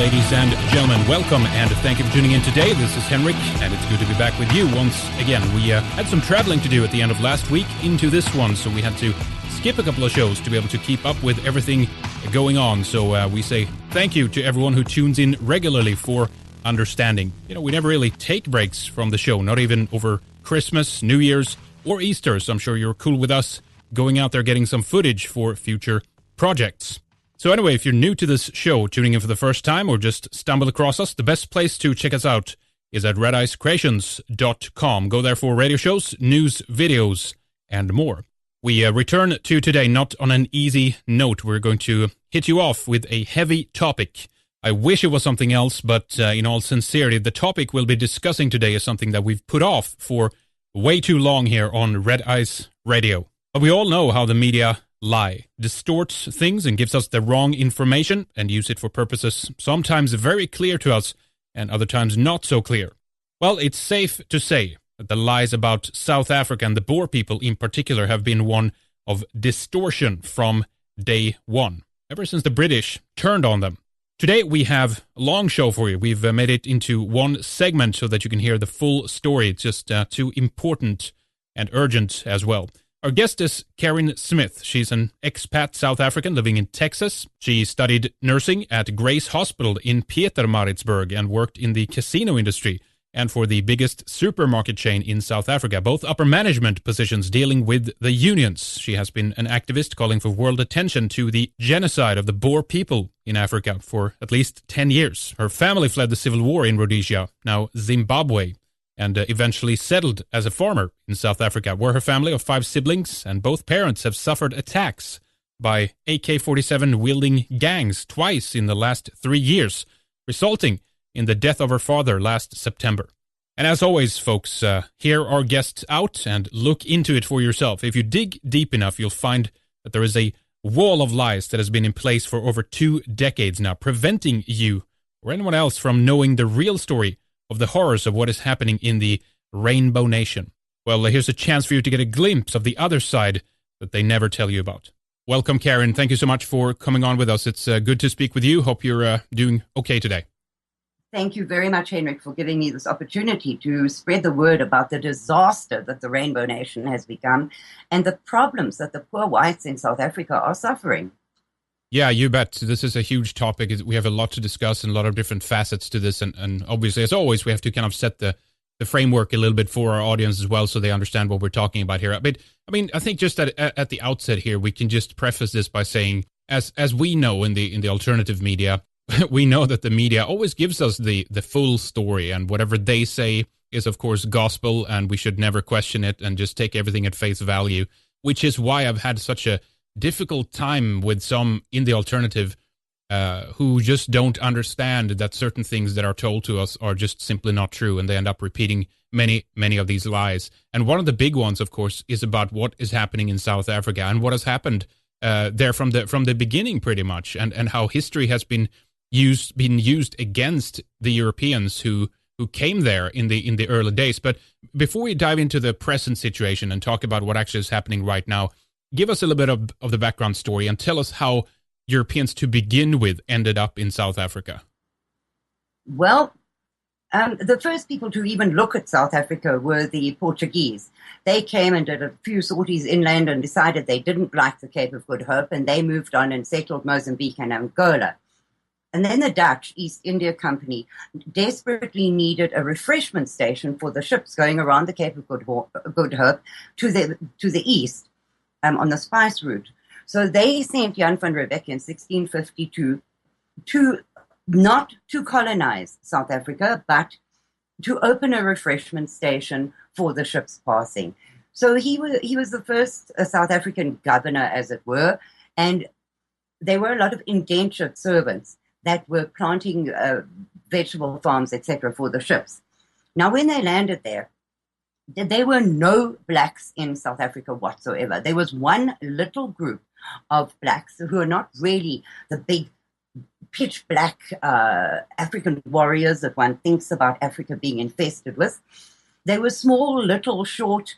ladies and gentlemen. Welcome and thank you for tuning in today. This is Henrik, and it's good to be back with you once again. We had some traveling to do at the end of last week into this one, so we had to skip a couple of shows to be able to keep up with everything going on. So we say thank you to everyone who tunes in regularly for understanding. You know, we never really take breaks from the show, not even over Christmas, New Year's, or Easter. So I'm sure you're cool with us going out there getting some footage for future projects. So anyway, if you're new to this show, tuning in for the first time, or just stumbled across us, the best place to check us out is at redicecreations.com. Go there for radio shows, news, videos, and more. We return to today not on an easy note. We're going to hit you off with a heavy topic. I wish it was something else, but in all sincerity, the topic we'll be discussing today is something that we've put off for way too long here on Red Ice Radio. But we all know how the media lie, distorts things and gives us the wrong information and use it for purposes sometimes very clear to us and other times not so clear. Well, it's safe to say that the lies about South Africa and the Boer people in particular have been one of distortion from day one, ever since the British turned on them. Today we have a long show for you. We've made it into one segment so that you can hear the full story. It's just too important and urgent as well. Our guest is Karin Smith. She's an expat South African living in Texas. She studied nursing at Grace Hospital in Pietermaritzburg and worked in the casino industry and for the biggest supermarket chain in South Africa, both upper management positions dealing with the unions. She has been an activist calling for world attention to the genocide of the Boer people in Africa for at least 10 years. Her family fled the civil war in Rhodesia, now Zimbabwe, and eventually settled as a farmer in South Africa, where her family of 5 siblings and both parents have suffered attacks by AK-47 wielding gangs twice in the last 3 years, resulting in the death of her father last September. And as always, folks, hear our guests out and look into it for yourself. If you dig deep enough, you'll find that there is a wall of lies that has been in place for over 2 decades now, preventing you or anyone else from knowing the real story of the horrors of what is happening in the Rainbow Nation. Well, here's a chance for you to get a glimpse of the other side that they never tell you about. Welcome, Karin. Thank you so much for coming on with us. It's good to speak with you. Hope you're doing okay today. Thank you very much, Henrik, for giving me this opportunity to spread the word about the disaster that the Rainbow Nation has become and the problems that the poor whites in South Africa are suffering. Yeah, you bet. This is a huge topic. We have a lot to discuss and a lot of different facets to this. And obviously, as always, we have to kind of set the framework a little bit for our audience as well so they understand what we're talking about here. But I mean, I think just at the outset here, we can just preface this by saying, as we know in the alternative media, we know that the media always gives us the full story, and whatever they say is, of course, gospel, and we should never question it and just take everything at face value, which is why I've had such a difficult time with some in the alternative who just don't understand that certain things that are told to us are just simply not true, and they end up repeating many of these lies. And one of the big ones, of course, is about what is happening in South Africa and what has happened there from the beginning, pretty much, and how history has been used against the Europeans who came there in the early days. But before we dive into the present situation and talk about what actually is happening right now, give us a little bit of the background story and tell us how Europeans to begin with ended up in South Africa. Well, the first people to even look at South Africa were the Portuguese. They came and did a few sorties inland and decided they didn't like the Cape of Good Hope, and they moved on and settled Mozambique and Angola. And then the Dutch East India Company desperately needed a refreshment station for the ships going around the Cape of Good Hope to the east on the spice route. So they sent Jan van Riebeeck in 1652 not to colonize South Africa, but to open a refreshment station for the ships passing. So he was the first South African governor, as it were, and there were a lot of indentured servants that were planting vegetable farms, etc., for the ships. Now, when they landed there were no blacks in South Africa whatsoever. There was one little group of blacks who are not really the big pitch black African warriors that one thinks about Africa being infested with. They were small, little, short,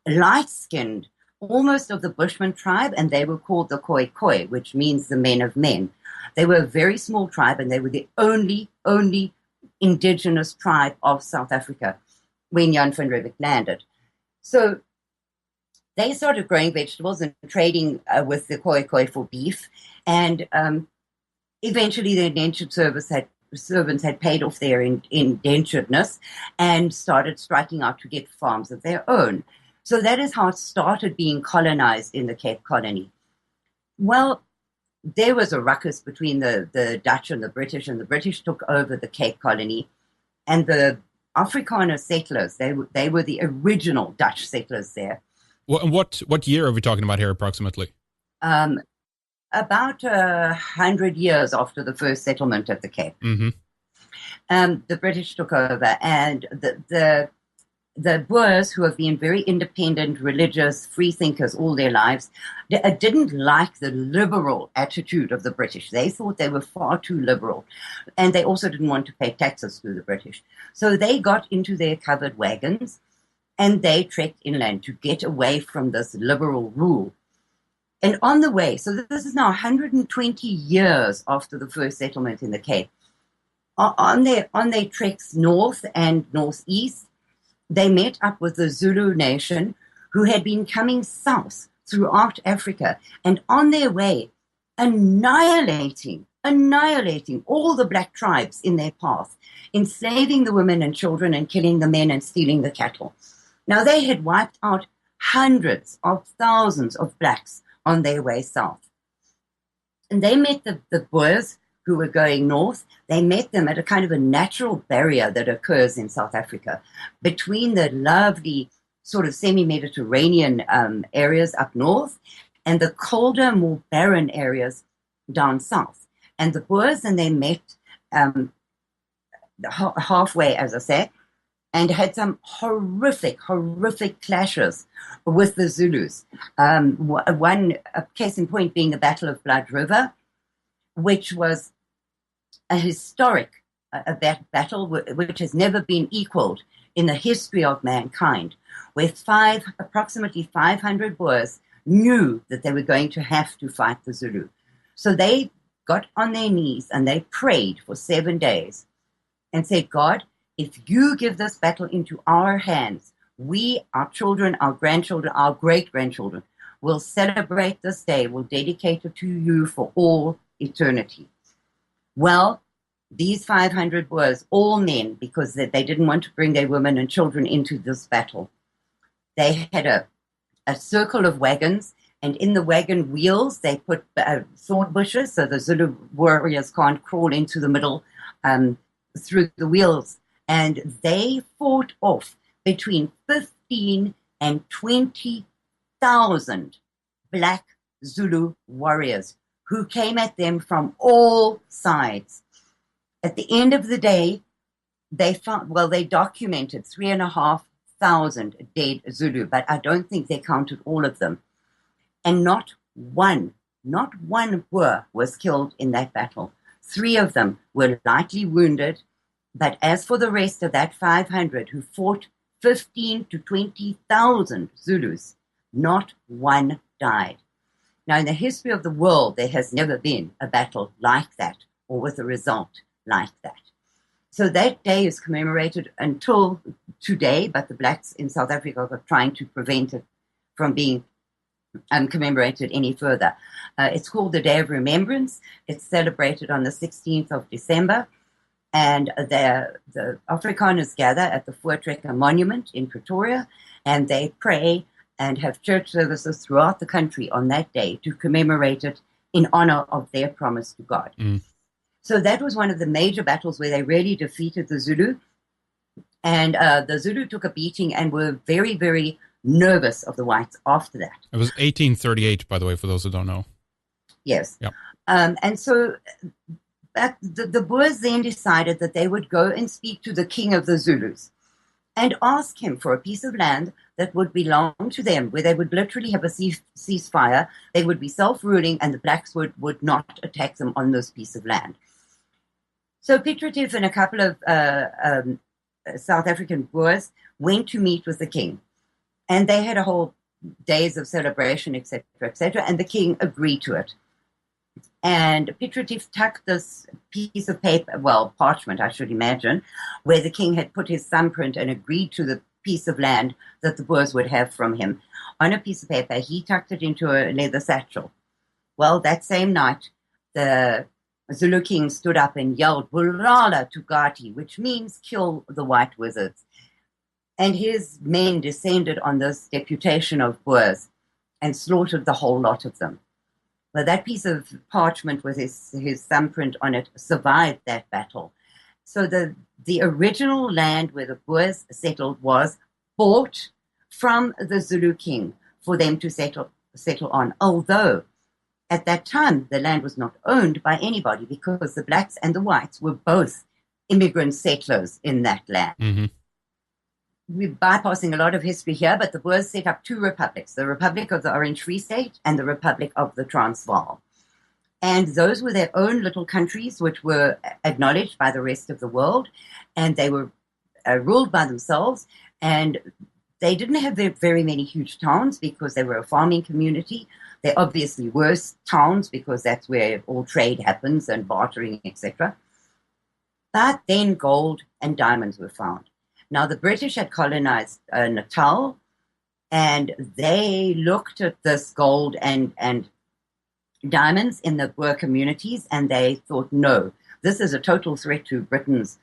light-skinned, almost of the Bushman tribe, and they were called the Khoi Khoi, which means the men of men. They were a very small tribe, and they were the only indigenous tribe of South Africa when Jan van Riebeeck landed. So they started growing vegetables and trading with the Khoi for beef, and eventually the indentured servants had paid off their indenturedness and started striking out to get farms of their own. So that is how it started being colonized in the Cape Colony. Well, there was a ruckus between the Dutch and the British took over the Cape Colony, and the Afrikaner settlers, they were the original Dutch settlers there. What year are we talking about here approximately? About 100 years after the first settlement at the Cape. Mm-hmm. The British took over, and the Boers, who have been very independent, religious, free thinkers all their lives, didn't like the liberal attitude of the British. They thought they were far too liberal, and they also didn't want to pay taxes to the British. So they got into their covered wagons, and they trekked inland to get away from this liberal rule. And on the way, so this is now 120 years after the first settlement in the Cape, on their treks north and northeast, they met up with the Zulu nation, who had been coming south throughout Africa, and on their way, annihilating all the black tribes in their path, enslaving the women and children and killing the men and stealing the cattle. Now, they had wiped out hundreds of thousands of blacks on their way south. And they met the Boers who were going north. They met them at a kind of a natural barrier that occurs in South Africa between the lovely sort of semi-Mediterranean areas up north and the colder, more barren areas down south. And the Boers and they met halfway, as I say, and had some horrific clashes with the Zulus. One case in point being the Battle of Blood River, which was a historic battle which has never been equaled in the history of mankind, where approximately 500 Boers knew that they were going to have to fight the Zulu. So they got on their knees and they prayed for 7 days and said, God, if you give this battle into our hands, we, our children, our grandchildren, our great-grandchildren, will celebrate this day, will dedicate it to you for all eternity. Well, these 500 Boers, all men, because they didn't want to bring their women and children into this battle, they had a circle of wagons, and in the wagon wheels, they put thorn bushes so the Zulu warriors can't crawl into the middle through the wheels. And they fought off between 15 and 20,000 black Zulu warriors who came at them from all sides. At the end of the day, they documented 3,500 dead Zulu, but I don't think they counted all of them. And not one Boer was killed in that battle. 3 of them were lightly wounded. But as for the rest of that 500 who fought 15 to 20,000 Zulus, not one died. Now, in the history of the world, there has never been a battle like that or with a result like that. So that day is commemorated until today, but the blacks in South Africa are trying to prevent it from being commemorated any further. It's called the Day of Remembrance. It's celebrated on the 16th of December. And the Afrikaners gather at the Voortrekker Monument in Pretoria, and they pray and have church services throughout the country on that day to commemorate it in honor of their promise to God. Mm. So that was one of the major battles where they really defeated the Zulu. And the Zulu took a beating and were very, very nervous of the whites after that. It was 1838, by the way, for those who don't know. Yes. Yep. And so... But the Boers then decided that they would go and speak to the king of the Zulus and ask him for a piece of land that would belong to them, where they would literally have a ceasefire. They would be self-ruling, and the blacks would not attack them on this piece of land. So Piet Retief and a couple of South African Boers went to meet with the king, and they had a whole days of celebration, etc., etc., and the king agreed to it. And Piet Retief tucked this piece of paper, well, parchment, I should imagine, where the king had put his thumbprint and agreed to the piece of land that the Boers would have from him. On a piece of paper, he tucked it into a leather satchel. Well, that same night, the Zulu king stood up and yelled, "Bulala Tugati," which means kill the white wizards. And his men descended on this deputation of Boers and slaughtered the whole lot of them. Well, that piece of parchment with his thumbprint on it survived that battle. So the original land where the Boers settled was bought from the Zulu king for them to settle on. Although at that time the land was not owned by anybody because the blacks and the whites were both immigrant settlers in that land. Mm-hmm. We're bypassing a lot of history here, but the Boers set up two republics, the Republic of the Orange Free State and the Republic of the Transvaal. And those were their own little countries, which were acknowledged by the rest of the world, and they were ruled by themselves. And they didn't have very many huge towns because they were a farming community. They obviously were towns because that's where all trade happens and bartering, etc. But then gold and diamonds were found. Now, the British had colonized Natal, and they looked at this gold and diamonds in the Boer communities, and they thought, no, this is a total threat to Britain's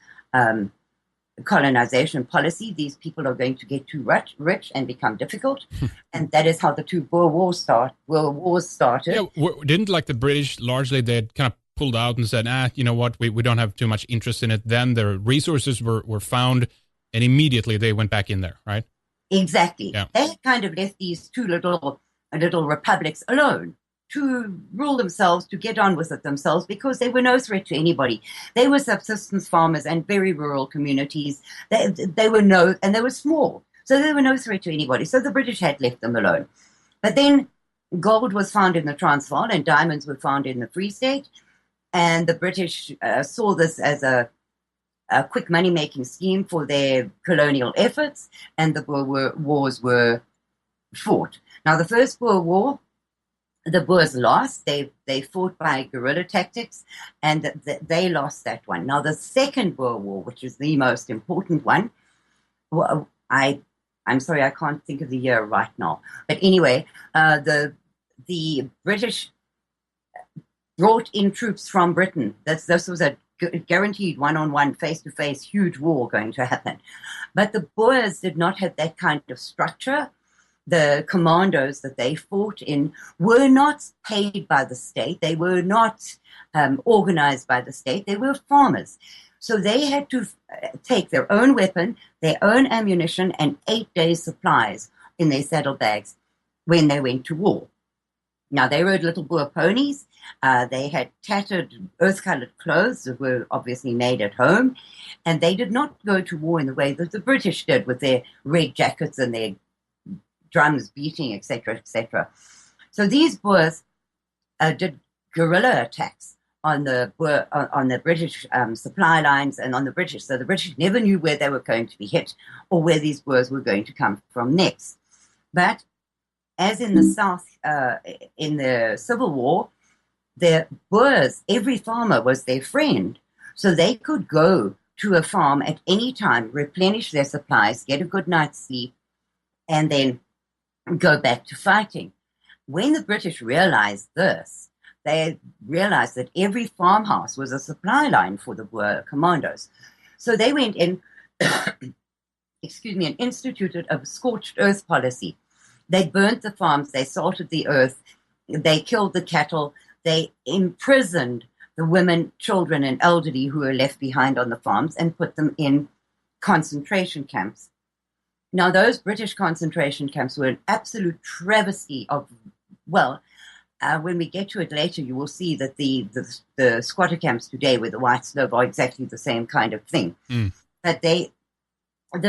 colonization policy. These people are going to get too rich and become difficult. And that is how the two Boer Wars started. Yeah, didn't like the British largely, they had kind of pulled out and said, you know what, we don't have too much interest in it. Then their resources were found, and immediately they went back in there, right? Exactly. Yeah. They kind of left these two little republics alone to rule themselves, to get on with it themselves, because they were no threat to anybody. They were subsistence farmers and very rural communities. They were small, so they were no threat to anybody. So the British had left them alone. But then gold was found in the Transvaal and diamonds were found in the Free State, and the British saw this as a quick money-making scheme for their colonial efforts, and the Boer Wars were fought. Now, the First Boer War, the Boers lost. They fought by guerrilla tactics, and they lost that one. Now, the Second Boer War, which is the most important one, I'm sorry, I can't think of the year right now. But anyway, the British brought in troops from Britain. This was a guaranteed one-on-one, face-to-face, huge war going to happen. But the Boers did not have that kind of structure. The commandos that they fought in were not paid by the state. They were not organized by the state. They were farmers. So they had to take their own weapon, their own ammunition, and 8 days' supplies in their saddlebags when they went to war. Now, they rode little Boer ponies. They had tattered, earth-colored clothes that were obviously made at home. And they did not go to war in the way that the British did with their red jackets and their drums beating, etc., etc. So these Boers did guerrilla attacks on the British supply lines and on the British. So the British never knew where they were going to be hit or where these Boers were going to come from next. But as in the South, in the Civil War, the Boers, every farmer was their friend. So they could go to a farm at any time, replenish their supplies, get a good night's sleep, and then go back to fighting. When the British realized this, they realized that every farmhouse was a supply line for the Boer commandos. So they went in, and instituted a scorched earth policy. They burnt the farms, they salted the earth, they killed the cattle, they imprisoned the women, children, and elderly who were left behind on the farms and put them in concentration camps. Now, those British concentration camps were an absolute travesty of, when we get to it later, you will see that the squatter camps today where the whites live are exactly the same kind of thing. Mm. But the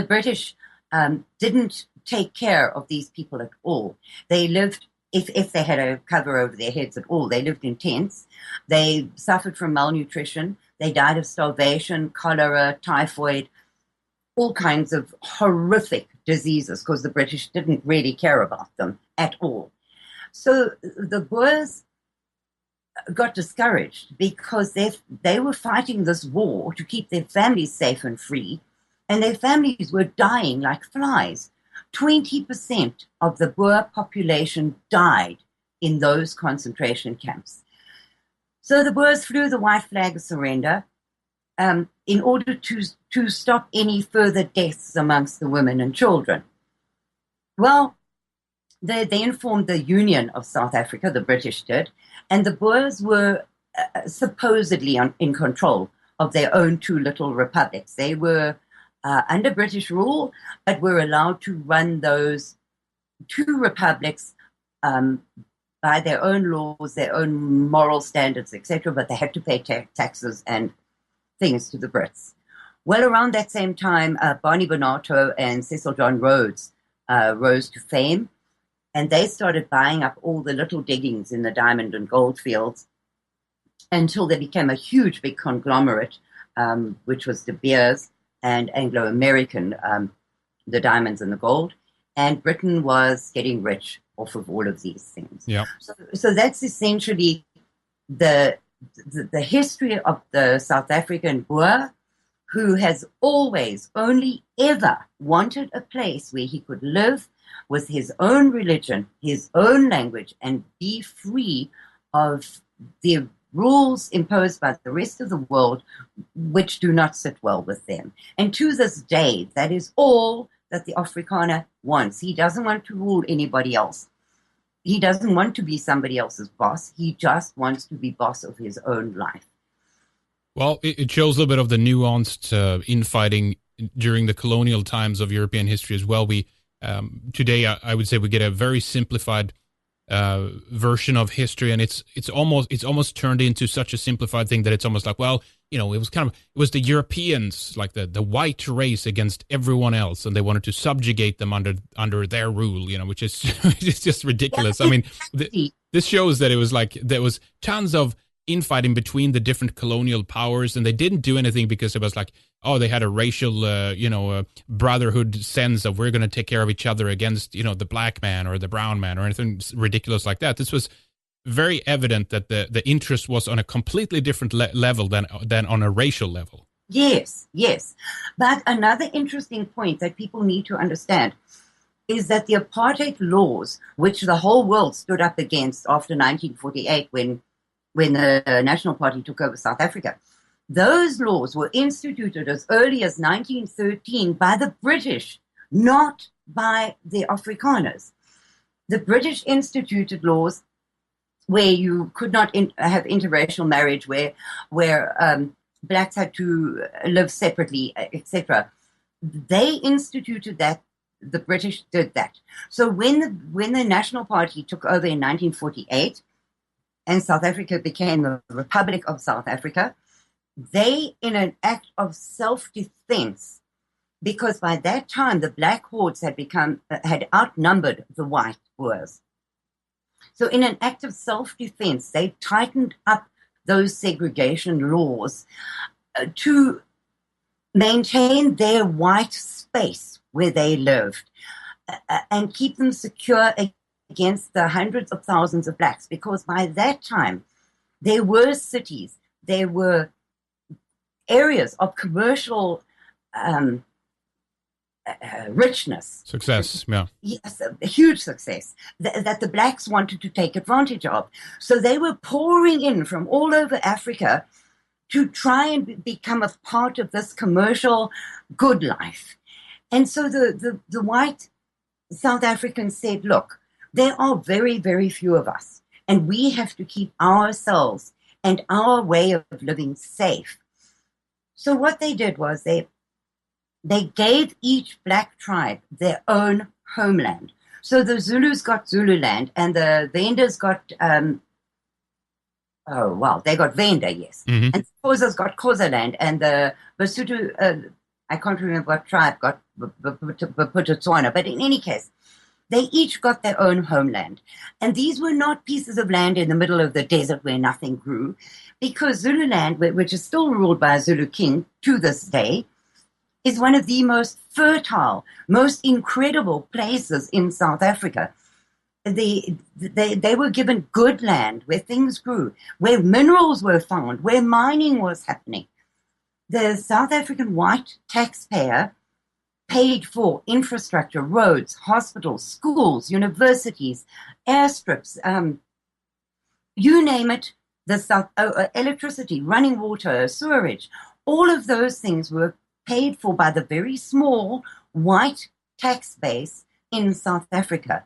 British didn't take care of these people at all. They lived, if they had a cover over their heads at all, they lived in tents. They suffered from malnutrition. They died of starvation, cholera, typhoid, all kinds of horrific diseases because the British didn't really care about them at all. So the Boers got discouraged because they were fighting this war to keep their families safe and free, and their families were dying like flies. 20% of the Boer population died in those concentration camps. So the Boers flew the white flag of surrender in order to stop any further deaths amongst the women and children. Well, they informed the Union of South Africa, the British did, and the Boers were supposedly in control of their own two little republics. They were under British rule, but were allowed to run those two republics by their own laws, their own moral standards, etc., but they had to pay taxes and things to the Brits. Well, around that same time, Barney Bonato and Cecil John Rhodes rose to fame, and they started buying up all the little diggings in the diamond and gold fields until they became a huge, big conglomerate, which was De Beers and Anglo-American, the diamonds and the gold. And Britain was getting rich off of all of these things. Yeah. So that's essentially the history of the South African Boer, who has always only ever wanted a place where he could live with his own religion, his own language, and be free of the rules imposed by the rest of the world, which do not sit well with them. And to this day, that is all that the Afrikaner wants. He doesn't want to rule anybody else. He doesn't want to be somebody else's boss. He just wants to be boss of his own life. Well, it shows a little bit of the nuanced infighting during the colonial times of European history as well. We today, I would say, we get a very simplified version of history, and it's almost turned into such a simplified thing that it's almost like, well, it was the Europeans, like the white race against everyone else, and they wanted to subjugate them under their rule, which is it's just ridiculous. Yeah. I mean, this shows that it was like there was tons of infighting between the different colonial powers, and they didn't do anything because it was like, oh, they had a racial, brotherhood sense of we're going to take care of each other against, the black man or the brown man or anything ridiculous like that. This was very evident that the interest was on a completely different level than on a racial level. Yes. But another interesting point that people need to understand is that the apartheid laws, which the whole world stood up against after 1948 when the National Party took over South Africa, those laws were instituted as early as 1913 by the British, not by the Afrikaners. The British instituted laws where you could not have interracial marriage, where blacks had to live separately, etc. They instituted that. The British did that. So when the National Party took over in 1948, and South Africa became the Republic of South Africa, they, in an act of self-defense, because by that time the black hordes had outnumbered the white Boers. So in an act of self-defense, they tightened up those segregation laws to maintain their white space where they lived and keep them secure against the hundreds of thousands of blacks, because by that time there were cities, there were areas of commercial richness. Success, yeah. Yes, a huge success that the blacks wanted to take advantage of. So they were pouring in from all over Africa to try and become a part of this commercial good life. And so the white South Africans said, look, there are very, very few of us, and we have to keep ourselves and our way of living safe. So what they did was they gave each black tribe their own homeland. So the Zulus got Zululand, and the Vendors got, they got Venda, yes. Mm-hmm. And the Xhosas got Xhosaland, and the Basotho, I can't remember what tribe got Bophuthatswana, but in any case, they each got their own homeland. And these were not pieces of land in the middle of the desert where nothing grew, because Zululand, which is still ruled by a Zulu king to this day, is one of the most fertile, most incredible places in South Africa. they were given good land where things grew, where minerals were found, where mining was happening. The South African white taxpayer paid for infrastructure, roads, hospitals, schools, universities, airstrips, you name it, electricity, running water, sewerage. All of those things were paid for by the very small white tax base in South Africa.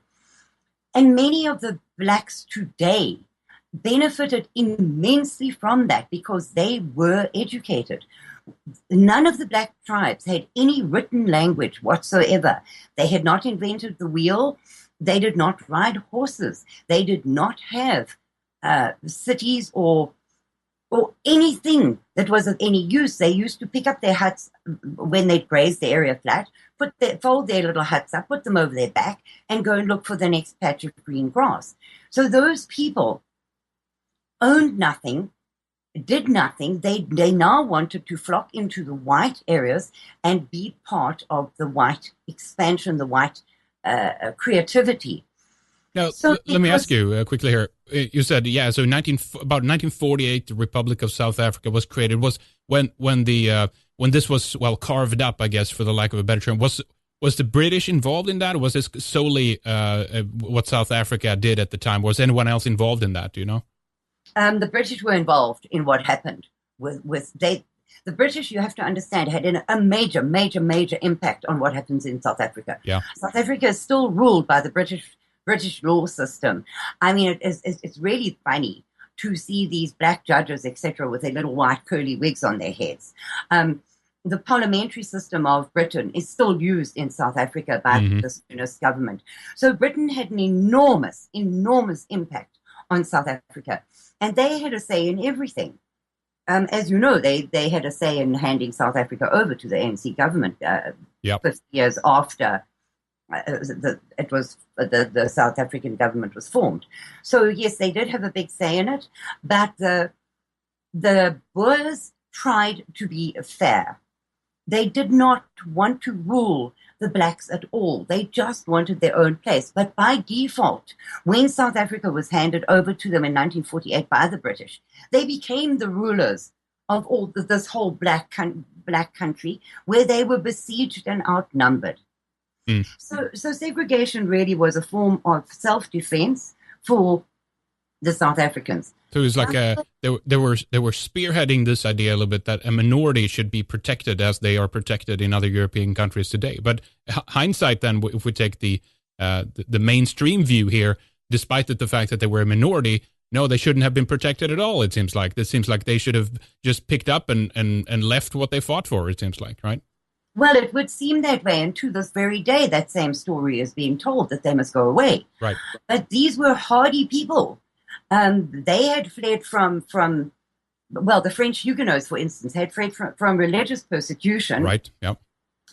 And many of the blacks today benefited immensely from that because they were educated. None of the black tribes had any written language whatsoever. They had not invented the wheel. They did not ride horses. They did not have cities or anything that was of any use. They used to pick up their huts when they'd grazed the area flat, fold their little huts up, put them over their back, and go and look for the next patch of green grass. So those people owned nothing, did nothing. They now wanted to flock into the white areas and be part of the white expansion, the white creativity. Now, let me ask you quickly here. You said, so about 1948, the Republic of South Africa was created. Was when this was, carved up, I guess, for the lack of a better term. Was the British involved in that? Or was this solely what South Africa did at the time? Was anyone else involved in that? Do you know? The British were involved in what happened the British, you have to understand, had a major, major, major impact on what happens in South Africa. Yeah. South Africa is still ruled by the British law system. I mean, it's really funny to see these black judges, etc., with their little white curly wigs on their heads. The parliamentary system of Britain is still used in South Africa by the Unionist government. So Britain had an enormous, enormous impact on South Africa. And they had a say in everything. As you know, they had a say in handing South Africa over to the ANC government 50 years after the South African government was formed. So yes, they did have a big say in it, but the Boers tried to be fair. They did not want to rule the blacks at all. They just wanted their own place. But by default, when South Africa was handed over to them in 1948 by the British, they became the rulers of this whole black country, where they were besieged and outnumbered. So segregation really was a form of self-defense for the South Africans. So it was like they were spearheading this idea a little bit that a minority should be protected as they are protected in other European countries today. But hindsight, then, if we take the mainstream view here, despite the fact that they were a minority, no, they shouldn't have been protected at all. It seems like they should have just picked up and left what they fought for. It seems like, right? Well, it would seem that way, and to this very day, that same story is being told, that they must go away. Right. But these were hardy people. They had fled from the French Huguenots, for instance, had fled from religious persecution. Right. Yep.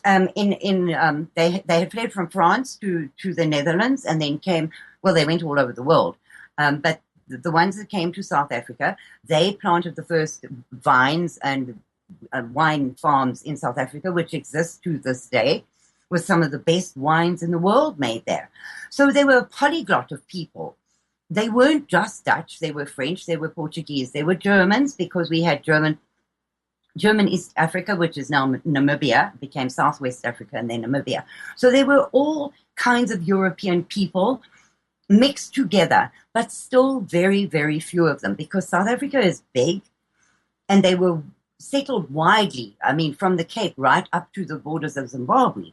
They had fled from France to the Netherlands, and then they went all over the world. But the ones that came to South Africa, they planted the first vines and wine farms in South Africa, which exist to this day, with some of the best wines in the world made there. So they were a polyglot of people. They weren't just Dutch, they were French, they were Portuguese, they were Germans, because we had German East Africa, which is now Namibia, became Southwest Africa and then Namibia. So they were all kinds of European people mixed together, but still very, very few of them, because South Africa is big and they were settled widely, I mean, from the Cape right up to the borders of Zimbabwe.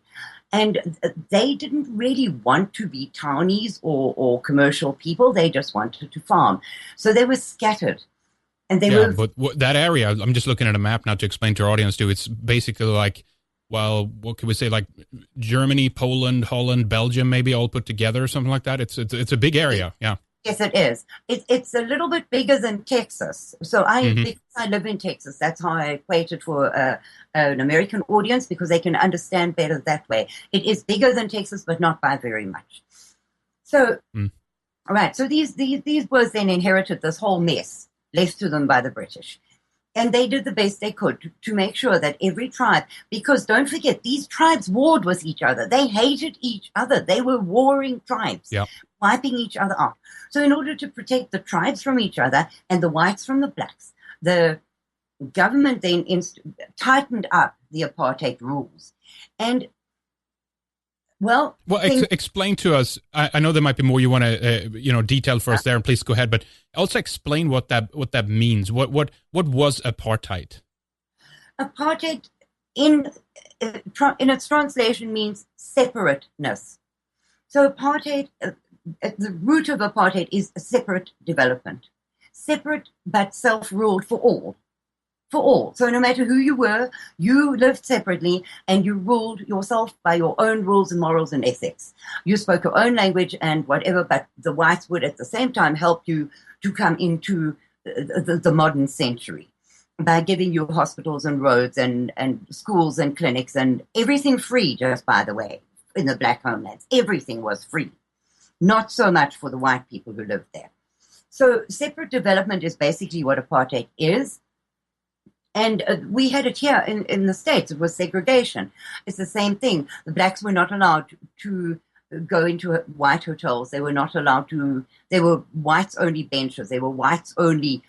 And they didn't really want to be townies or commercial people. They just wanted to farm. So they were scattered. And they were... But that area, I'm just looking at a map now to explain to our audience too. It's basically like, what can we say, like Germany, Poland, Holland, Belgium, maybe all put together or something like that. It's a big area, yeah. Yes, it is. It's a little bit bigger than Texas. So because I live in Texas, that's how I equate it for an American audience, because they can understand better that way. It is bigger than Texas, but not by very much. So, all right. So these Boers then inherited this whole mess left to them by the British. And they did the best they could to make sure that every tribe, because don't forget, these tribes warred with each other. They hated each other. They were warring tribes. Yep. wiping each other out. So in order to protect the tribes from each other and the whites from the blacks, the government then tightened up the apartheid rules. And explain to us. I know there might be more you want to, detail for us there, and please go ahead. But also explain what that means. What was apartheid? Apartheid, in its translation, means separateness. So apartheid, the root of apartheid is a separate development, separate but self-ruled for all. For all. So no matter who you were, you lived separately and you ruled yourself by your own rules and morals and ethics. You spoke your own language and whatever, but the whites would at the same time help you to come into the modern century by giving you hospitals and roads and schools and clinics and everything free, just by the way, in the black homelands. Everything was free. Not so much for the white people who lived there. So separate development is basically what apartheid is. And we had it here in the States. It was segregation. It's the same thing. The blacks were not allowed to go into white hotels. They were not allowed to. They were whites-only benches. They were whites-only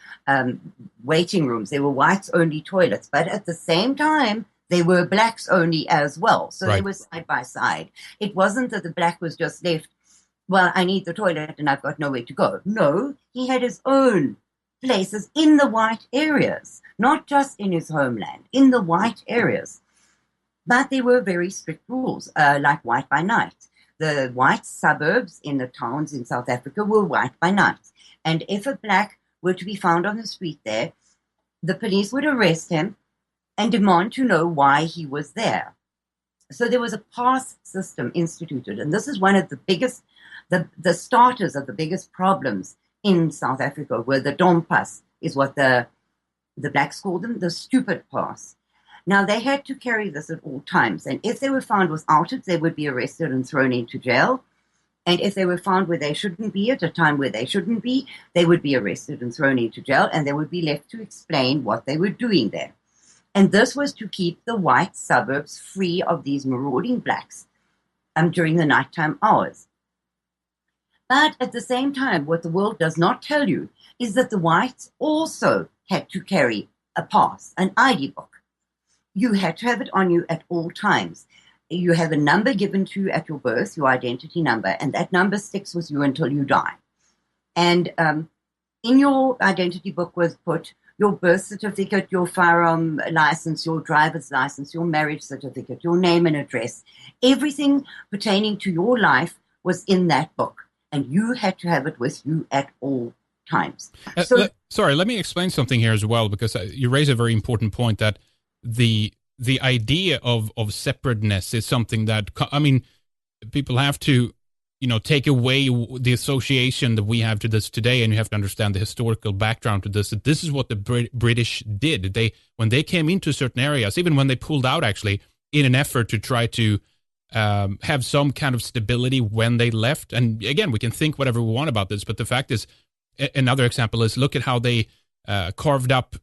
waiting rooms. They were whites-only toilets. But at the same time, they were blacks-only as well. So They were side by side. It wasn't that the black was just left, well, I need the toilet and I've got nowhere to go. No, he had his own places in the white areas, not just in his homeland, in the white areas. But there were very strict rules, like white by night. The white suburbs in the towns in South Africa were white by night. And if a black were to be found on the street there, the police would arrest him and demand to know why he was there. So there was a pass system instituted. And this is one of the biggest, the starters of the biggest problems in South Africa, where the dom pass is what the blacks called them, the stupid pass. Now, they had to carry this at all times. And if they were found without it, they would be arrested and thrown into jail. And if they were found where they shouldn't be at a time where they shouldn't be, they would be arrested and thrown into jail. And they would be left to explain what they were doing there. And this was to keep the white suburbs free of these marauding blacks during the nighttime hours. But at the same time, what the world does not tell you is that the whites also had to carry a pass, an ID book. You had to have it on you at all times. You have a number given to you at your birth, your identity number, and that number sticks with you until you die. And in your identity book was put your birth certificate, your firearm license, your driver's license, your marriage certificate, your name and address. Everything pertaining to your life was in that book. And you had to have it with you at all times. Sorry, let me explain something here as well, because you raise a very important point that the idea of separateness is something that, people have to, take away the association that we have to this today, and you have to understand the historical background to this. That this is what the British did. When they came into certain areas, even when they pulled out, actually, in an effort to try to have some kind of stability when they left. And again, we can think whatever we want about this, but the fact is, another example is look at how they carved up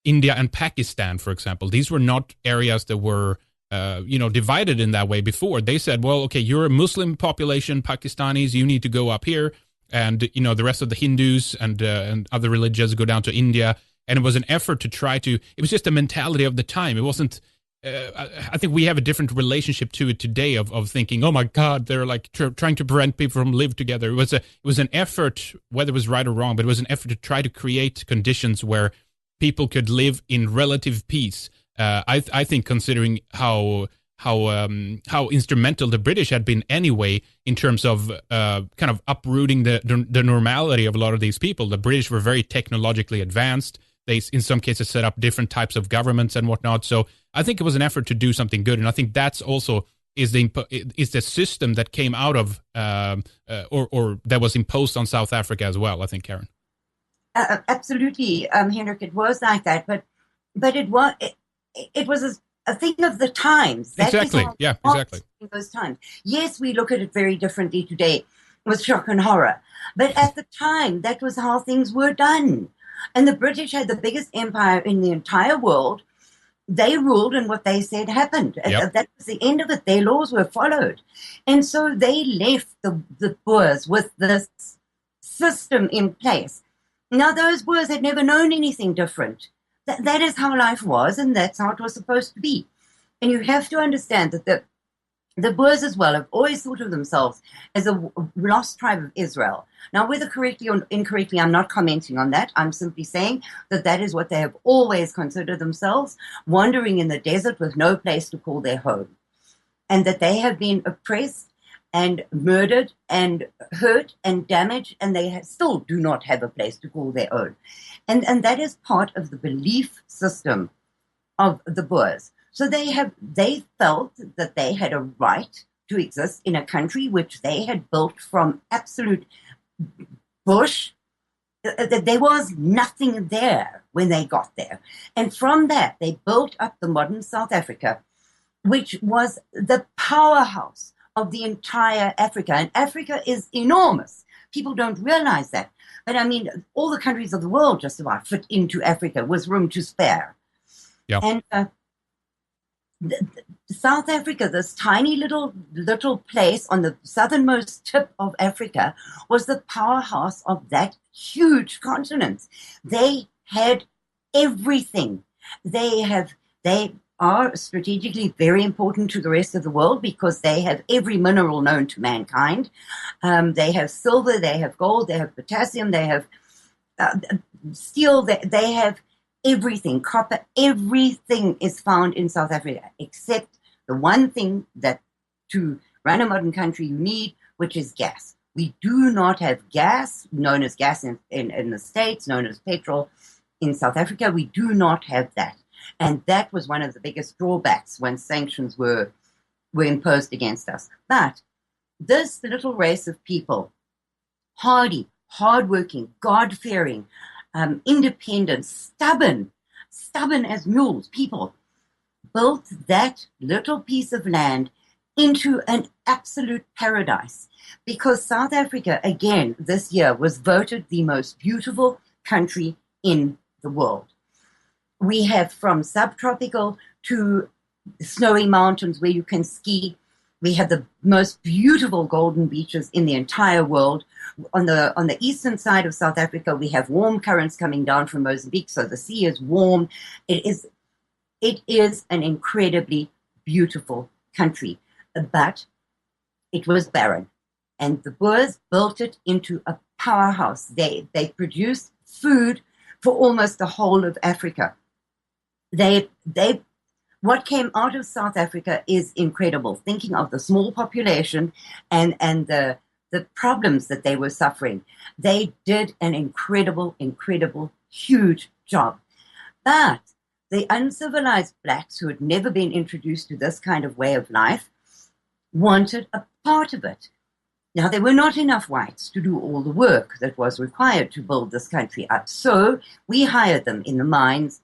India and Pakistan, for example. These were not areas that were, divided in that way before. They said, well, okay, you're a Muslim population, Pakistanis, you need to go up here. And, the rest of the Hindus and other religions go down to India. And it was an effort to try to, it was just a mentality of the time. It wasn't, I think we have a different relationship to it today of thinking, oh my God, they're like trying to prevent people from live together. It was an effort, whether it was right or wrong, but it was an effort to try to create conditions where people could live in relative peace. I think considering how instrumental the British had been anyway in terms of kind of uprooting the normality of a lot of these people. The British were very technologically advanced. They, in some cases, set up different types of governments and whatnot. So I think it was an effort to do something good, and I think that's also is the system that came out of or that was imposed on South Africa as well. I think, Karin. Absolutely, Henrik. It was like that, but it was a thing of the times. That exactly. Yeah. Exactly. In those times, yes, we look at it very differently today with shock and horror, but at the time, that was how things were done. And the British had the biggest empire in the entire world. they ruled and what they said happened. Yep. That was the end of it. Their laws were followed. And so they left the Boers with this system in place. Now, those Boers had never known anything different. That is how life was, and that's how it was supposed to be. And you have to understand that the Boers as well have always thought of themselves as a lost tribe of Israel. Now, whether correctly or incorrectly, I'm not commenting on that. I'm simply saying that that is what they have always considered themselves, wandering in the desert with no place to call their home. And that they have been oppressed and murdered and hurt and damaged, and they still do not have a place to call their own. And that is part of the belief system of the Boers. So they felt that they had a right to exist in a country which they had built from absolute bush. That there was nothing there when they got there. And from that, they built up the modern South Africa, which was the powerhouse of the entire Africa. And Africa is enormous. People don't realize that. But I mean, all the countries of the world just about fit into Africa with room to spare. Yeah. And South Africa, this tiny little place on the southernmost tip of Africa, was the powerhouse of that huge continent. They had everything. They are strategically very important to the rest of the world because they have every mineral known to mankind. They have silver, they have gold, they have potassium, they have steel, they have everything, copper, everything is found in South Africa, except the one thing that to run a modern country you need, which is gas. We do not have gas, known as gas in the States, known as petrol in South Africa. We do not have that. And that was one of the biggest drawbacks when sanctions were imposed against us. But this little race of people, hardy, hardworking, God-fearing, independent, stubborn as mules, people built that little piece of land into an absolute paradise. Because South Africa, again, this year was voted the most beautiful country in the world. We have from subtropical to snowy mountains where you can ski. We have the most beautiful golden beaches in the entire world. On the eastern side of South Africa, we have warm currents coming down from Mozambique, so the sea is warm. It is an incredibly beautiful country, but it was barren. And the Boers built it into a powerhouse. They produced food for almost the whole of Africa. What came out of South Africa is incredible. Thinking of the small population and the problems that they were suffering, they did an incredible, huge job. But the uncivilized blacks who had never been introduced to this kind of way of life wanted a part of it. Now, there were not enough whites to do all the work that was required to build this country up. So we hired them in the mines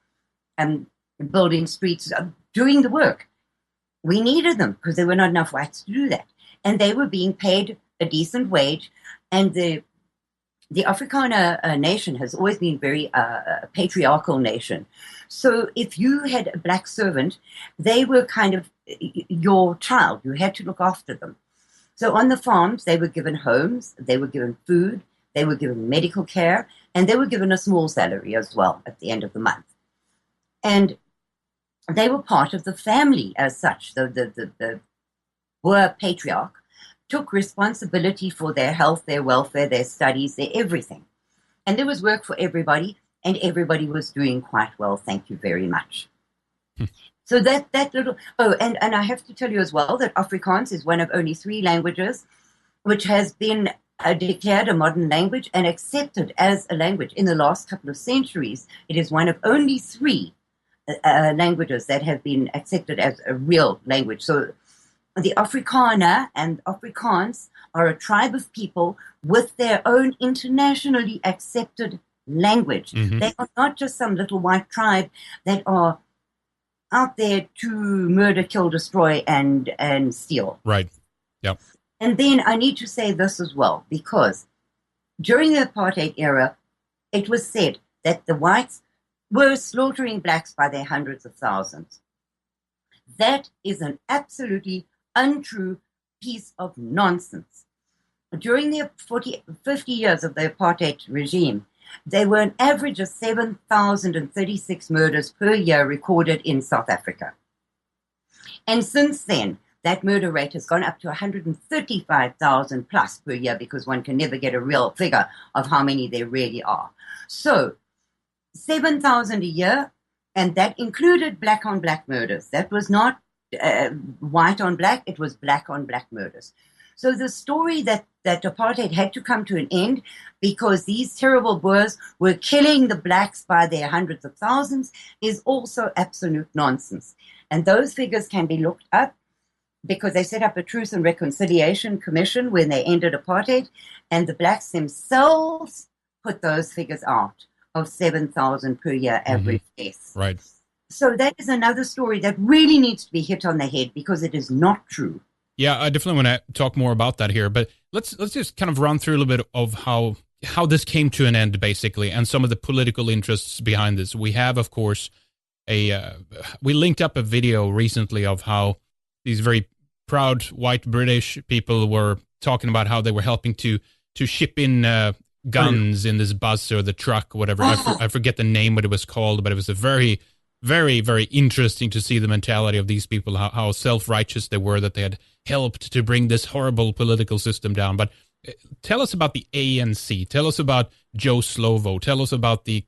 and building streets, doing the work. We needed them because there were not enough whites to do that. And they were being paid a decent wage. And the Afrikaner nation has always been very patriarchal nation. So if you had a black servant, they were kind of your child. You had to look after them. So on the farms, they were given homes, they were given food, they were given medical care, and they were given a small salary as well at the end of the month. And they were part of the family as such. The Boer patriarch took responsibility for their health, their welfare, their studies, their everything. And there was work for everybody, and everybody was doing quite well. Thank you very much. So that little, and I have to tell you as well that Afrikaans is one of only 3 languages which has been declared a modern language and accepted as a language in the last couple of centuries. It is one of only 3 languages that have been accepted as a real language. So the Afrikaner and Afrikaans are a tribe of people with their own internationally accepted language. Mm-hmm. They are not just some little white tribe that are out there to murder, kill, destroy, and steal. Right. Yep. And then I need to say this as well, because during the apartheid era, it was said that the whites were slaughtering blacks by their hundreds of thousands. That is an absolutely untrue piece of nonsense. During the 50 years of the apartheid regime, there were an average of 7,036 murders per year recorded in South Africa. And since then, that murder rate has gone up to 135,000 plus per year, because one can never get a real figure of how many there really are. So 7,000 a year, and that included black on black murders. That was not white on black, it was black on black murders. So the story that apartheid had to come to an end because these terrible Boers were killing the blacks by their hundreds of thousands is also absolute nonsense. And those figures can be looked up, because they set up a Truth and Reconciliation Commission when they ended apartheid, and the blacks themselves put those figures out of 7,000 per year average deaths. Right. So that is another story that really needs to be hit on the head, because it is not true. Yeah, I definitely want to talk more about that here, but let's just kind of run through a little bit of how this came to an end, basically, and some of the political interests behind this. We have, of course, we linked up a video recently of how these very proud white British people were talking about how they were helping to ship in guns in this bus or the truck or whatever. I forget the name what it was called, but it was a very, very, very interesting to see the mentality of these people, how self-righteous they were, that they had helped to bring this horrible political system down. But tell us about the ANC. Tell us about Joe Slovo. Tell us about the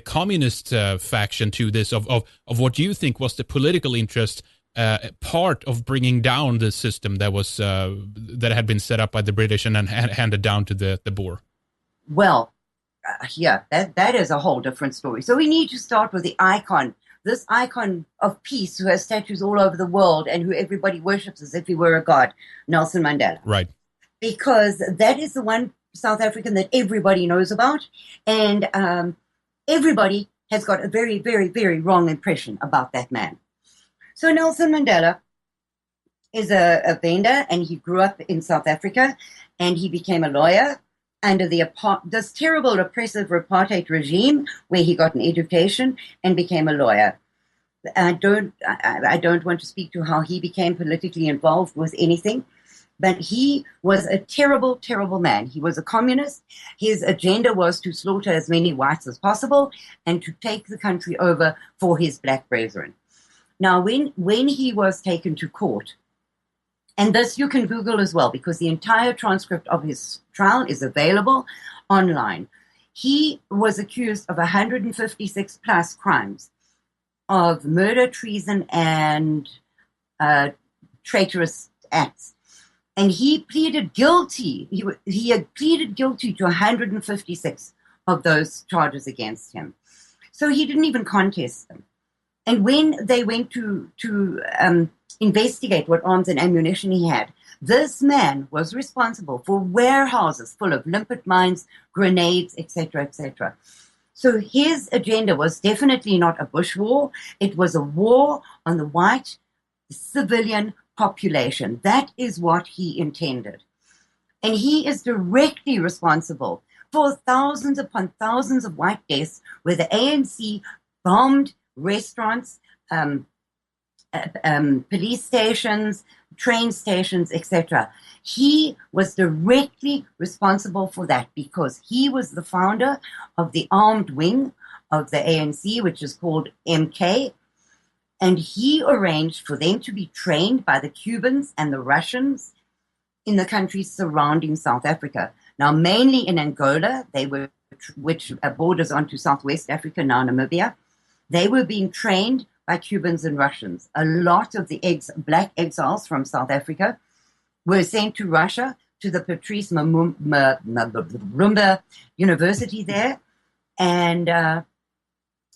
communist faction to this, of what you think was the political interest part of bringing down the system that was that had been set up by the British and then handed down to the Boer. Well, that is a whole different story. So we need to start with the icon, this icon of peace who has statues all over the world and who everybody worships as if he were a god, Nelson Mandela. Right. Because that is the one South African that everybody knows about, and everybody has got a very, very, very wrong impression about that man. So Nelson Mandela is a Venda, and he grew up in South Africa, and he became a lawyer under this terrible oppressive apartheid regime, where he got an education and became a lawyer. I don't want to speak to how he became politically involved with anything, but he was a terrible, terrible man. He was a communist. His agenda was to slaughter as many whites as possible and to take the country over for his black brethren. Now, when he was taken to court, and this you can Google as well, because the entire transcript of his trial is available online. He was accused of 156 plus crimes of murder, treason, and traitorous acts. And he pleaded guilty. He had pleaded guilty to 156 of those charges against him. So he didn't even contest them. And when they went to investigate what arms and ammunition he had, this man was responsible for warehouses full of limpet mines, grenades, etc., etc. So his agenda was definitely not a bush war. It was a war on the white civilian population. That is what he intended. And he is directly responsible for thousands upon thousands of white deaths where the ANC bombed restaurants, police stations, train stations, etc. He was directly responsible for that because he was the founder of the armed wing of the ANC, which is called MK, and he arranged for them to be trained by the Cubans and the Russians in the countries surrounding South Africa. Now, mainly in Angola, which borders onto Southwest Africa, now Namibia. They were being trained by Cubans and Russians. A lot of the black exiles from South Africa were sent to Russia, to the Patrice Lumumba University there, and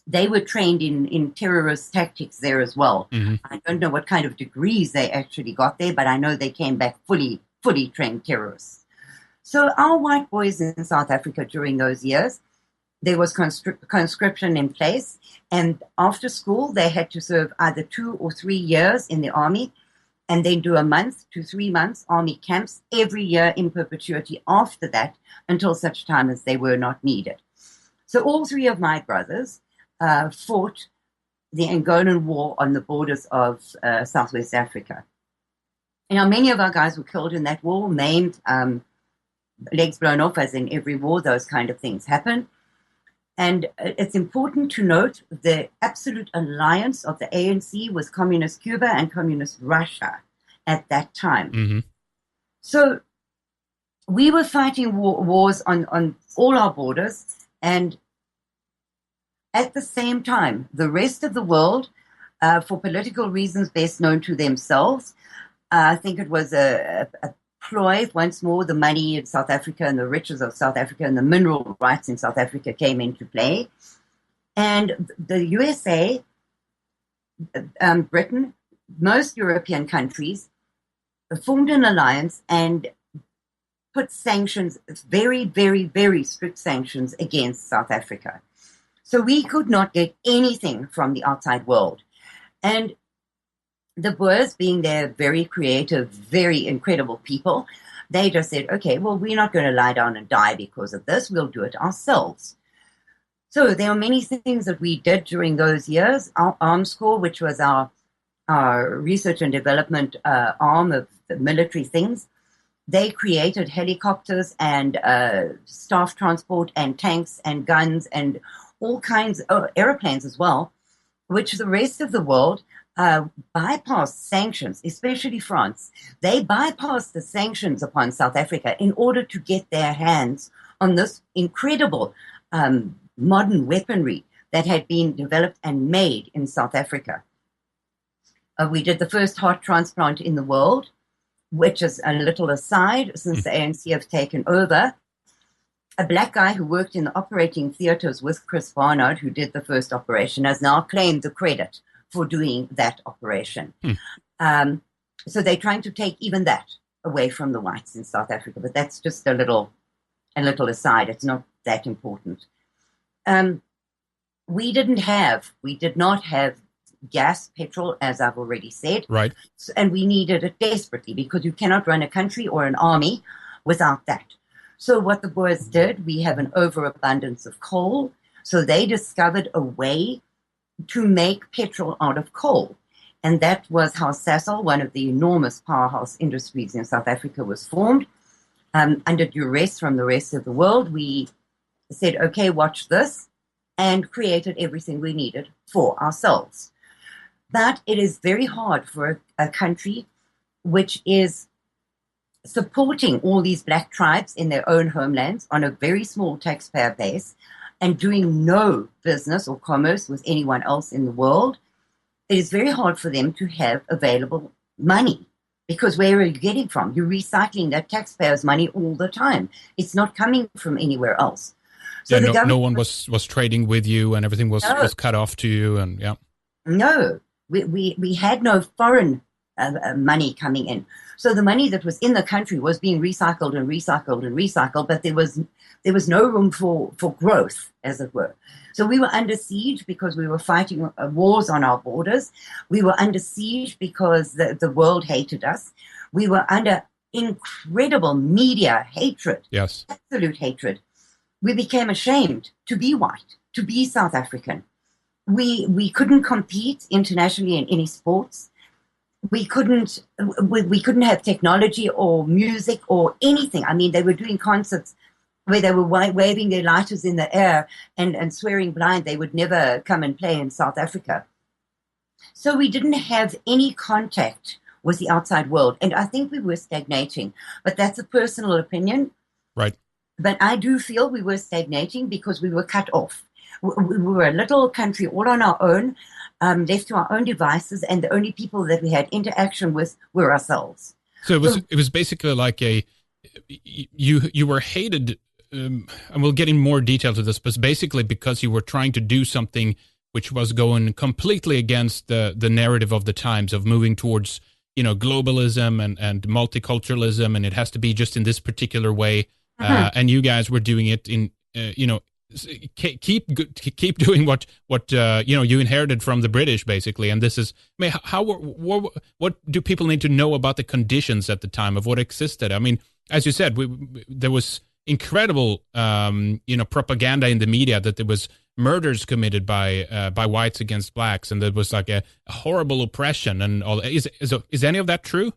they were trained in terrorist tactics there as well. Mm-hmm. I don't know what kind of degrees they actually got there, but I know they came back fully trained terrorists. So our white boys in South Africa during those years, there was conscription in place, and after school they had to serve either 2 or 3 years in the army, and then do 1 month to 3 months army camps every year in perpetuity after that, until such time as they were not needed. So all 3 of my brothers fought the Angolan War on the borders of Southwest Africa. Many of our guys were killed in that war, maimed, legs blown off, as in every war, those kind of things happen. And it's important to note the absolute alliance of the ANC with Communist Cuba and Communist Russia at that time. Mm-hmm. So we were fighting wars on all our borders, and at the same time, the rest of the world, for political reasons best known to themselves, I think it was a ploy. Once more, the money in South Africa and the riches of South Africa and the mineral rights in South Africa came into play. And the USA, Britain, most European countries formed an alliance and put sanctions, very, very, very strict sanctions against South Africa. So we could not get anything from the outside world. And the Boers, being their very creative, very incredible people, they just said, okay, well, we're not going to lie down and die because of this. We'll do it ourselves. So there are many things that we did during those years. Our Arms Corps, which was our research and development arm of the military things, they created helicopters and staff transport and tanks and guns and all kinds of airplanes as well, which the rest of the world bypassed sanctions, especially France. They bypassed the sanctions upon South Africa in order to get their hands on this incredible modern weaponry that had been developed and made in South Africa. We did the first heart transplant in the world, which is a little aside, since the ANC have taken over. A black guy who worked in the operating theaters with Chris Barnard, who did the first operation, has now claimed the credit for doing that operation. So they're trying to take even that away from the whites in South Africa, but that's just a little aside. It's not that important. We did not have gas, petrol, as I've already said. Right. And we needed it desperately because you cannot run a country or an army without that. So what the Boers did, we have an overabundance of coal. So they discovered a way to make petrol out of coal. And that was how Sasol, one of the enormous powerhouse industries in South Africa, was formed. Under duress from the rest of the world, we said, okay, watch this, and created everything we needed for ourselves. But it is very hard for a country which is supporting all these black tribes in their own homelands on a very small taxpayer base and doing no business or commerce with anyone else in the world. It is very hard for them to have available money, because where are you getting from? You're recycling that taxpayers' money all the time. It's not coming from anywhere else. So no one was trading with you, and everything was cut off to you, and yeah. No, we had no foreign money coming in. So the money that was in the country was being recycled and recycled and recycled, but there was no room for growth, as it were. So we were under siege because we were fighting wars on our borders. We were under siege because the world hated us. We were under incredible media hatred, yes, absolute hatred. We became ashamed to be white, to be South African. We couldn't compete internationally in any sports. We couldn't have technology or music or anything. I mean, they were doing concerts where they were waving their lighters in the air and swearing blind they would never come and play in South Africa. So we didn't have any contact with the outside world. And I think we were stagnating. But that's a personal opinion. Right. But I do feel we were stagnating because we were cut off. We were a little country all on our own, left to our own devices, and the only people that we had interaction with were ourselves. So it was basically like you were hated, and we'll get in more detail to this, but basically because you were trying to do something which was going completely against the narrative of the times of moving towards, globalism and multiculturalism, and it has to be just in this particular way. And you guys were doing it in, keep doing what you inherited from the British, basically. And this is, I mean, what do people need to know about the conditions at the time of what existed? I mean, as you said, there was incredible, propaganda in the media that there was murders committed by whites against blacks, and there was like a horrible oppression and all. Is any of that true?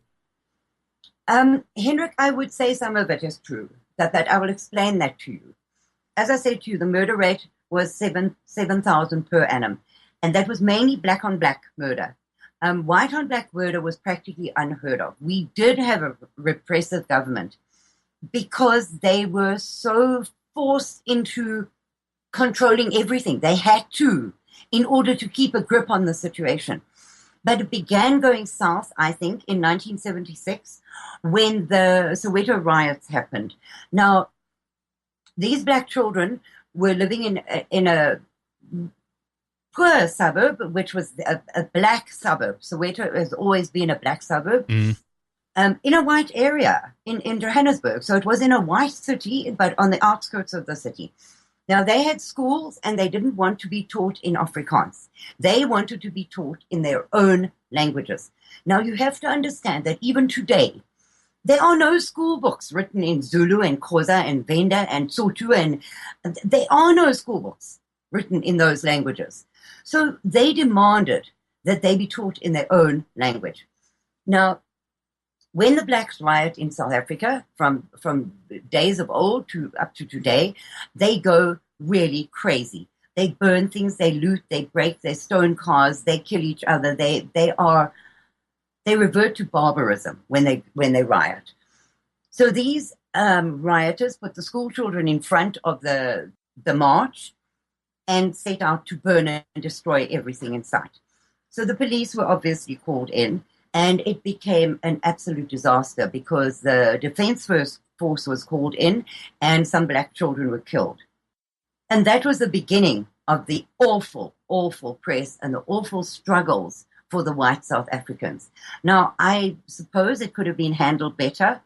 Henrik, I would say some of it is true. That I will explain that to you. As I said to you, the murder rate was 7,000 per annum, and that was mainly black on black murder. White on black murder was practically unheard of. We did have a repressive government because they were so forced into controlling everything. They had to, in order to keep a grip on the situation. But it began going south, I think, in 1976 when the Soweto riots happened. Now, these black children were living in a poor suburb, which was a black suburb. Soweto has always been a black suburb. In a white area in Johannesburg. So it was in a white city, but on the outskirts of the city. Now, they had schools and they didn't want to be taught in Afrikaans. They wanted to be taught in their own languages. Now, you have to understand that even today, there are no school books written in Zulu and Xhosa and Venda and Sotho, and there are no school books written in those languages. So they demanded that they be taught in their own language. Now, when the blacks riot in South Africa, from days of old to up to today, they go really crazy. They burn things, they loot, they break, they stone cars, they kill each other. They revert to barbarism when they riot. So these rioters put the school children in front of the march and set out to burn and destroy everything in sight. So the police were obviously called in. And it became an absolute disaster because the Defense Force was called in and some black children were killed. And that was the beginning of the awful, awful press and the awful struggles for the white South Africans. Now, I suppose it could have been handled better,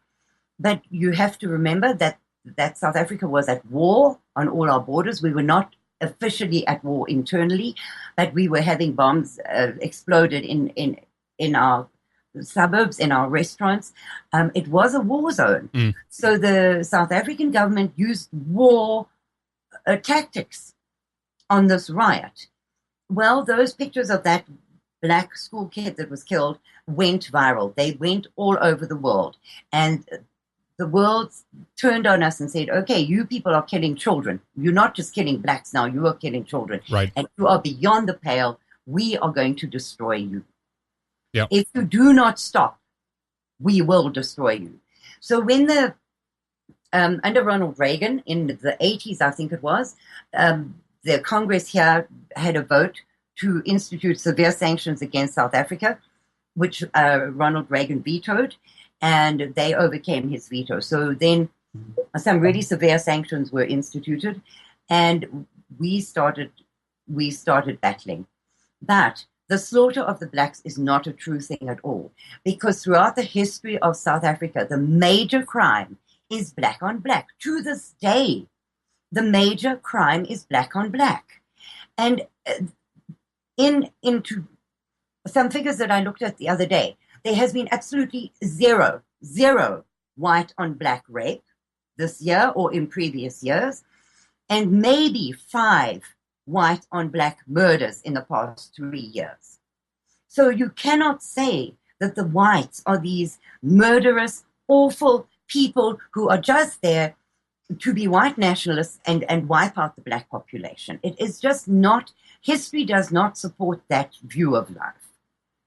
but you have to remember that South Africa was at war on all our borders. We were not officially at war internally, but we were having bombs exploded in our suburbs, in our restaurants. It was a war zone. So the South African government used war tactics on this riot. Well, those pictures of that black school kid that was killed went viral. They went all over the world. And the world turned on us and said, okay, you people are killing children. You're not just killing blacks now, you are killing children. Right. And you are beyond the pale. We are going to destroy you. Yep. If you do not stop, we will destroy you. So when under Ronald Reagan in the 80s, I think it was, the Congress here had a vote to institute severe sanctions against South Africa, which Ronald Reagan vetoed, and they overcame his veto. So then some really severe sanctions were instituted, and we started battling. But the slaughter of the blacks is not a true thing at all, because throughout the history of South Africa, the major crime is black on black. To this day, the major crime is black on black. And into some figures that I looked at the other day, there has been absolutely zero white on black rape this year or in previous years, and maybe 5 white on black murders in the past 3 years. So you cannot say that the whites are these murderous, awful people who are just there to be white nationalists and wipe out the black population. It is just not, history does not support that view of life.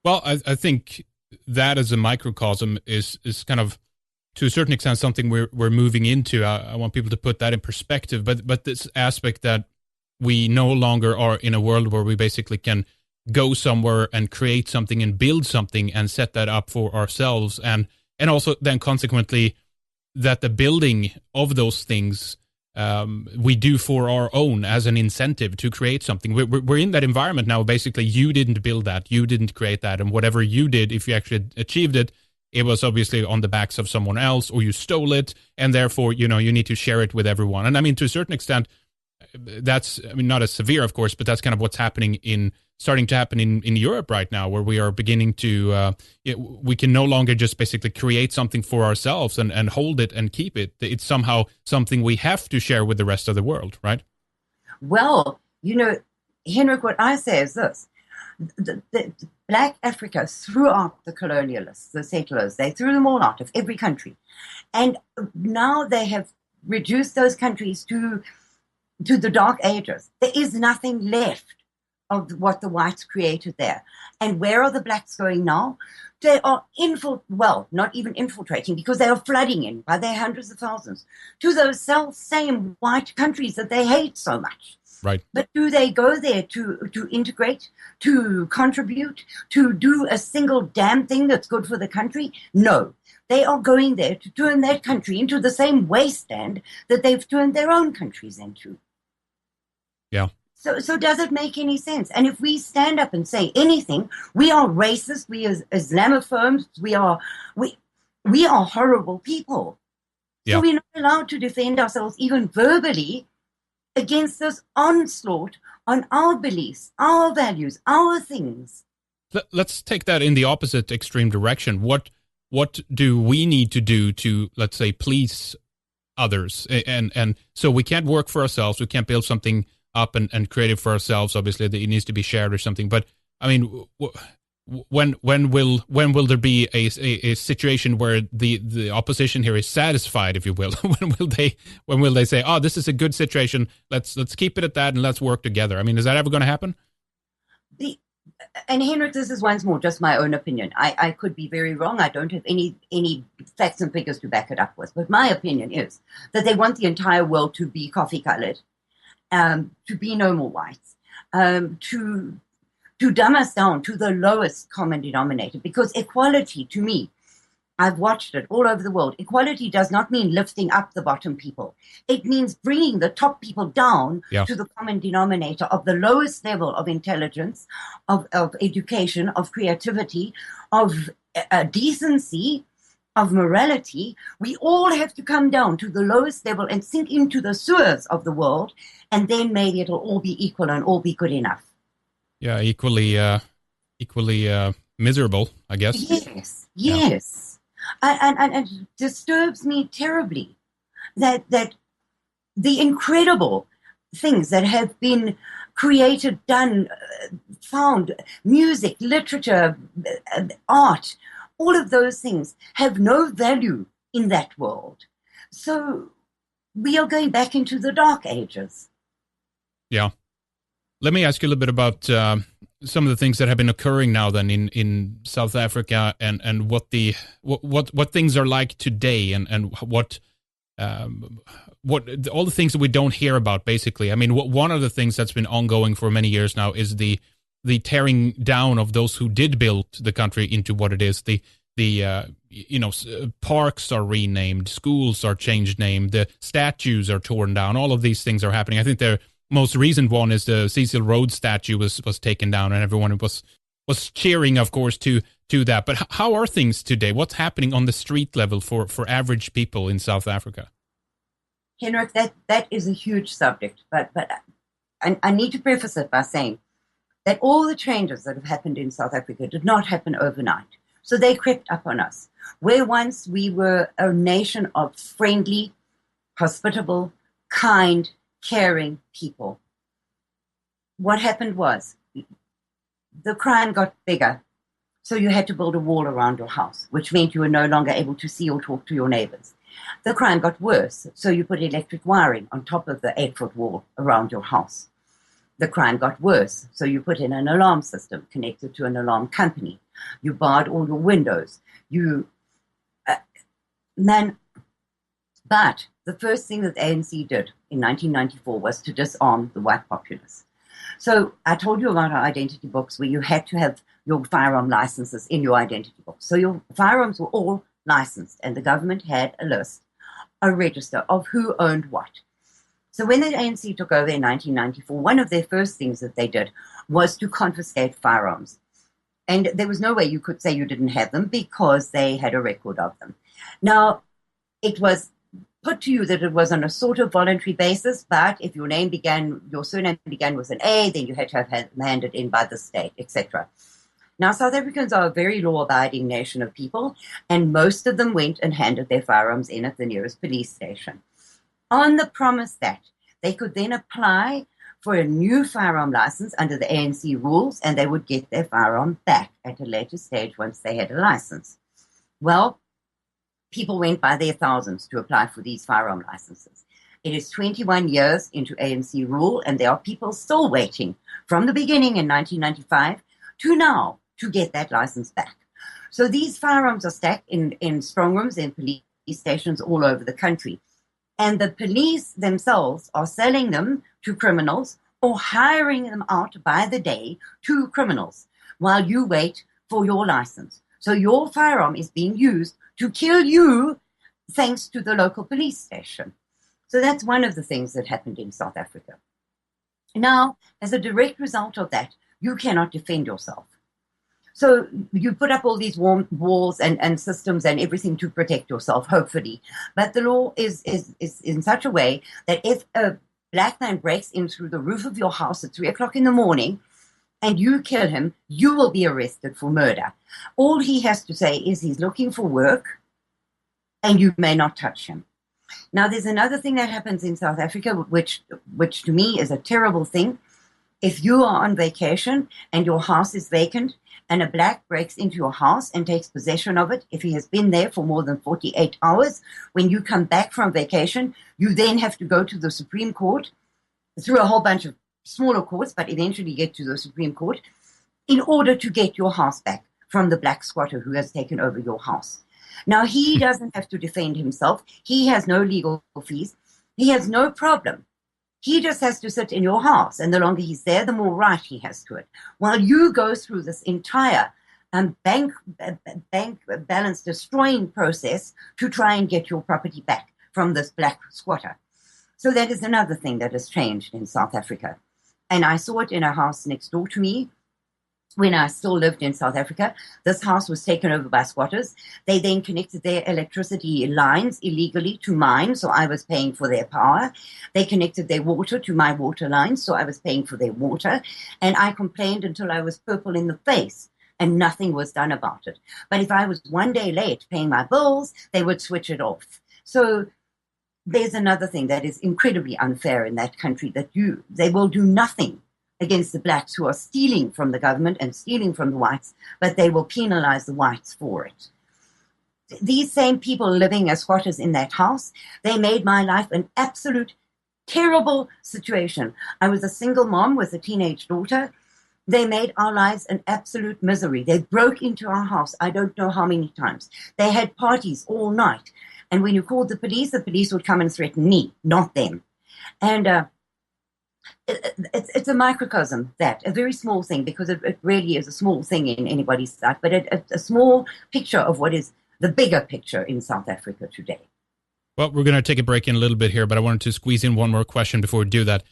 Well, I think that as a microcosm is kind of, to a certain extent, something we're moving into. I want people to put that in perspective. But this aspect that we no longer are in a world where we basically can go somewhere and create something and build something and set that up for ourselves. And also then consequently that the building of those things we do for our own as an incentive to create something. We're in that environment now. Basically, you didn't build that. You didn't create that. And whatever you did, if you actually achieved it, it was obviously on the backs of someone else, or you stole it. And therefore, you need to share it with everyone. And I mean, to a certain extent, that's, I mean, not as severe, of course, but that's kind of what's starting to happen in Europe right now, where we are beginning to, we can no longer just basically create something for ourselves and hold it and keep it. It's somehow something we have to share with the rest of the world, right? Well, You know, Henrik, what I say is this. The Black Africa threw out the colonialists, the settlers. They threw them all out of every country. And now they have reduced those countries to the dark ages. There is nothing left of what the whites created there. And where are the blacks going now? They are not even infiltrating, because they are flooding in by their hundreds of thousands to those same white countries that they hate so much. Right. But do they go there to integrate, to contribute, to do a single damn thing that's good for the country? No. They are going there to turn that country into the same wasteland that they've turned their own countries into. Yeah. So does it make any sense? And if we stand up and say anything, we are racist, we are Islamophobes, we are horrible people. Yeah. So we're not allowed to defend ourselves even verbally against this onslaught on our beliefs, our values, our things. Let's take that in the opposite extreme direction. What do we need to do to, let's say, please others? And so we can't work for ourselves. We can't build something up and create it for ourselves. Obviously, that it needs to be shared or something. But I mean, when will there be a situation where the opposition here is satisfied, if you will? when will they say, oh, this is a good situation, let's keep it at that and let's work together? I mean, is that ever going to happen? And Henrik, this is once more just my own opinion. I could be very wrong. I don't have any facts and figures to back it up with. But my opinion is that they want the entire world to be coffee colored, to be no more whites, to dumb us down to the lowest common denominator. Because equality, to me, I've watched it all over the world. Equality does not mean lifting up the bottom people. It means bringing the top people down to the common denominator of the lowest level of intelligence, of education, of creativity, of decency, of morality. We all have to come down to the lowest level and sink into the sewers of the world, and then maybe it'll all be equal and all be good enough. Yeah, equally miserable, I guess. Yes. Yeah. And it disturbs me terribly that the incredible things that have been created, done, found, music, literature, art, all of those things have no value in that world. So we are going back into the dark ages. Yeah. Let me ask you a little bit about some of the things that have been occurring now then in South Africa, and what things are like today, and what all the things that we don't hear about, basically. I mean, one of the things that's been ongoing for many years now is the tearing down of those who did build the country into what it is. Parks are renamed, schools are changed name, the statues are torn down. All of these things are happening. I think the most recent one is the Cecil Rhodes statue was taken down, and everyone was cheering, of course, to that. But how are things today? What's happening on the street level for average people in South Africa? Henrik, that is a huge subject, but I need to preface it by saying that all the changes that have happened in South Africa did not happen overnight. So they crept up on us. Where once we were a nation of friendly, hospitable, kind, caring people, what happened was the crime got bigger. So you had to build a wall around your house, which meant you were no longer able to see or talk to your neighbors. The crime got worse. So you put electric wiring on top of the 8-foot wall around your house. The crime got worse. So you put in an alarm system connected to an alarm company. You barred all your windows. But the first thing that the ANC did in 1994 was to disarm the white populace. So I told you about our identity books, where you had to have your firearm licenses in your identity book. So your firearms were all licensed, and the government had a list, a register of who owned what. So when the ANC took over in 1994, one of their first things that they did was to confiscate firearms. And there was no way you could say you didn't have them, because they had a record of them. Now, it was put to you that it was on a sort of voluntary basis, but if your surname began with an A, then you had to have handed in by the state, etc. Now, South Africans are a very law-abiding nation of people, and most of them went and handed their firearms in at the nearest police station, on the promise that they could then apply for a new firearm license under the ANC rules, and they would get their firearm back at a later stage once they had a license. Well, people went by their thousands to apply for these firearm licenses. It is 21 years into ANC rule, and there are people still waiting from the beginning in 1995 to now to get that license back. So these firearms are stacked in strong rooms in police stations all over the country. And the police themselves are selling them to criminals or hiring them out by the day to criminals while you wait for your license. So your firearm is being used to kill you thanks to the local police station. So that's one of the things that happened in South Africa. Now, as a direct result of that, you cannot defend yourself. So you put up all these walls and systems and everything to protect yourself, hopefully. But the law is in such a way that if a black man breaks in through the roof of your house at 3 o'clock in the morning and you kill him, you will be arrested for murder. All he has to say is he's looking for work and you may not touch him. Now, there's another thing that happens in South Africa, which to me is a terrible thing. If you are on vacation and your house is vacant and a black breaks into your house and takes possession of it, if he has been there for more than 48 hours, when you come back from vacation, you then have to go to the Supreme Court through a whole bunch of smaller courts, but eventually get to the Supreme Court in order to get your house back from the black squatter who has taken over your house. Now, he doesn't have to defend himself. He has no legal fees. He has no problem. He just has to sit in your house, and the longer he's there, the more right he has to it. While you go through this entire bank balance destroying process to try and get your property back from this black squatter. So that is another thing that has changed in South Africa. And I saw it in a house next door to me when I still lived in South Africa. This house was taken over by squatters. They then connected their electricity lines illegally to mine, so I was paying for their power. They connected their water to my water lines, so I was paying for their water. And I complained until I was purple in the face, and nothing was done about it. But if I was one day late paying my bills, they would switch it off. So there's another thing that is incredibly unfair in that country, that they will do nothing against the blacks who are stealing from the government and stealing from the whites, but they will penalize the whites for it. These same people living as squatters in that house, they made my life an absolute terrible situation. I was a single mom with a teenage daughter. They made our lives an absolute misery. They broke into our house, I don't know how many times. They had parties all night. And when you called the police would come and threaten me, not them. And it's a microcosm, a very small thing, because it really is a small thing in anybody's life, but a small picture of what is the bigger picture in South Africa today. Well, we're going to take a break in a little bit here, but I wanted to squeeze in one more question before we do that.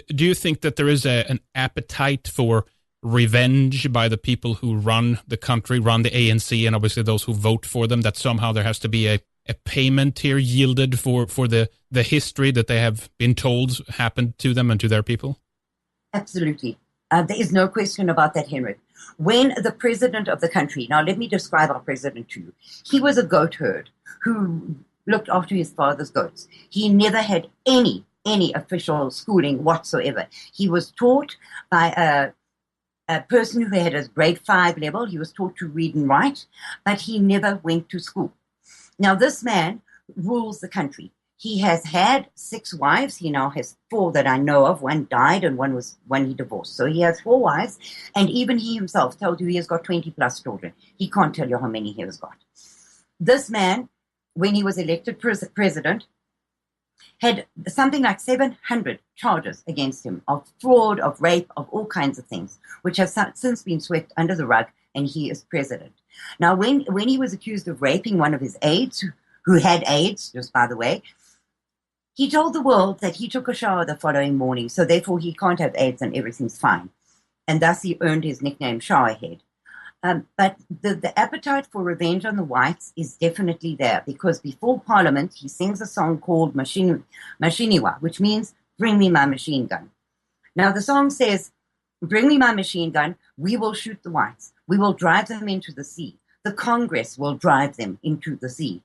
Do you think that there is an appetite for revenge by the people who run the country, run the ANC, and obviously those who vote for them, that somehow there has to be a payment here yielded for the history that they have been told happened to them and to their people? Absolutely. There is no question about that, Henrik. When the president of the country, now let me describe our president to you. He was a goat herd who looked after his father's goats. He never had any official schooling whatsoever. He was taught by a person who had a grade 5 level. He was taught to read and write, but he never went to school. Now, this man rules the country. He has had 6 wives. He now has 4 that I know of. One died and one he divorced. So he has 4 wives. And even he himself tells you he has got 20 plus children. He can't tell you how many he has got. This man, when he was elected president, had something like 700 charges against him of fraud, of rape, of all kinds of things, which have since been swept under the rug, and he is president. Now, when he was accused of raping one of his aides, who had AIDS, just by the way, he told the world that he took a shower the following morning, so therefore he can't have AIDS and everything's fine. And thus he earned his nickname Showerhead. But the appetite for revenge on the whites is definitely there, because before Parliament, he sings a song called Mashiniwa, which means, bring me my machine gun. Now, the song says, bring me my machine gun, we will shoot the whites. We will drive them into the sea. The Congress will drive them into the sea.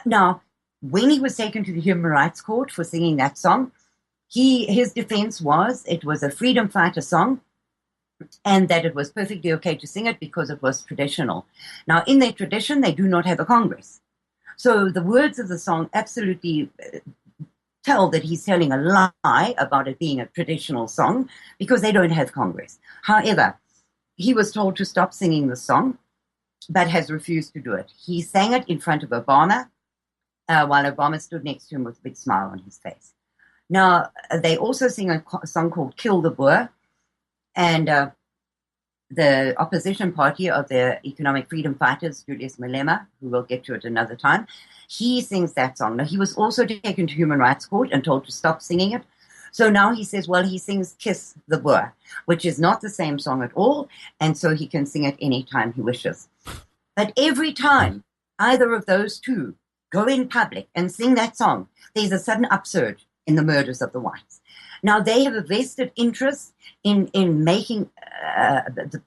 Now, when he was taken to the Human Rights Court for singing that song, His defense was it was a freedom fighter song and that it was perfectly okay to sing it because it was traditional. Now, in their tradition, they do not have a Congress. So the words of the song absolutely tell that he's telling a lie about it being a traditional song because they don't have Congress. However, he was told to stop singing the song, but has refused to do it. He sang it in front of Obama while Obama stood next to him with a big smile on his face. Now, they also sing a song called Kill the Boer, and the opposition party of the economic freedom fighters, Julius Malema, who we'll get to at another time, he sings that song. Now, he was also taken to Human Rights Court and told to stop singing it. So now he says, well, he sings Kiss the Boer, which is not the same song at all, and so he can sing it anytime he wishes. But every time either of those two go in public and sing that song, there's a sudden upsurge in the murders of the whites. Now, they have a vested interest in making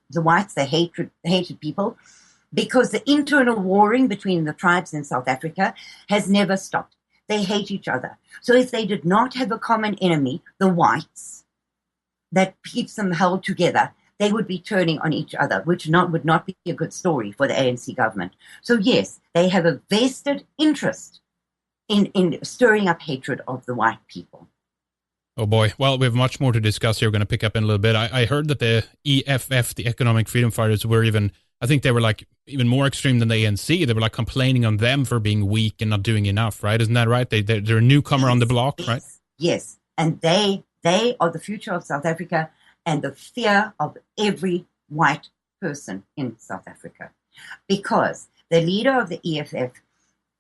the whites the hated people because the internal warring between the tribes in South Africa has never stopped. They hate each other. So if they did not have a common enemy, the whites, that keeps them held together, they would be turning on each other, which would not be a good story for the ANC government. So yes, they have a vested interest in stirring up hatred of the white people. Oh boy. Well, we have much more to discuss here. We're going to pick up in a little bit. I heard that the EFF, the Economic Freedom Fighters, were I think they were like even more extreme than the ANC. They were like complaining on them for being weak and not doing enough, right? Isn't that right? They're a newcomer on the block, right? Yes. And they are the future of South Africa and the fear of every white person in South Africa. Because the leader of the EFF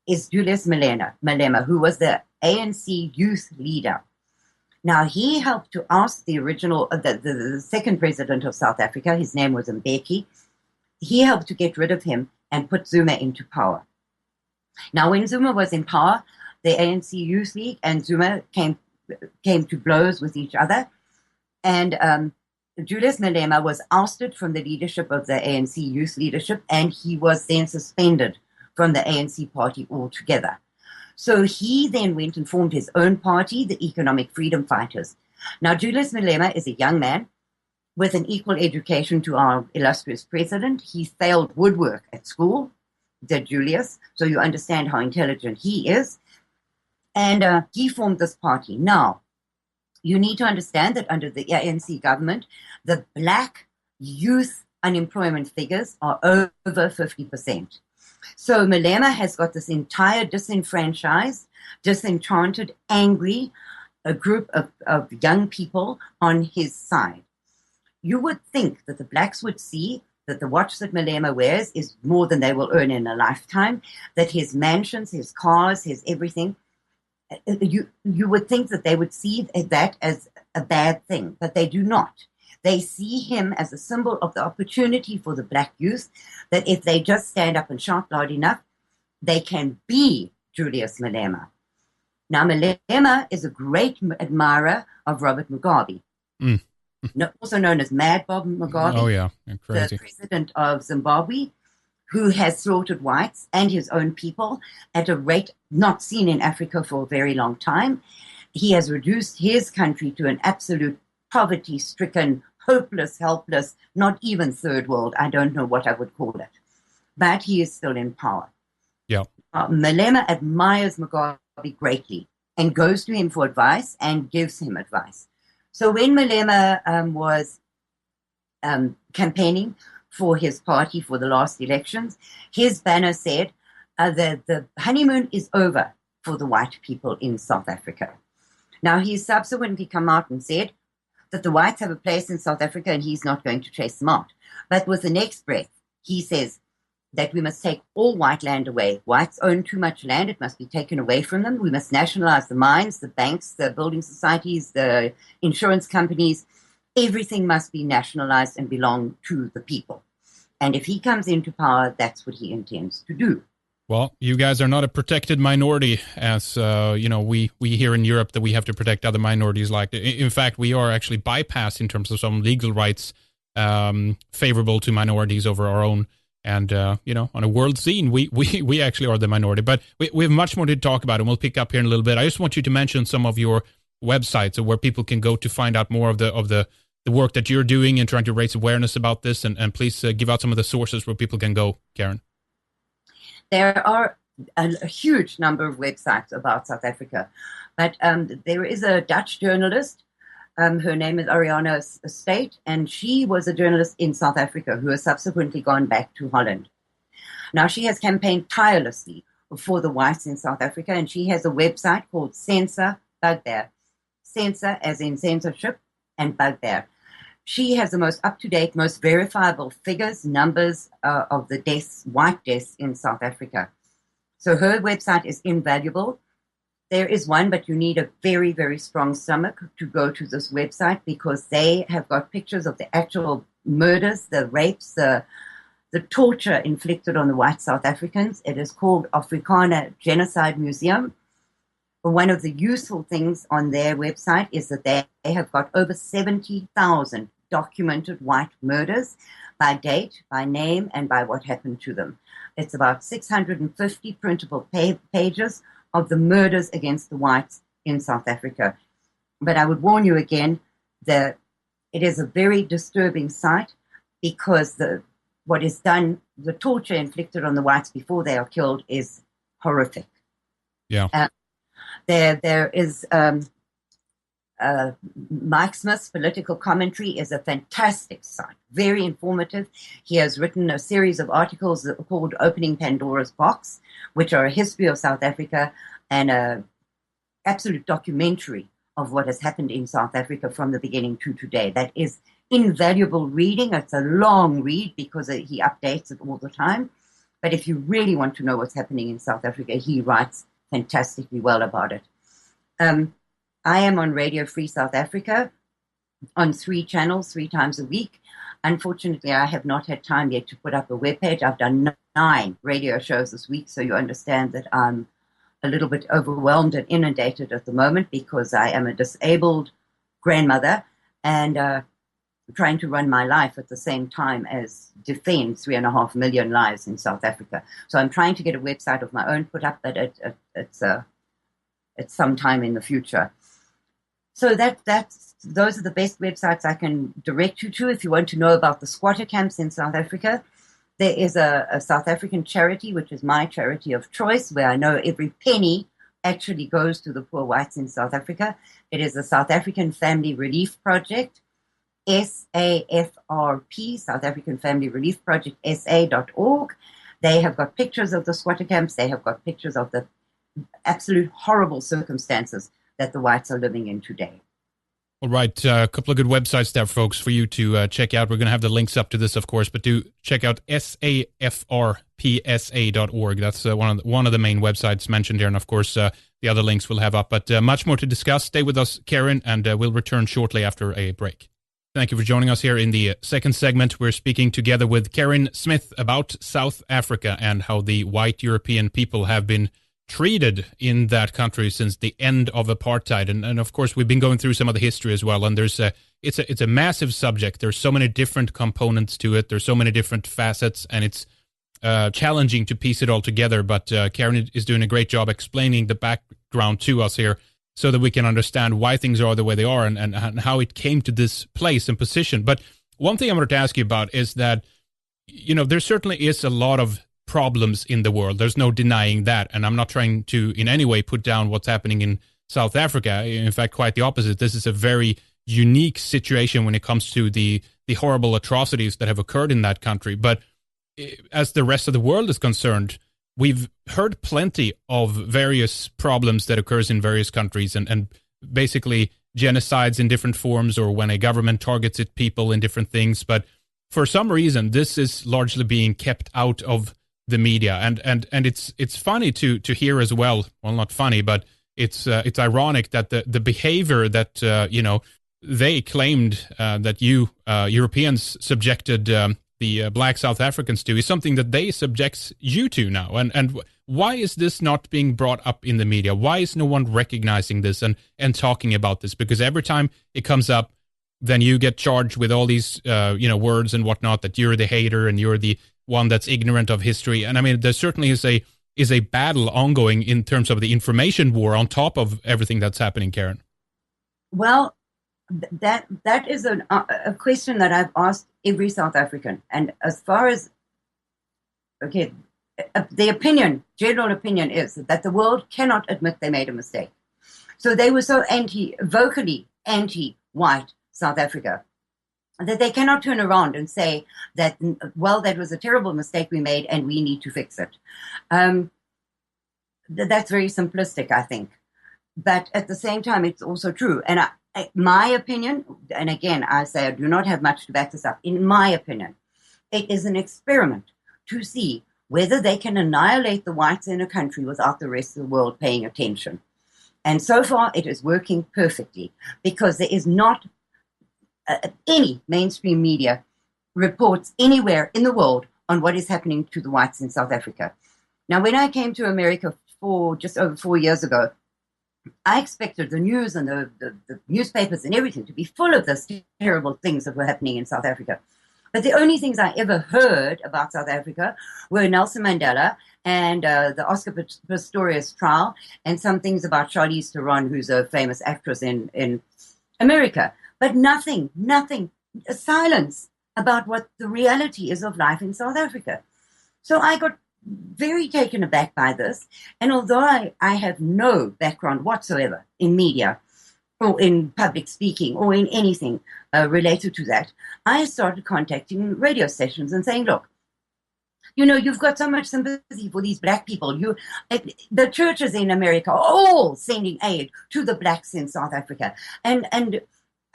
is Julius Malema, who was the ANC youth leader. Now, he helped to ask the original, the second president of South Africa, his name was Mbeki, he helped to get rid of him and put Zuma into power. Now, when Zuma was in power, the ANC Youth League and Zuma came to blows with each other. And Julius Malema was ousted from the leadership of the ANC Youth leadership, and he was then suspended from the ANC party altogether. So he then went and formed his own party, the Economic Freedom Fighters. Now, Julius Malema is a young man with an equal education to our illustrious president. He failed woodwork at school, did Julius, so you understand how intelligent he is. And he formed this party. Now, you need to understand that under the ANC government, the black youth unemployment figures are over 50%. So Malema has got this entire disenfranchised, disenchanted, angry a group of young people on his side. You would think that the blacks would see that the watch that Malema wears is more than they will earn in a lifetime, that his mansions, his cars, his everything, you would think that they would see that as a bad thing, but they do not. They see him as a symbol of the opportunity for the black youth, that if they just stand up and shout loud enough, they can be Julius Malema. Now, Malema is a great admirer of Robert Mugabe, also known as Mad Bob Mugabe. Oh, yeah. Crazy. The president of Zimbabwe, who has slaughtered whites and his own people at a rate not seen in Africa for a very long time. He has reduced his country to an absolute poverty-stricken, hopeless, helpless, not even third world. I don't know what I would call it. But he is still in power. Yeah. Malema admires Mugabe greatly and goes to him for advice and gives him advice. So when Malema was campaigning for his party for the last elections, his banner said the honeymoon is over for the white people in South Africa. Now, he's subsequently come out and said that the whites have a place in South Africa and he's not going to chase them out. But with the next breath, he says that we must take all white land away. Whites own too much land. It must be taken away from them. We must nationalize the mines, the banks, the building societies, the insurance companies. Everything must be nationalized and belong to the people. And if he comes into power, that's what he intends to do. Well, you guys are not a protected minority, as we here in Europe that we have to protect other minorities. Like, in fact, we are actually bypassed in terms of some legal rights favorable to minorities over our own. And on a world scene, we actually are the minority. But we have much more to talk about, and we'll pick up here in a little bit. I just want you to mention some of your websites, or where people can go to find out more of the work that you're doing and trying to raise awareness about this? And please give out some of the sources where people can go, Karin. There are a huge number of websites about South Africa, but there is a Dutch journalist. Her name is Ariana Estate, and she was a journalist in South Africa who has subsequently gone back to Holland. Now, she has campaigned tirelessly for the whites in South Africa, and she has a website called Censor Bugbear. Censor as in censorship, and Bugbear. She has the most up-to-date, most verifiable figures, numbers of the deaths, white deaths in South Africa. So her website is invaluable. There is one, but you need a very, very strong stomach to go to this website, because they have got pictures of the actual murders, the rapes, the torture inflicted on the white South Africans. It is called Afrikaner Genocide Museum. One of the useful things on their website is that they have got over 70,000 documented white murders by date, by name, and by what happened to them. It's about 650 printable pages of the murders against the whites in South Africa. But I would warn you again that it is a very disturbing sight, because what is done, the torture inflicted on the whites before they are killed, is horrific. Yeah. There is Mike Smith's political commentary is a fantastic site, very informative. He has written a series of articles called Opening Pandora's Box, which are a history of South Africa and an absolute documentary of what has happened in South Africa from the beginning to today. That is invaluable reading. It's a long read because he updates it all the time. But if you really want to know what's happening in South Africa, he writes fantastically well about it. I am on Radio Free South Africa on 3 channels, 3 times a week. Unfortunately, I have not had time yet to put up a webpage. I've done 9 radio shows this week, so you understand that I'm a little bit overwhelmed and inundated at the moment, because I am a disabled grandmother and trying to run my life at the same time as defend 3.5 million lives in South Africa. So I'm trying to get a website of my own put up, but it's sometime in the future. So those are the best websites I can direct you to if you want to know about the squatter camps in South Africa. There is a South African charity, which is my charity of choice, where I know every penny actually goes to the poor whites in South Africa. It is the South African Family Relief Project, SAFRP, South African Family Relief Project, SA.org. They have got pictures of the squatter camps. They have got pictures of the absolute horrible circumstances that the whites are living in today. All right, a couple of good websites there, folks, for you to check out. We're going to have the links up to this, of course, but do check out SAFRPSA.org. That's one of the main websites mentioned here, and of course, the other links we'll have up. But much more to discuss. Stay with us, Karin, and we'll return shortly after a break. Thank you for joining us here in the second segment. We're speaking together with Karin Smith about South Africa and how the white European people have been treated in that country since the end of apartheid. And of course, we've been going through some of the history as well. And it's a massive subject. There's so many different components to it. There's so many different facets, and it's challenging to piece it all together. But Karin is doing a great job explaining the background to us here so that we can understand why things are the way they are and how it came to this place and position. But one thing I wanted to ask you about is that, there certainly is a lot of problems in the world. There's no denying that. And I'm not trying to in any way put down what's happening in South Africa. In fact, quite the opposite. This is a very unique situation when it comes to the horrible atrocities that have occurred in that country. But as the rest of the world is concerned, we've heard plenty of various problems that occurs in various countries and basically genocides in different forms, or when a government targets its people in different things. But for some reason, this is largely being kept out of the media, and it's funny to hear as well. Well, not funny, but it's ironic that the behavior that they claimed that you Europeans subjected the black South Africans to is something that they subjects you to now. And why is this not being brought up in the media? Why is no one recognizing this and talking about this? Because every time it comes up, then you get charged with all these words and whatnot, that you're the hater and you're the one that's ignorant of history. And I mean, there certainly is a battle ongoing in terms of the information war on top of everything that's happening, Karin. Well, that is a question that I've asked every South African. And as far as, okay, the general opinion is that the world cannot admit they made a mistake. So they were so vocally anti-white South Africa that they cannot turn around and say that, well, that was a terrible mistake we made and we need to fix it. That's very simplistic, I think. But at the same time, it's also true. And my opinion, and again, I say I do not have much to back this up, in my opinion, it is an experiment to see whether they can annihilate the whites in a country without the rest of the world paying attention. And so far, it is working perfectly because there is not any mainstream media reports anywhere in the world on what is happening to the whites in South Africa. Now, when I came to America just over 4 years ago, I expected the news and the newspapers and everything to be full of these terrible things that were happening in South Africa. But the only things I ever heard about South Africa were Nelson Mandela and the Oscar Pistorius trial and some things about Charlize Theron, who's a famous actress in America. But nothing, silence about what the reality is of life in South Africa. So I got very taken aback by this. And although I have no background whatsoever in media or in public speaking or in anything related to that, I started contacting radio stations and saying, look, you've got so much sympathy for these black people. The churches in America are all sending aid to the blacks in South Africa. And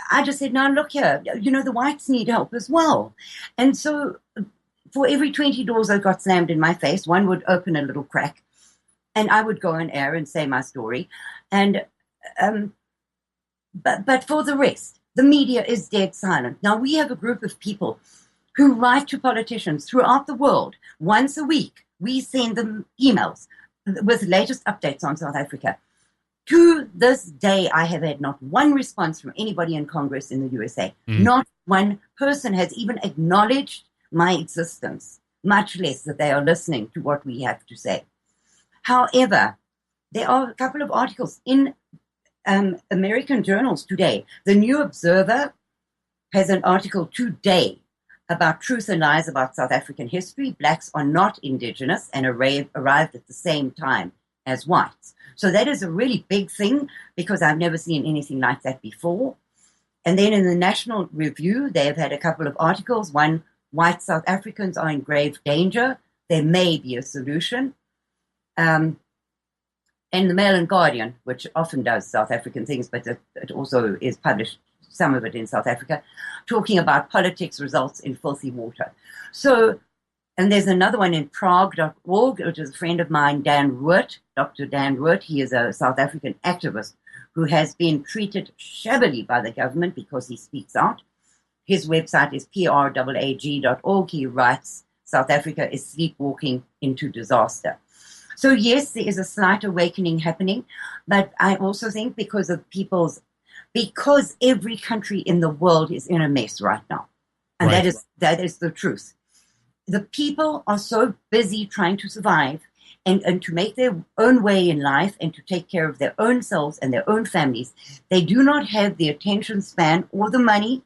I just said, no, look here, the whites need help as well. And so for every 20 doors that got slammed in my face, one would open a little crack and I would go on air and say my story. And but for the rest, the media is dead silent. Now, we have a group of people who write to politicians throughout the world. Once a week, we send them emails with latest updates on South Africa. To this day, I have had not one response from anybody in Congress in the USA. Not one person has even acknowledged my existence, much less that they are listening to what we have to say. However, there are a couple of articles in American journals today. The New Observer has an article today about truth and lies about South African history. Blacks are not indigenous and arrived at the same time as whites. So that is a really big thing because I've never seen anything like that before. And then in the National Review, they have had a couple of articles. One, white South Africans are in grave danger. There may be a solution. And the Mail and Guardian, which often does South African things, but it also is published, some of it in South Africa, talking about politics results in filthy water. So, and there's another one in Prague.org, which is a friend of mine, Dan Root, Dr. Dan Root. He is a South African activist who has been treated shabbily by the government because he speaks out. His website is prag.org. He writes, South Africa is sleepwalking into disaster. So yes, there is a slight awakening happening, but I also think because every country in the world is in a mess right now. And right. that is the truth. The people are so busy trying to survive and to make their own way in life and to take care of their own selves and their own families. They do not have the attention span or the money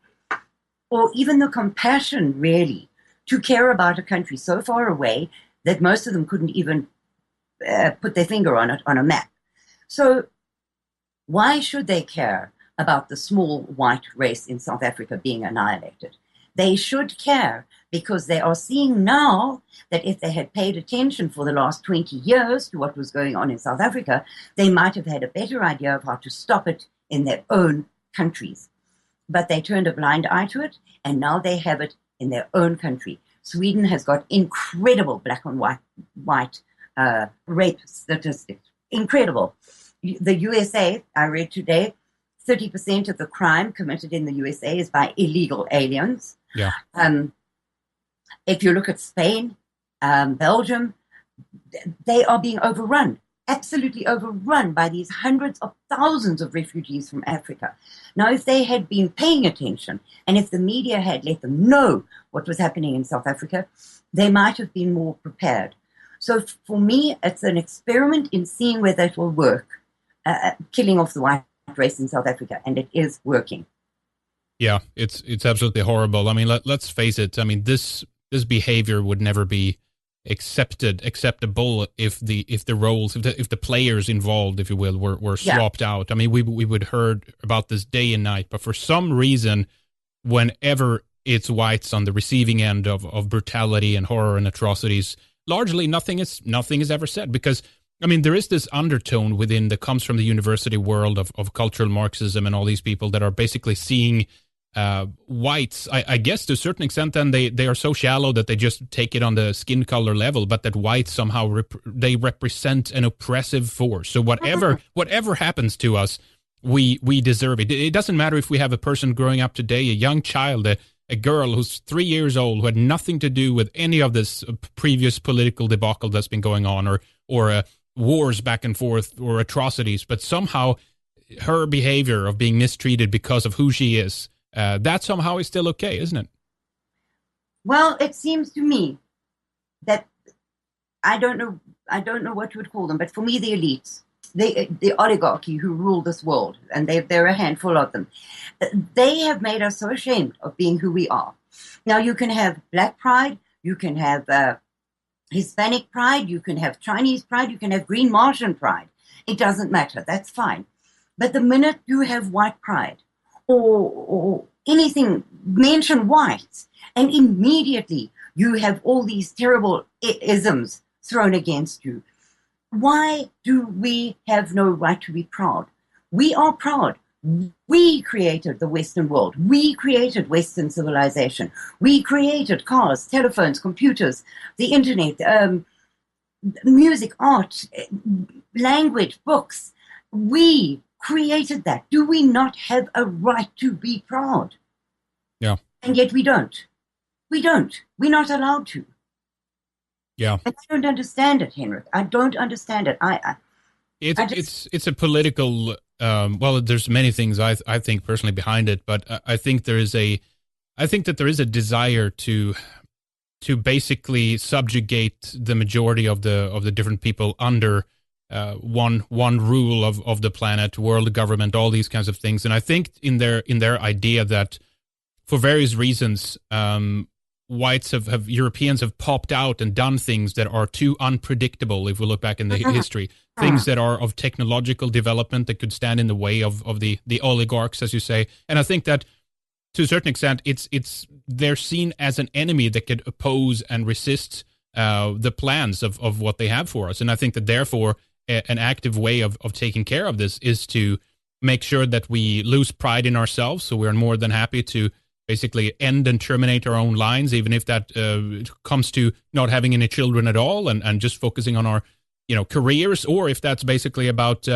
or even the compassion, really, to care about a country so far away that most of them couldn't even put their finger on it on a map. So why should they care about the small white race in South Africa being annihilated? They should care because they are seeing now that if they had paid attention for the last 20 years to what was going on in South Africa, they might have had a better idea of how to stop it in their own countries. But they turned a blind eye to it, and now they have it in their own country. Sweden has got incredible black on white rape statistics. Incredible. The USA, I read today, 30% of the crime committed in the USA is by illegal aliens. Yeah. If you look at Spain, Belgium, they are being overrun, absolutely overrun by these hundreds of thousands of refugees from Africa. Now, if they had been paying attention and if the media had let them know what was happening in South Africa, they might have been more prepared. So for me, it's an experiment in seeing whether it will work, killing off the white race in South Africa, and it is working. Yeah, it's absolutely horrible. I mean, let's face it. I mean, this behavior would never be acceptable if the roles, if the players involved, if you will, were swapped out. I mean, we would heard about this day and night, but for some reason, whenever it's whites on the receiving end of brutality and horror and atrocities, largely nothing is ever said, because I mean, there is this undertone within that comes from the university world of cultural Marxism and all these people that are basically seeing whites, I guess to a certain extent, then they are so shallow that they just take it on the skin color level, but that whites somehow they represent an oppressive force. So whatever happens to us, we deserve it. It doesn't matter if we have a person growing up today, a young child, a girl who's 3 years old who had nothing to do with any of this previous political debacle that's been going on, or wars back and forth or atrocities, but somehow her behavior of being mistreated because of who she is, that somehow is still okay, isn't it? Well, it seems to me that I don't know what you would call them, but for me, the elites, the oligarchy who rule this world, and there are a handful of them, they have made us so ashamed of being who we are. Now, you can have Black pride, you can have Hispanic pride, you can have Chinese pride, you can have Green Martian pride. It doesn't matter. That's fine. But the minute you have white pride or anything, mention whites, and immediately you have all these terrible isms thrown against you. Why do we have no right to be proud? We are proud. We created the Western world. We created Western civilization. We created cars, telephones, computers, the internet, music, art, language, books. We created that. Do we not have a right to be proud? Yeah. And yet we don't. We don't. We're not allowed to. Yeah. I don't understand it, Henrik. I don't understand it. It's a political. Well, there's many things I think personally behind it, but I think that there is a desire to basically subjugate the majority of the different people under one rule of the planet, world government, all these kinds of things. And I think in their idea that for various reasons, whites Europeans have popped out and done things that are too unpredictable. If we look back in the history, things that are of technological development that could stand in the way of the oligarchs, as you say. And I think that to a certain extent, they're seen as an enemy that could oppose and resist the plans of what they have for us. And I think that therefore an active way of taking care of this is to make sure that we lose pride in ourselves. So we're more than happy to basically end and terminate our own lines, even if that comes to not having any children at all and just focusing on our careers, or if that's basically about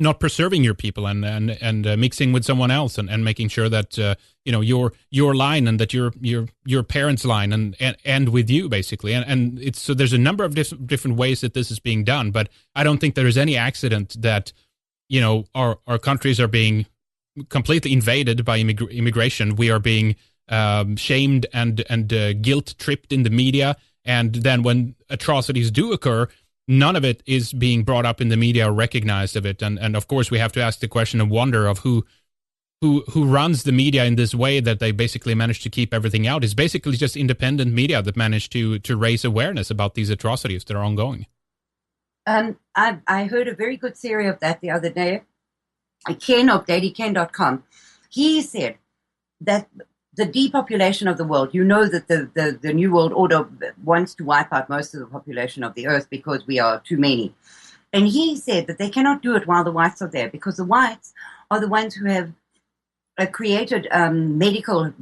not preserving your people and mixing with someone else and making sure that your line and that your parents' line and end with you basically, and it's so there's a number of different ways that this is being done, but I don't think there is any accident that our countries are being completely invaded by immigration. We are being shamed and guilt tripped in the media, and then when atrocities do occur, none of it is being brought up in the media or recognized of it. And of course, we have to ask the question and wonder of who runs the media in this way that they basically manage to keep everything out. It's basically just independent media that managed to raise awareness about these atrocities that are ongoing. I heard a very good theory of that the other day. Ken of dailyken.com, he said that the depopulation of the world, that the New World Order wants to wipe out most of the population of the earth because we are too many. And he said that they cannot do it while the whites are there, because the whites are the ones who have created medical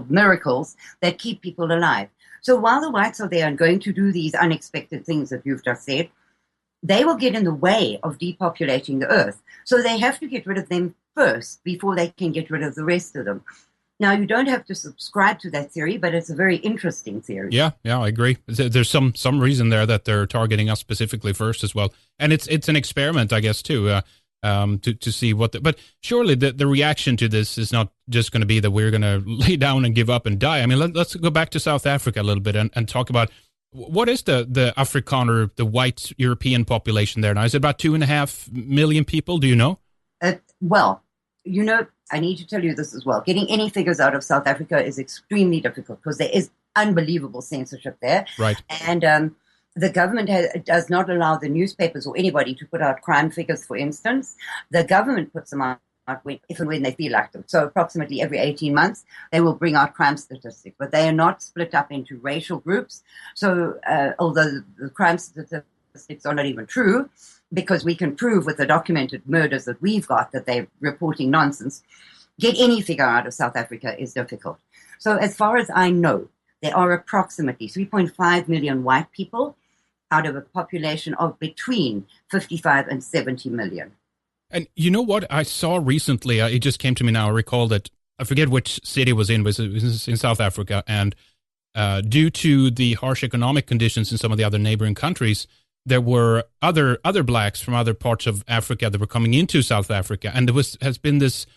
miracles that keep people alive. So while the whites are there and going to do these unexpected things that you've just said, they will get in the way of depopulating the earth. So they have to get rid of them first before they can get rid of the rest of them. Now, you don't have to subscribe to that theory, but it's a very interesting theory. Yeah, I agree. There's some reason there that they're targeting us specifically first as well. And it's an experiment, I guess, too, to see what but surely the reaction to this is not just going to be that we're going to lay down and give up and die. I mean, let's go back to South Africa a little bit and talk about what is the Afrikaner, the white European population there now? Is it about 2.5 million people? Do you know? Well, I need to tell you this as well. Getting any figures out of South Africa is extremely difficult because there is unbelievable censorship there. Right. And the government does not allow the newspapers or anybody to put out crime figures, for instance. The government puts them out if and when they feel like them. So approximately every 18 months, they will bring out crime statistics, but they are not split up into racial groups. So although the crime statistics are not even true, because we can prove with the documented murders that we've got that they're reporting nonsense, get any figure out of South Africa is difficult. So as far as I know, there are approximately 3.5 million white people out of a population of between 55 and 70 million. And you know what I saw recently? It just came to me now. I recall that, I forget which city it was in South Africa. And due to the harsh economic conditions in some of the other neighboring countries, there were other blacks from other parts of Africa that were coming into South Africa. And there has been this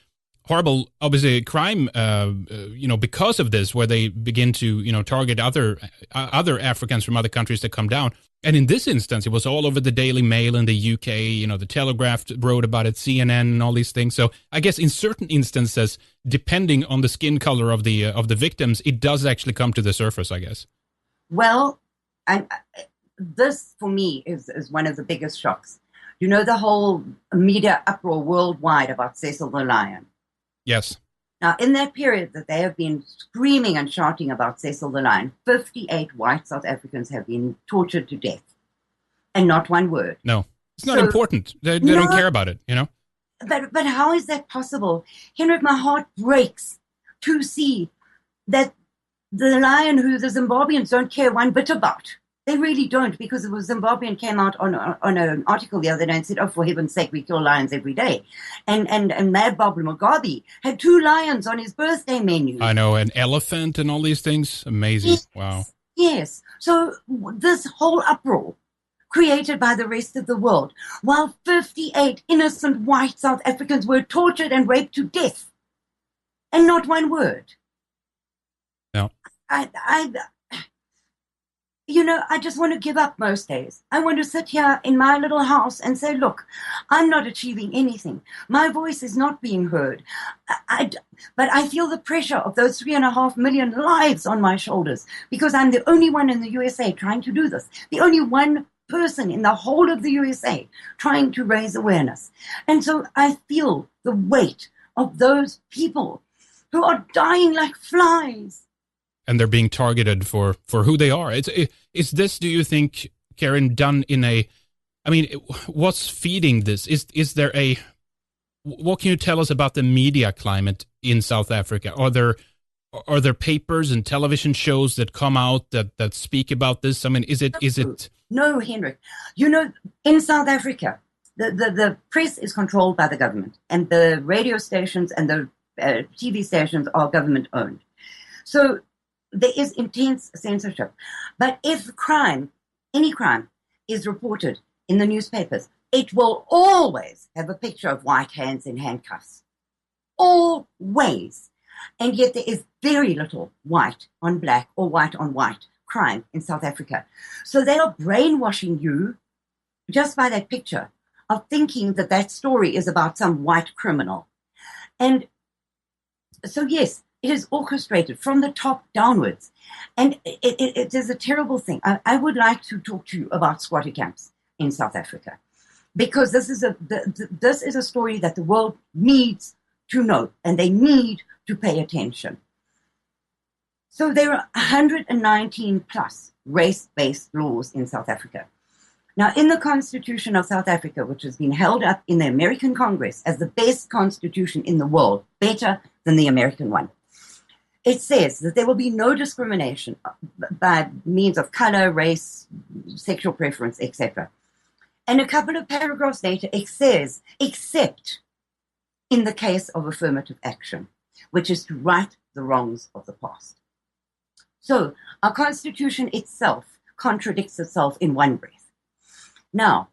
horrible, obviously, crime, because of this, where they begin to, target other Africans from other countries that come down. And in this instance, it was all over the Daily Mail in the UK. The Telegraph wrote about it, CNN, and all these things. So I guess in certain instances, depending on the skin color of the victims, it does actually come to the surface, I guess. Well, this for me is one of the biggest shocks. The whole media uproar worldwide about Cecil the Lion. Yes. Now, in that period that they have been screaming and shouting about Cecil the Lion, 58 white South Africans have been tortured to death. And not one word. No, it's not important. They don't care about it, But how is that possible? Henrik, my heart breaks to see that the lion who the Zimbabweans don't care one bit about. They really don't, because the Zimbabwean came out on an article the other day and said, oh, for heaven's sake, we kill lions every day. And Mad Bob Mugabe had 2 lions on his birthday menu. I know, an elephant and all these things. Amazing. Yes, wow. Yes. So this whole uproar created by the rest of the world, while 58 innocent white South Africans were tortured and raped to death. And not one word. No. I just want to give up most days. I want to sit here in my little house and say, look, I'm not achieving anything. My voice is not being heard. But I feel the pressure of those 3.5 million lives on my shoulders because I'm the only one in the USA trying to do this. The only one person in the whole of the USA trying to raise awareness. And so I feel the weight of those people who are dying like flies. And they're being targeted for who they are. Is this, do you think, Karin, done in what's feeding this? Is there what can you tell us about the media climate in South Africa? Are there papers and television shows that come out that speak about this? is it? No, Henrik. In South Africa, the press is controlled by the government, and the radio stations and the TV stations are government owned. So there is intense censorship. But if any crime is reported in the newspapers, it will always have a picture of white hands in handcuffs. Always. And yet there is very little white on black or white on white crime in South Africa. So they are brainwashing you just by that picture of thinking that story is about some white criminal. And so, yes, it is orchestrated from the top downwards. And it is a terrible thing. I would like to talk to you about squatter camps in South Africa, because this is a story that the world needs to know, and they need to pay attention. So there are 119 plus race-based laws in South Africa. Now, in the Constitution of South Africa, which has been held up in the American Congress as the best constitution in the world, better than the American one, it says that there will be no discrimination by means of color, race, sexual preference, etc. And a couple of paragraphs later, it says, except in the case of affirmative action, which is to right the wrongs of the past. So our Constitution itself contradicts itself in one breath. Now,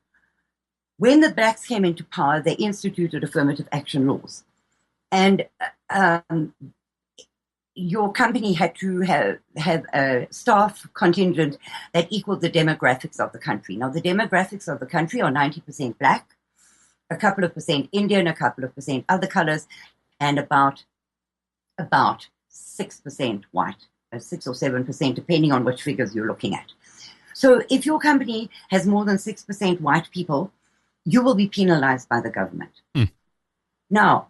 when the blacks came into power, they instituted affirmative action laws. And your company had to have a staff contingent that equaled the demographics of the country. Now, the demographics of the country are 90% black, a couple of percent Indian, a couple of percent other colors, and about 6% white, 6 or 7%, depending on which figures you're looking at. So if your company has more than 6% white people, you will be penalized by the government. Now,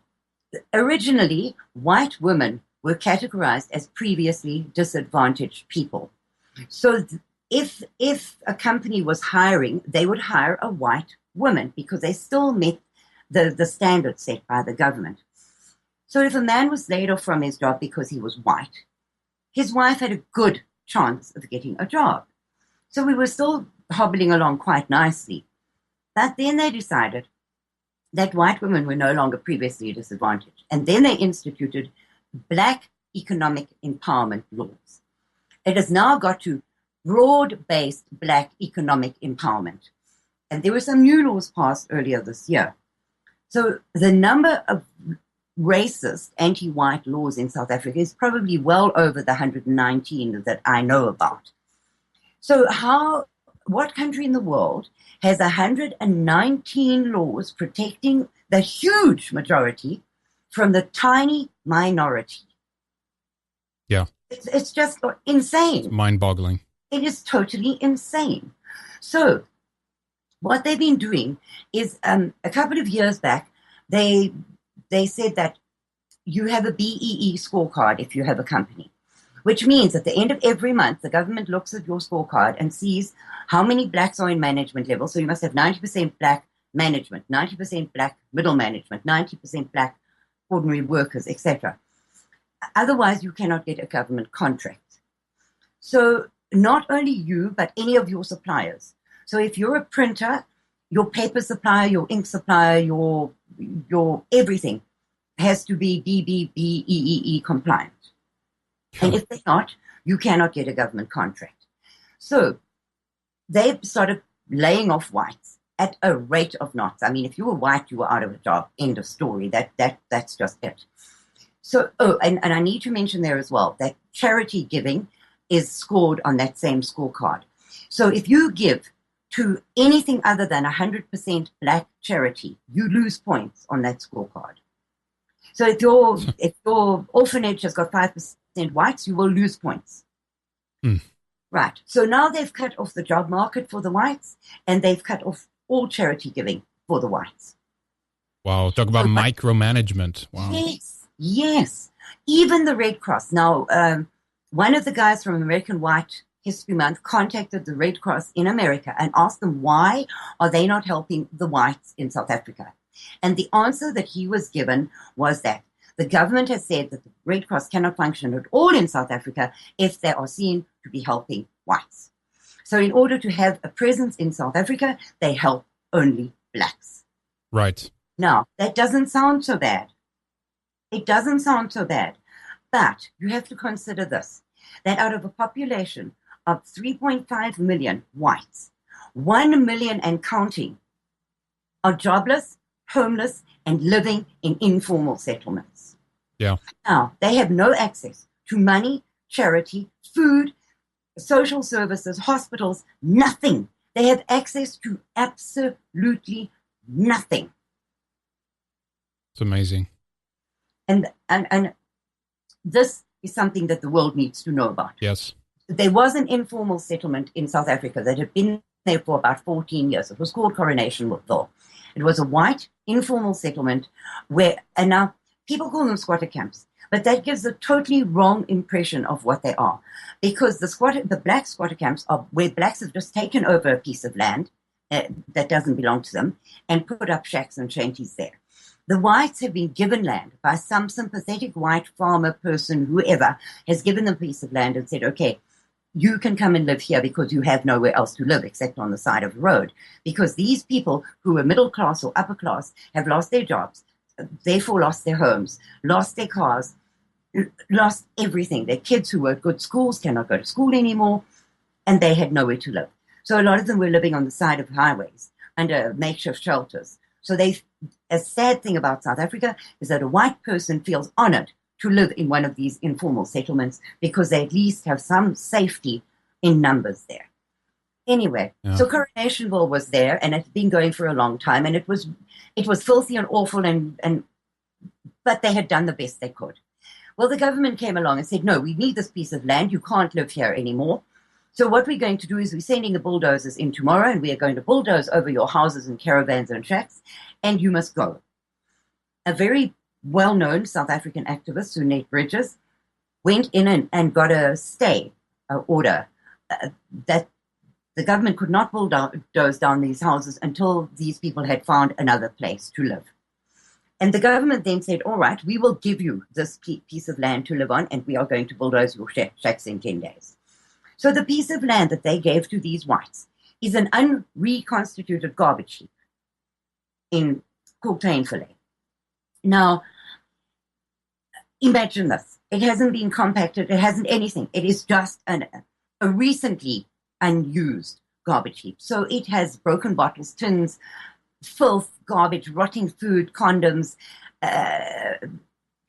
originally, white women were categorized as previously disadvantaged people. So if a company was hiring, they would hire a white woman because they still met the standard set by the government. So if a man was laid off from his job because he was white, his wife had a good chance of getting a job. So we were still hobbling along quite nicely. But then they decided that white women were no longer previously disadvantaged. And then they instituted Black economic empowerment laws. It has now got to broad-based Black economic empowerment. And there were some new laws passed earlier this year. So the number of racist anti-white laws in South Africa is probably well over the 119 that I know about. So what country in the world has 119 laws protecting the huge majority from the tiny minority? Yeah. It's just insane. It's mind-boggling. It is totally insane. So what they've been doing is a couple of years back, they said that you have a BEE scorecard if you have a company, which means at the end of every month, the government looks at your scorecard and sees how many blacks are in management level. So you must have 90% black management, 90% black middle management, 90% black ordinary workers, etc. Otherwise, you cannot get a government contract. So not only you, but any of your suppliers. So if you're a printer, your paper supplier, your ink supplier, your everything has to be BBBEEE compliant. And if they're not, you cannot get a government contract. So they started laying off whites at a rate of knots. I mean, if you were white, you were out of a job. End of story. That's just it. So, and I need to mention there as well that charity giving is scored on that same scorecard. So if you give to anything other than 100% black charity, you lose points on that scorecard. So if your orphanage has got 5% whites, you will lose points. Right. So now they've cut off the job market for the whites, and they've cut off all charity giving for the whites. Wow. Talk about micromanagement. Wow. Yes. Even the Red Cross. Now, one of the guys from American White History Month contacted the Red Cross in America and asked them why are they not helping the whites in South Africa. And the answer that he was given was that the government has said that the Red Cross cannot function at all in South Africa if they are seen to be helping whites. So in order to have a presence in South Africa, they help only blacks. Right. Now, that doesn't sound so bad. It doesn't sound so bad. But you have to consider this, that out of a population of 3.5 million whites, 1 million and counting are jobless, homeless, and living in informal settlements. Yeah. Now, they have no access to money, charity, food, social services, hospitals, nothing. They have access to absolutely nothing. It's amazing. And this is something that the world needs to know about. Yes. There was an informal settlement in South Africa that had been there for about 14 years. It was called Coronationville. It was a white informal settlement and now people call them squatter camps, but that gives a totally wrong impression of what they are, because the black squatter camps are where blacks have just taken over a piece of land that doesn't belong to them and put up shacks and shanties there. The whites have been given land by some sympathetic white farmer person, whoever, has given them a piece of land and said, okay, you can come and live here because you have nowhere else to live except on the side of the road. Because these people who are middle class or upper class have lost their jobs, therefore lost their homes, lost their cars, lost everything. Their kids who were at good schools cannot go to school anymore, and they had nowhere to live. So a lot of them were living on the side of highways under makeshift shelters. So a sad thing about South Africa is that a white person feels honored to live in one of these informal settlements because they at least have some safety in numbers there. Anyway, Yeah. so Coronationville was there, and it had been going for a long time, and it was filthy and awful, and but they had done the best they could. Well, the government came along and said, no, we need this piece of land. You can't live here anymore. So what we're going to do is we're sending the bulldozers in tomorrow, and we are going to bulldoze over your houses and caravans and shacks, and you must go. A very well-known South African activist, Sunette Bridges, went in and got a stay order that the government could not bulldoze down these houses until these people had found another place to live. And the government then said, all right, we will give you this piece of land to live on, and we are going to bulldoze your shacks in 10 days. So the piece of land that they gave to these whites is an unreconstituted garbage heap in Kultainfilet. Now, imagine this. It hasn't been compacted. It hasn't anything. It is just a recently unused garbage heap. So it has broken bottles, tins, filth, garbage, rotting food, condoms,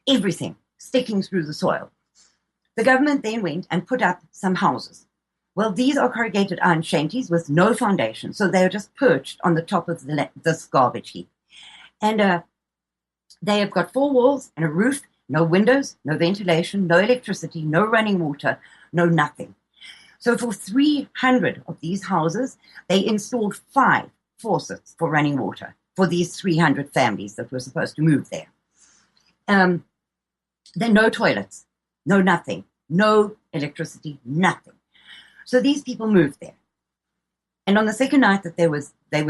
everything sticking through the soil. The government then went and put up some houses. Well, these are corrugated iron shanties with no foundation, so they are just perched on the top of this garbage heap. And they have got 4 walls and a roof, no windows, no ventilation, no electricity, no running water, no nothing. So for 300 of these houses, they installed 5 faucets for running water for these 300 families that were supposed to move there. There are no toilets, no nothing, no electricity, nothing. So these people moved there. And on the second night that they were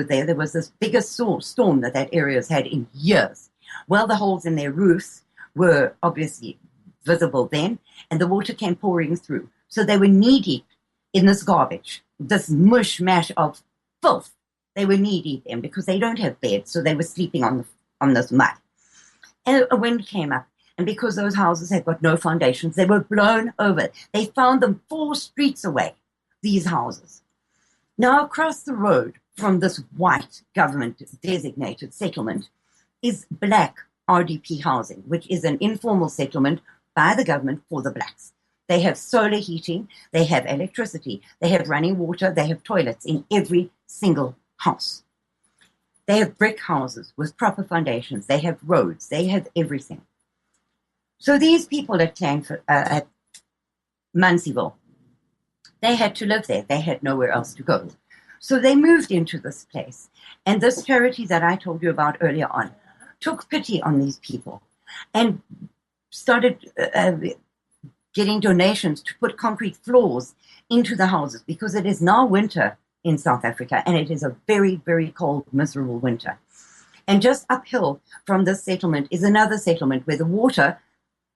there, there was this biggest storm that area has had in years. Well, the holes in their roofs were obviously visible then, and the water came pouring through. So they were knee-deep in this garbage, this mush-mash of filth. They were knee-deep in because they don't have beds, so they were sleeping on this mud. And a wind came up, and because those houses had got no foundations, they were blown over. They found them 4 streets away, these houses. Now, across the road from this white government-designated settlement is black RDP housing, which is an informal settlement by the government for the blacks. They have solar heating, they have electricity, they have running water, they have toilets in every single house. They have brick houses with proper foundations, they have roads, they have everything. So these people at Munsieville, they had to live there. They had nowhere else to go. So they moved into this place. And this charity that I told you about earlier on took pity on these people and started getting donations to put concrete floors into the houses because it is now winter in South Africa and it is a very, very cold, miserable winter. And just uphill from this settlement is another settlement where the water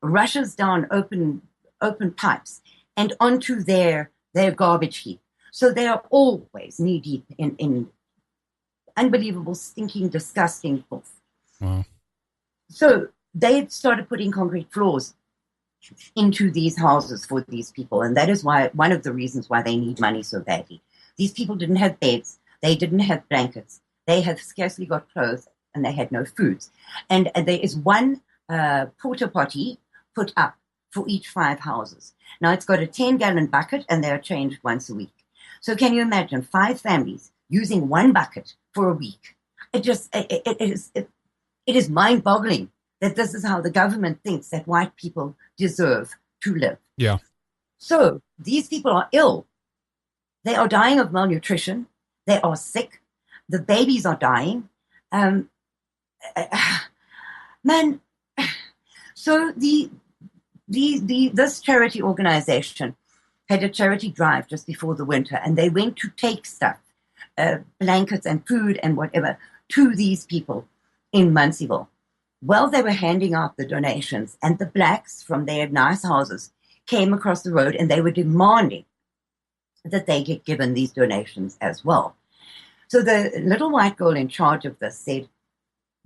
rushes down open pipes and onto their garbage heap. So they are always knee-deep in unbelievable, stinking, disgusting filth. Wow. So they started putting concrete floors into these houses for these people, and that is why one of the reasons why they need money so badly. These people didn't have beds, they didn't have blankets, they have scarcely got clothes, and they had no food. And there is one porta potty put up for each 5 houses. Now it's got a 10-gallon bucket, and they are changed once a week. So can you imagine 5 families using one bucket for a week? It is mind-boggling that this is how the government thinks that white people deserve to live. Yeah. So these people are ill. They are dying of malnutrition. They are sick. The babies are dying. So this charity organization had a charity drive just before the winter, and they went to take stuff, blankets and food and whatever, to these people in Munsieville. Well, they were handing out the donations, and the blacks from their nice houses came across the road, and they were demanding that they get given these donations as well. So the little white girl in charge of this said,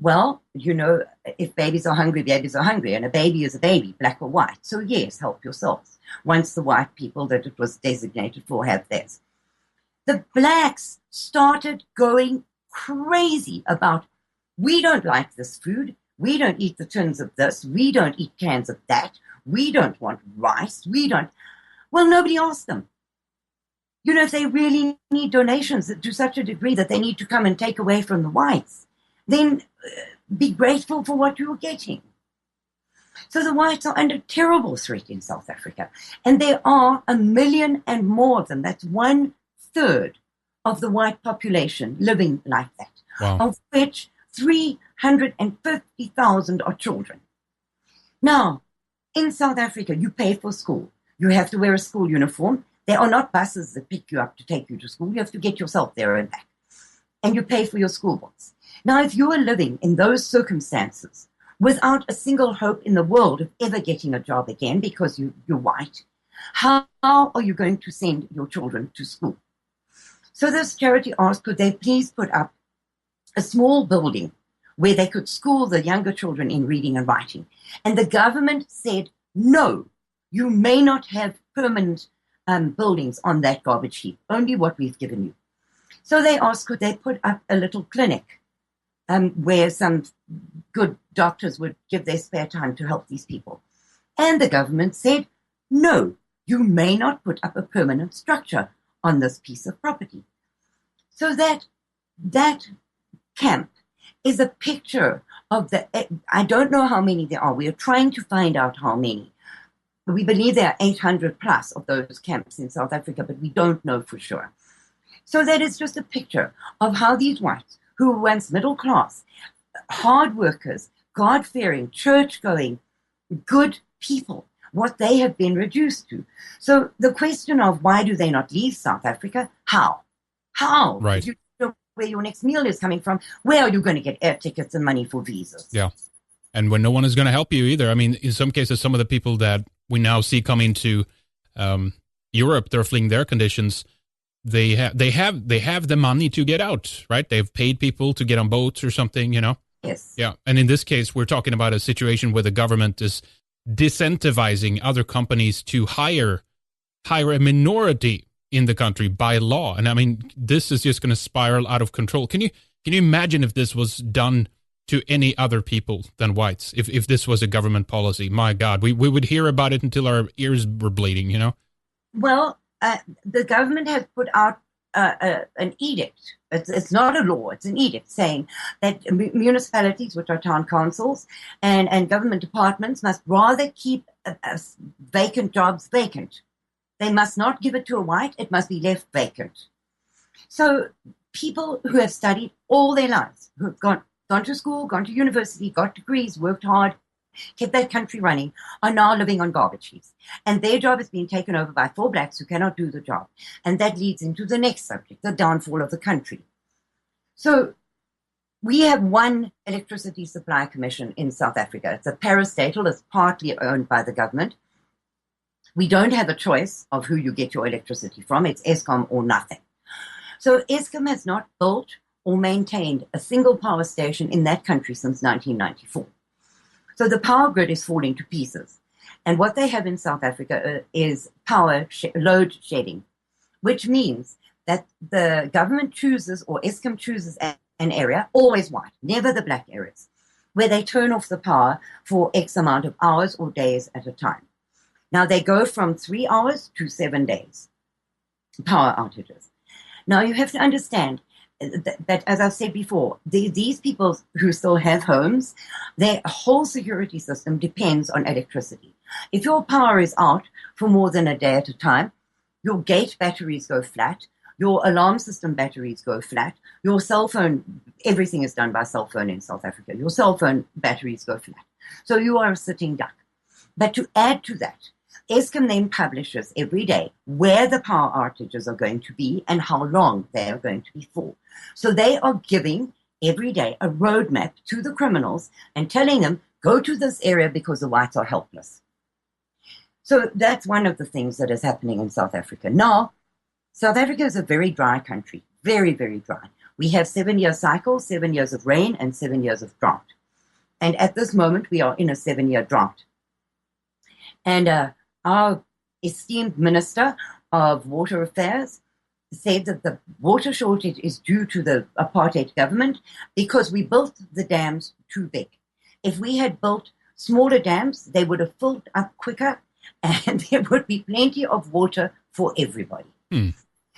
well, you know, if babies are hungry, and a baby is a baby, black or white. So yes, help yourselves. Once the white people that it was designated for have theirs. The blacks started going crazy about, we don't like this food. We don't eat the tins of this. We don't eat cans of that. We don't want rice. Well, nobody asked them. if they really need donations to such a degree that they need to come and take away from the whites, then be grateful for what you're getting. So the whites are under terrible threat in South Africa. And there are 1 million and more of them. That's 1/3 of the white population living like that, Wow. of which 350,000 are children. Now, in South Africa, you pay for school. You have to wear a school uniform. There are not buses that pick you up to take you to school. You have to get yourself there and back. And you pay for your school books. Now, if you are living in those circumstances without a single hope in the world of ever getting a job again because you're white, how are you going to send your children to school? So this charity asked, could they please put up a small building where they could school the younger children in reading and writing? And the government said, no, you may not have permanent buildings on that garbage heap, only what we've given you. So they asked, could they put up a little clinic where some good doctors would give their spare time to help these people? And the government said, no, you may not put up a permanent structure on this piece of property. So that camp is a picture of I don't know how many there are. We are trying to find out how many. We believe there are 800 plus of those camps in South Africa, but we don't know for sure. So that is just a picture of how these whites, who were once middle class, hard workers, God-fearing, church-going, good people, what they have been reduced to. So the question of why do they not leave South Africa? How? Right. You know where your next meal is coming from. Where are you going to get air tickets and money for visas? Yeah. And when no one is going to help you either. I mean, in some cases, some of the people that we now see coming to Europe, they're fleeing their conditions. They have the money to get out, right? They've paid people to get on boats or something, Yes. Yeah. And in this case, we're talking about a situation where the government is disincentivizing other companies to hire a minority in the country by law. And I mean, this is just going to spiral out of control. Can you imagine if this was done to any other people than whites? If this was a government policy, my God, we would hear about it until our ears were bleeding, Well, the government has put out an edict. It's not a law, it's an edict saying that municipalities, which are town councils, and government departments must rather keep vacant jobs vacant. They must not give it to a white, it must be left vacant. So people who have studied all their lives, who have gone to school, gone to university, got degrees, worked hard, kept that country running, are now living on garbage heaps. And their job is being taken over by 4 blacks who cannot do the job. And that leads into the next subject, the downfall of the country. So we have one electricity supply commission in South Africa. It's a parastatal, it's partly owned by the government. We don't have a choice of who you get your electricity from. It's Eskom or nothing. So Eskom has not built or maintained a single power station in that country since 1994. So the power grid is falling to pieces. And what they have in South Africa is load shedding, which means that the government chooses, or Eskom chooses, an area, always white, never the black areas, where they turn off the power for X amount of hours or days at a time. Now they go from 3 hours to 7 days, power outages. Now you have to understand that, as I've said before, these people who still have homes, their whole security system depends on electricity. If your power is out for more than a day at a time, your gate batteries go flat, your alarm system batteries go flat, your cell phone, everything is done by cell phone in South Africa, your cell phone batteries go flat. So you are a sitting duck. But to add to that, Eskom then publishes every day where the power outages are going to be and how long they are going to be for. So they are giving every day a roadmap to the criminals and telling them, go to this area because the whites are helpless. So that's one of the things that is happening in South Africa. Now, South Africa is a very dry country, very, very dry. We have 7-year cycles, 7 years of rain and 7 years of drought. And at this moment, we are in a 7-year drought. And our esteemed Minister of Water Affairs said that the water shortage is due to the apartheid government because we built the dams too big. If we had built smaller dams, they would have filled up quicker and there would be plenty of water for everybody.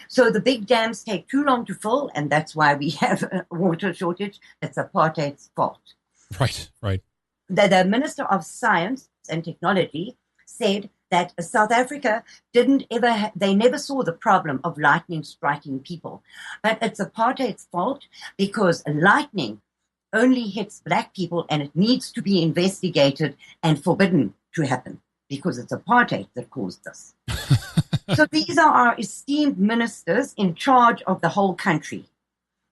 So the big dams take too long to fill, and that's why we have a water shortage. It's apartheid's fault. Right, right. The Minister of Science and Technology said that South Africa they never saw the problem of lightning striking people. But it's apartheid's fault because lightning only hits black people and it needs to be investigated and forbidden to happen because it's apartheid that caused this. So these are our esteemed ministers in charge of the whole country.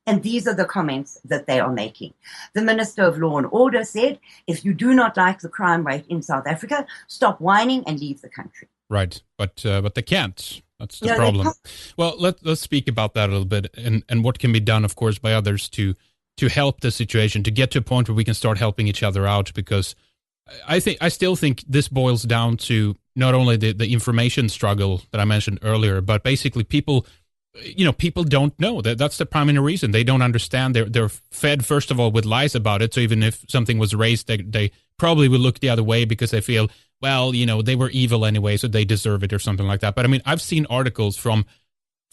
And these are the comments that they are making. The Minister of Law and Order said, if you do not like the crime rate in South Africa, stop whining and leave the country. Right. But they can't. That's the problem. Well, let's speak about that a little bit and what can be done, of course, by others to help the situation, to get to a point where we can start helping each other out, because I still think this boils down to not only the information struggle that I mentioned earlier, but basically people don't know. That's the primary reason. They don't understand. They're fed, first of all, with lies about it. So even if something was raised, they probably will look the other way because they feel, well, they were evil anyway, so they deserve it or something like that. But I mean, I've seen articles from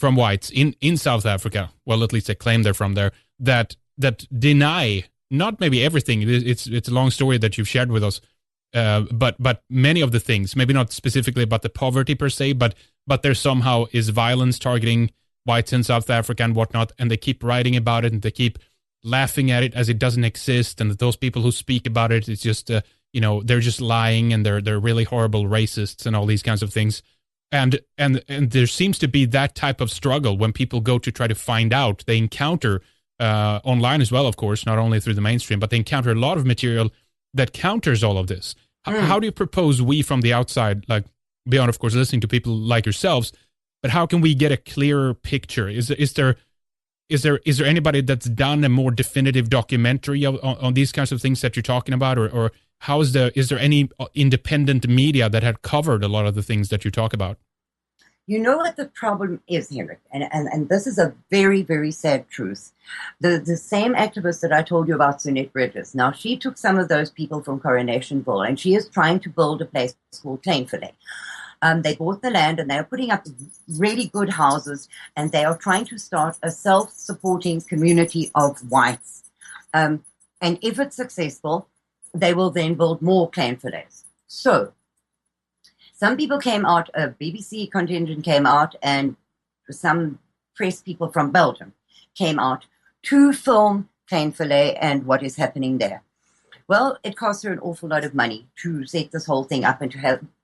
whites in South Africa, well, at least they claim they're from there, that deny, not maybe everything. It's a long story that you've shared with us, but many of the things, maybe not specifically about the poverty per se, but there somehow is violence targeting whites in South Africa and whatnot, and they keep writing about it and they keep laughing at it as it doesn't exist, and that those people who speak about it, it's just they're just lying and they're really horrible racists and all these kinds of things. And there seems to be that type of struggle when people go to try to find out. They encounter online as well, of course, not only through the mainstream, but they encounter a lot of material that counters all of this. How do you propose we from the outside, like beyond, of course, listening to people like yourselves, but how can we get a clearer picture? Is there anybody that's done a more definitive documentary on these kinds of things that you're talking about, or is there any independent media that had covered a lot of the things that you talk about? You know what the problem is, Henrik, and this is a very, very sad truth. The same activist that I told you about, Sunette Bridges, now she took some of those people from Coronationville, and she is trying to build a place called Plainfillet. They bought the land and they are putting up really good houses, and they are trying to start a self-supporting community of whites. And if it's successful, they will then build more Plainfillets. So some people came out, a BBC contingent came out, and some press people from Belgium came out to film Plainfillet and what is happening there. Well, it cost her an awful lot of money to set this whole thing up and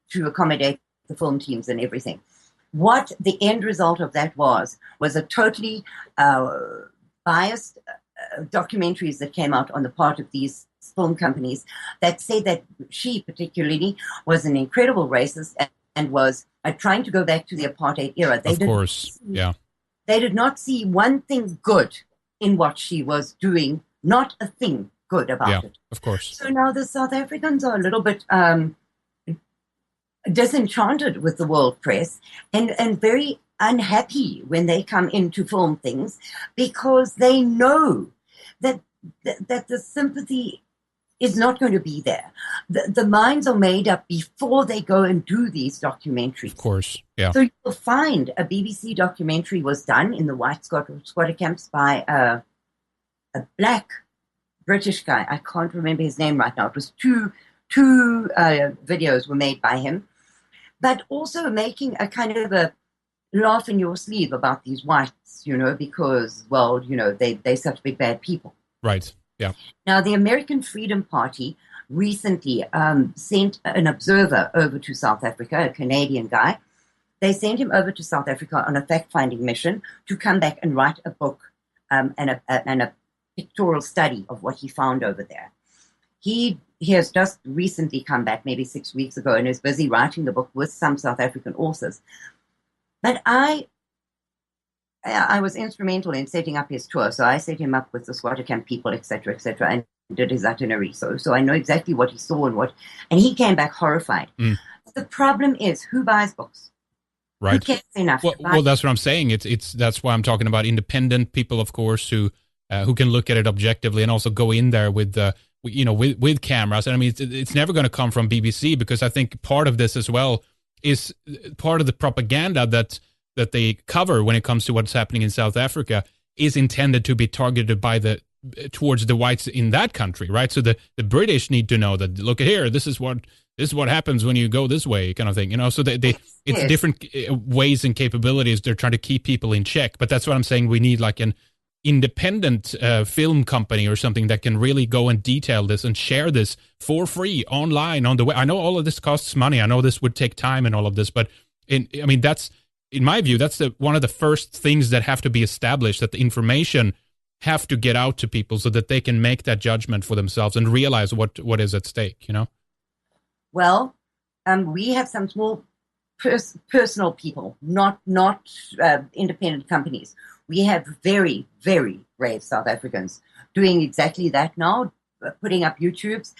to accommodate the film teams and everything. What the end result of that was a totally biased documentaries that came out on the part of these film companies that said that she particularly was an incredible racist and was trying to go back to the apartheid era. They did not see one thing good in what she was doing, not a thing good about it. Of course. So now the South Africans are a little bit disenchanted with the world press and very unhappy when they come in to film things, because they know that the sympathy is not going to be there. The minds are made up before they go and do these documentaries. Of course, yeah. So you'll find a BBC documentary was done in the white squatter camps by a black British guy. I can't remember his name right now. It was two videos were made by him, but also making a kind of a laugh in your sleeve about these whites, because, well, they're such big bad people. Right. Yeah. Now, the American Freedom Party recently sent an observer over to South Africa, a Canadian guy. They sent him over to South Africa on a fact-finding mission to come back and write a book and a pictorial study of what he found over there. He has just recently come back, maybe 6 weeks ago, and is busy writing the book with some South African authors. But I was instrumental in setting up his tour, so I set him up with the squatter camp people, etc., and did his itinerary. So I know exactly what he saw and he came back horrified. The problem is, who buys books? Right. Who cares enough? Well, that's what I'm saying. That's why I'm talking about independent people, of course, who can look at it objectively and also go in there with with cameras. And I mean, it's never going to come from BBC, because I think part of this as well is part of the propaganda that they cover when it comes to what's happening in South Africa is intended to be targeted towards the whites in that country, right? So the British need to know that, look here, this is what happens when you go this way, kind of thing, you know. So it's different ways and capabilities. They're trying to keep people in check, but that's what I'm saying. We need like an independent film company or something that can really go and detail this and share this for free online on the web. I know all of this costs money. I know this would take time and all of this, but that's, in my view, that's one of the first things that have to be established, that the information have to get out to people so that they can make that judgment for themselves and realize what is at stake, you know? Well, we have some small personal people, not independent companies. We have very, very brave South Africans doing exactly that now, putting up YouTubes.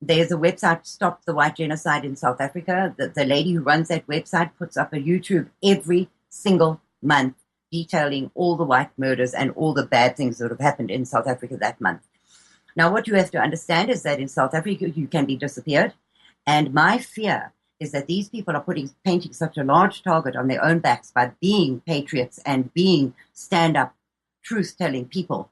There's a website, Stop the White Genocide in South Africa. The lady who runs that website puts up a YouTube every single month detailing all the white murders and all the bad things that have happened in South Africa that month. Now, what you have to understand is that in South Africa, you can be disappeared. And my fear is that these people are painting such a large target on their own backs by being patriots and being stand-up, truth-telling people,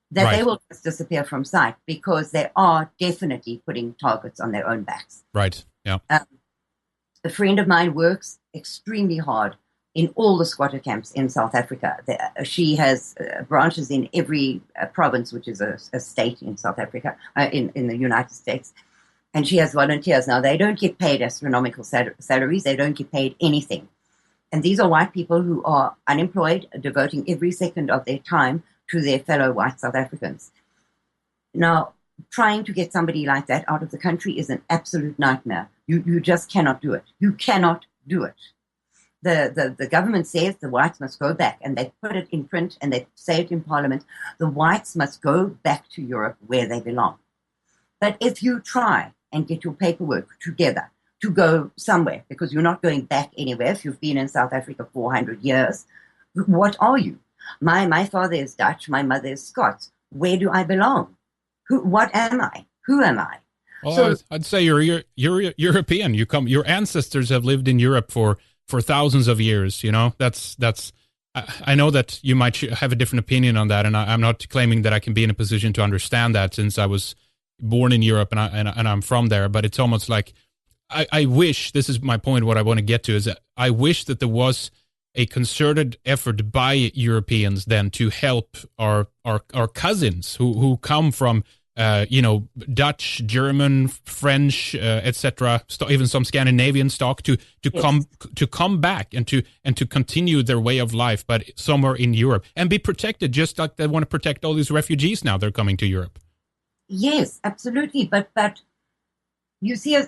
that they will just disappear from sight, because they are definitely putting targets on their own backs. Right, yeah. A friend of mine works extremely hard in all the squatter camps in South Africa. She has branches in every province, which is a state in South Africa, in the United States. And she has volunteers. Now, they don't get paid astronomical salaries. They don't get paid anything. And these are white people who are unemployed, devoting every second of their time to their fellow white South Africans. Now, trying to get somebody like that out of the country is an absolute nightmare. You just cannot do it. You cannot do it. The government says the whites must go back, and they put it in print and they say it in Parliament. The whites must go back to Europe where they belong. But if you try and get your paperwork together to go somewhere, because you're not going back anywhere if you've been in South Africa 400 years, what are you? My father is Dutch, my mother is Scots. Where do I belong? What am I? Who am I? Well, so, I'd say you're European. Your ancestors have lived in Europe for thousands of years. You know, that's. I know that you might have a different opinion on that, and I'm not claiming that I can be in a position to understand that, since I was born in Europe and I'm from there. But it's almost like I wish, this is my point. What I want to get to is that I wish that there was a concerted effort by Europeans then to help our cousins who come from Dutch, German, French, etc., even some Scandinavian stock to come back and to continue their way of life, but somewhere in Europe, and be protected, just like they want to protect all these refugees now they're coming to Europe. Yes, absolutely. But you see,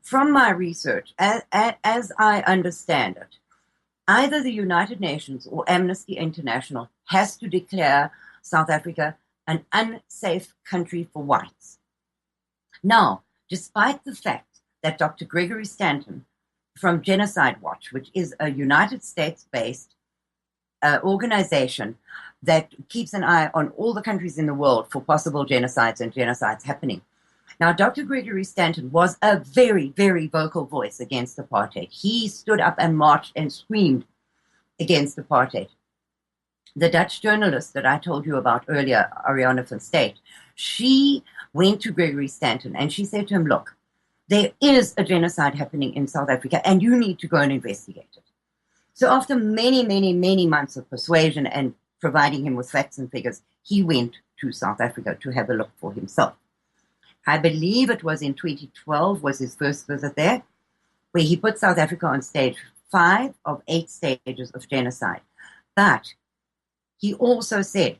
from my research, as I understand it, either the United Nations or Amnesty International has to declare South Africa an unsafe country for whites. Now, despite the fact that Dr. Gregory Stanton from Genocide Watch, which is a United States-based organization that keeps an eye on all the countries in the world for possible genocides and genocides happening. Now, Dr. Gregory Stanton was a very, very vocal voice against apartheid. He stood up and marched and screamed against apartheid. The Dutch journalist that I told you about earlier, Ariana van State, she went to Gregory Stanton and she said to him, look, there is a genocide happening in South Africa and you need to go and investigate it. So after many, many, many months of persuasion and providing him with facts and figures, he went to South Africa to have a look for himself. I believe it was in 2012 was his first visit there, where he put South Africa on stage 5 of 8 stages of genocide. But he also said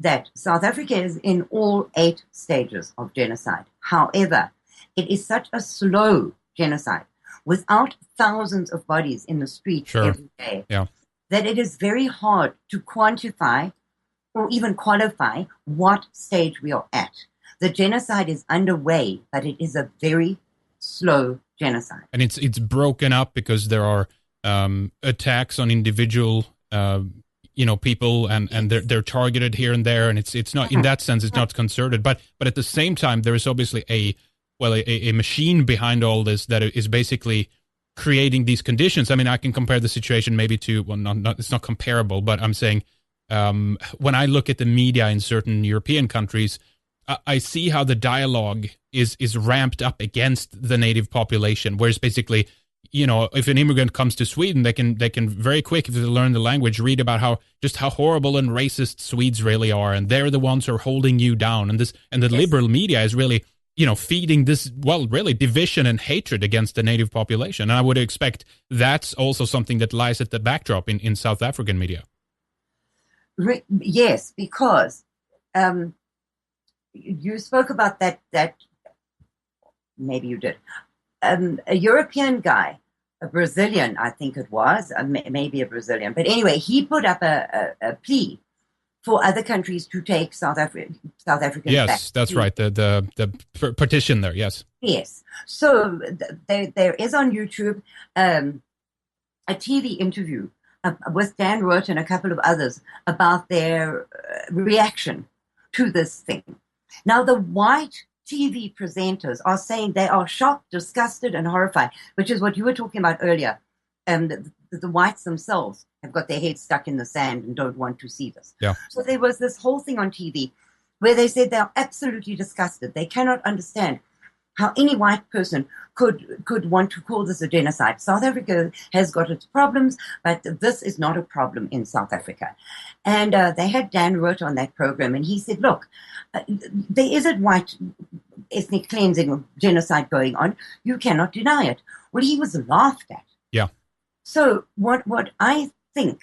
that South Africa is in all 8 stages of genocide. However, it is such a slow genocide without thousands of bodies in the streets every day that it is very hard to quantify or even qualify what stage we are at. The genocide is underway, but it is a very slow genocide. And it's broken up because there are attacks on individual people, and they're targeted here and there, and it's not, in that sense, it's not concerted. But at the same time, there is obviously a machine behind all this that is basically creating these conditions. I mean, I can compare the situation maybe to, well, not it's not comparable, but I'm saying when I look at the media in certain European countries, I see how the dialogue is ramped up against the native population, whereas basically, if an immigrant comes to Sweden, they can very quick, if they learn the language, read about how horrible and racist Swedes really are, and they're the ones who are holding you down, and the liberal media is really feeding this, well, really division and hatred against the native population. And I would expect that's also something that lies at the backdrop in South African media. Yes, because you spoke about that maybe you did. A European guy, a Brazilian, I think it was, maybe a Brazilian, but anyway, he put up a plea for other countries to take South Africans back. Yes, that's right. The petition there. Yes. Yes. So there is on YouTube a TV interview with Dan Roth and a couple of others about their reaction to this thing. Now, the white TV presenters are saying they are shocked, disgusted, and horrified, which is what you were talking about earlier. The whites themselves have got their heads stuck in the sand and don't want to see this. Yeah. So there was this whole thing on TV where they said they're absolutely disgusted. They cannot understand how any white person could want to call this a genocide. South Africa has got its problems, but this is not a problem in South Africa. And they had Dan Roth on that program, and he said, look, there is a white ethnic cleansing or genocide going on. You cannot deny it. Well, he was laughed at. Yeah. So what I think,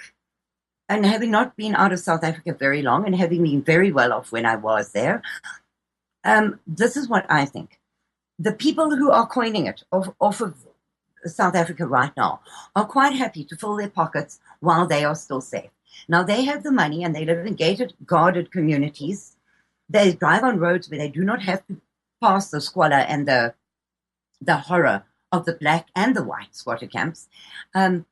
and having not been out of South Africa very long and having been very well off when I was there, this is what I think. The people who are coining it off of South Africa right now are quite happy to fill their pockets while they are still safe. Now, they have the money and they live in gated, guarded communities. They drive on roads where they do not have to pass the squalor and the horror of the black and the white squatter camps. And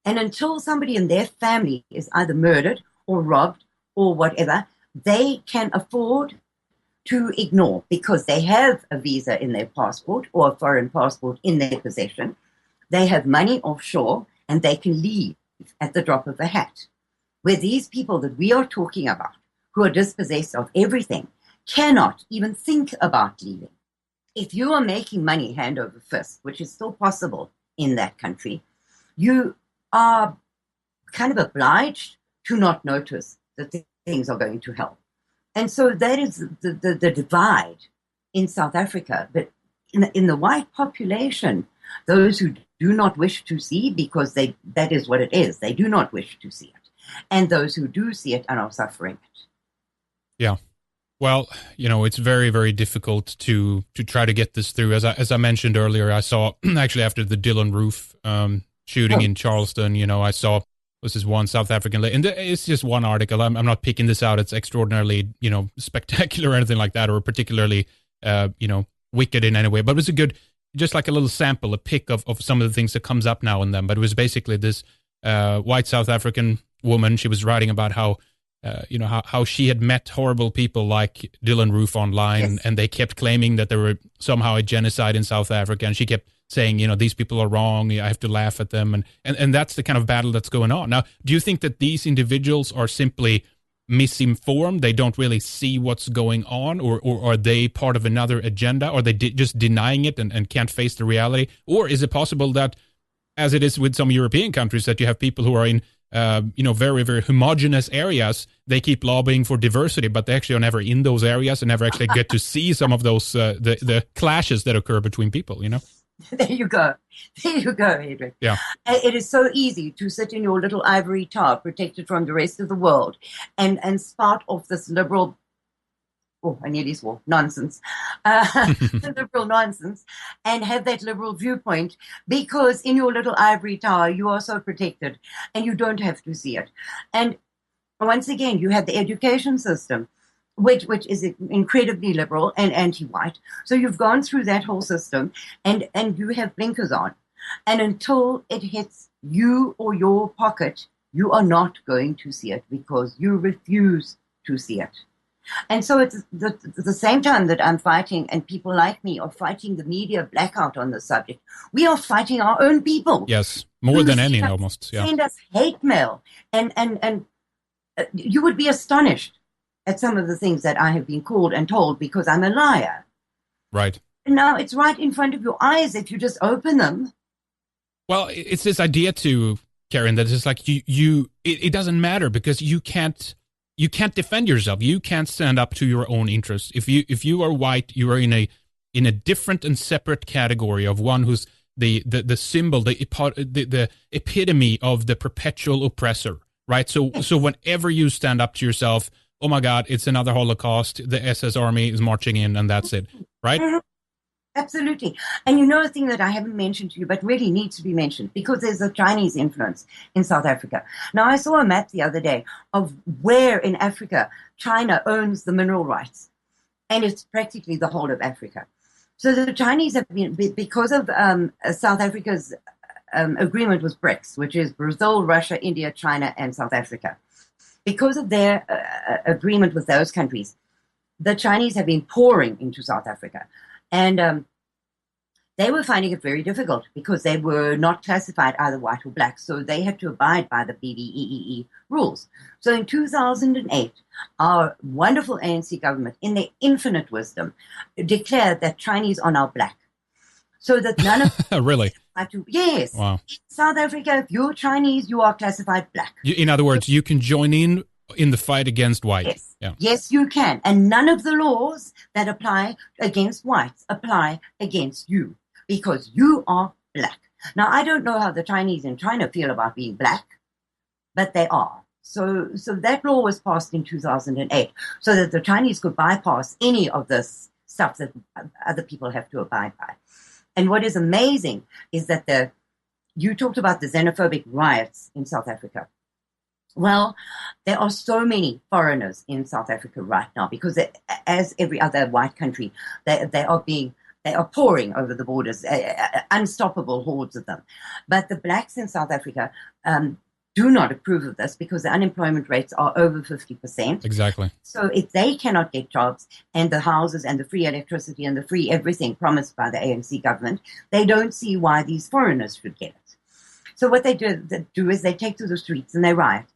until somebody in their family is either murdered or robbed or whatever, they can afford to ignore, because they have a visa in their passport or a foreign passport in their possession. They have money offshore and they can leave at the drop of a hat. Where these people that we are talking about, who are dispossessed of everything, cannot even think about leaving. If you are making money hand over fist, which is still possible in that country, you are kind of obliged to not notice that things are going to hell. And so that is the divide in South Africa. But in the white population, those who do not wish to see, because that is what it is, they do not wish to see it. And those who do see it are suffering it. Yeah. Well, it's very, very difficult to try to get this through. As I mentioned earlier, I saw actually after the Dylan Roof shooting in Charleston, I saw this is one South African lady, and it's just one article. I'm not picking this out. It's extraordinarily, spectacular or anything like that, or particularly, wicked in any way. But it was just like a little sample, a pick of some of the things that comes up now and then. But it was basically this white South African woman. She was writing about how she had met horrible people like Dylan Roof online, yes. and they kept claiming that there were somehow a genocide in South Africa, and she kept saying, these people are wrong, I have to laugh at them, and that's the kind of battle that's going on. Now, do you think that these individuals are simply misinformed, they don't really see what's going on, or are they part of another agenda, or are they just denying it and can't face the reality? Or is it possible that, as it is with some European countries, that you have people who are in very, very homogenous areas, they keep lobbying for diversity, but they actually are never in those areas and never actually get to see some of those, the clashes that occur between people, There you go, Adrian. Yeah. It is so easy to sit in your little ivory tower, protected from the rest of the world, and spout off this liberal, I nearly swore, nonsense, the liberal nonsense, and have that liberal viewpoint, because in your little ivory tower, you are so protected, and you don't have to see it. And once again, you have the education system, which is incredibly liberal and anti-white. So you've gone through that whole system, and you have blinkers on. And until it hits you or your pocket, you are not going to see it, because you refuse to see it. And so it's the same time that I'm fighting, and people like me are fighting the media blackout on the subject. We are fighting our own people. Yes, more than any, almost. Yeah. Send us hate mail, and you would be astonished at some of the things that I have been called and told because I'm a liar. Right. And now it's right in front of your eyes if you just open them. Well, it's this idea too, Karin, that it's just like it doesn't matter because you can't defend yourself. You can't stand up to your own interests. If you are white, you are in a different and separate category of one who's the symbol, the epitome of the perpetual oppressor, right? So whenever you stand up to yourself, oh my God, it's another Holocaust. The SS army is marching in, and that's it, right? Mm-hmm. Absolutely. And you know a thing that I haven't mentioned to you, but really needs to be mentioned because there's a Chinese influence in South Africa. Now, I saw a map the other day of where in Africa China owns the mineral rights, and it's practically the whole of Africa. So the Chinese have been, because of South Africa's agreement with BRICS, which is Brazil, Russia, India, China, and South Africa. Because of their agreement with those countries, the Chinese have been pouring into South Africa. And they were finding it very difficult because they were not classified either white or black. So they had to abide by the BBEEE rules. So in 2008, our wonderful ANC government, in their infinite wisdom, declared that Chinese are now black. So that none of really? Yes. Wow. In South Africa, if you're Chinese, you are classified black. In other words, you can join in the fight against white. Yes. Yeah. Yes, you can. And none of the laws that apply against whites apply against you because you are black. Now, I don't know how the Chinese in China feel about being black, but they are. So that law was passed in 2008 so that the Chinese could bypass any of this stuff that other people have to abide by. And what is amazing is that you talked about the xenophobic riots in South Africa. Well, there are so many foreigners in South Africa right now because as every other white country, they are pouring over the borders, unstoppable hordes of them. But the blacks in South Africa do not approve of this because the unemployment rates are over 50%. Exactly. So if they cannot get jobs and the houses and the free electricity and the free everything promised by the ANC government, they don't see why these foreigners should get it. So what they do is they take to the streets and they riot.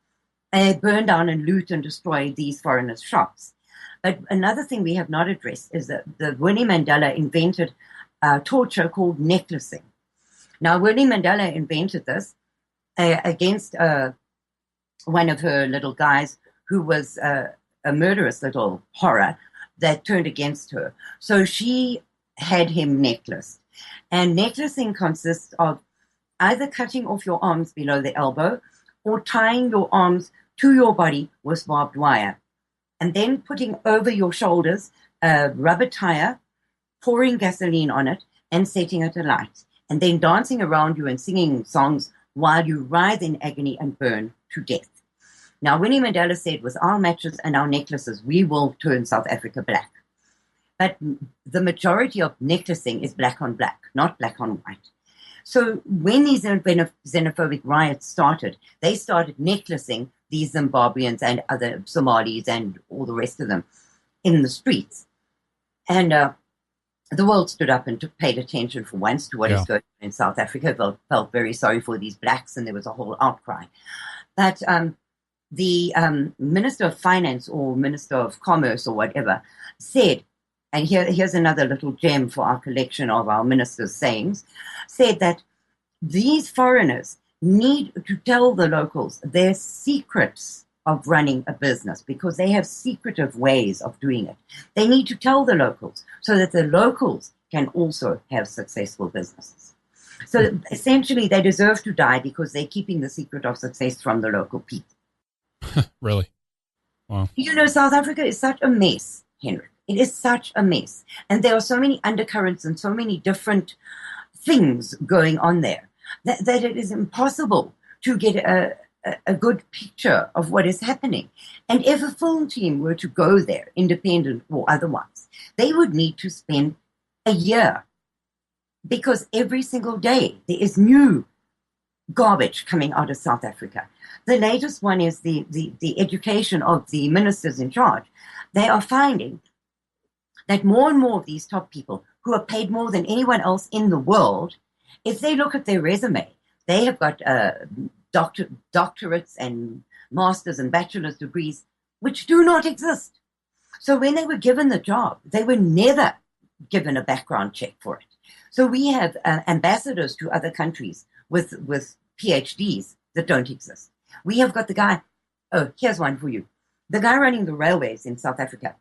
They burn down and loot and destroy these foreigners' shops. But another thing we have not addressed is that Winnie Mandela invented torture called necklacing. Now, Winnie Mandela invented this against one of her little guys who was a murderous little horror that turned against her. So she had him necklaced. And necklacing consists of either cutting off your arms below the elbow or tying your arms to your body with barbed wire, and then putting over your shoulders a rubber tire, pouring gasoline on it, and setting it alight, and then dancing around you and singing songs while you writhe in agony and burn to death. Now, Winnie Mandela said, with our matches and our necklaces, we will turn South Africa black. But the majority of necklacing is black on black, not black on white. So when these xenophobic riots started, they started necklacing these Zimbabweans and other Somalis and all the rest of them in the streets. And the world stood up and paid attention for once to what is going on in South Africa, felt very sorry for these blacks, and there was a whole outcry. But the Minister of Finance or Minister of Commerce or whatever said, and here's another little gem for our collection of our ministers' sayings, said that these foreigners need to tell the locals their secrets of running a business because they have secretive ways of doing it. They need to tell the locals so that the locals can also have successful businesses. So essentially, they deserve to die because they're keeping the secret of success from the local people. Really? Wow. You know, South Africa is such a mess, Henrik. It is such a mess. And there are so many undercurrents and so many different things going on there that it is impossible to get a good picture of what is happening. And if a film team were to go there, independent or otherwise, they would need to spend a year because every single day there is new garbage coming out of South Africa. The latest one is the education of the ministers in charge. They are finding that more and more of these top people who are paid more than anyone else in the world, if they look at their resume, they have got doctorates and master's and bachelor's degrees, which do not exist. So when they were given the job, they were never given a background check for it. So we have ambassadors to other countries with PhDs that don't exist. We have got the guy, oh, here's one for you. The guy running the railways in South Africa,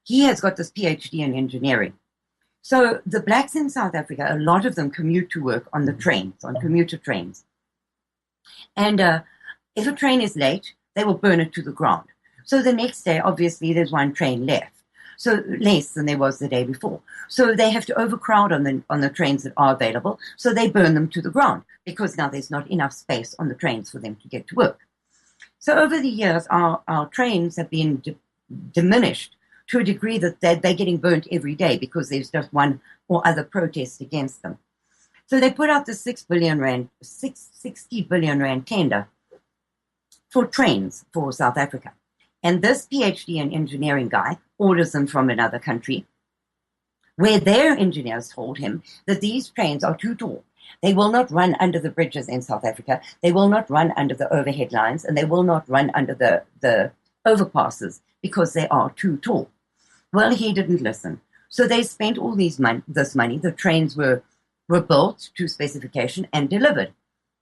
he has got this PhD in engineering. So the blacks in South Africa, a lot of them commute to work on the trains, on commuter trains. And if a train is late, they will burn it to the ground. So the next day, obviously, there's one train left. So less than there was the day before. So they have to overcrowd on the trains that are available. So they burn them to the ground because now there's not enough space on the trains for them to get to work. So over the years, our trains have been diminished to a degree that they're getting burnt every day because there's just one or other protest against them. So they put out the 60 billion rand tender for trains for South Africa. And this PhD in engineering guy orders them from another country where their engineers told him that these trains are too tall. They will not run under the bridges in South Africa. They will not run under the overhead lines, and they will not run under the overpasses because they are too tall. Well, he didn't listen. So they spent all this money. The trains were built to specification and delivered.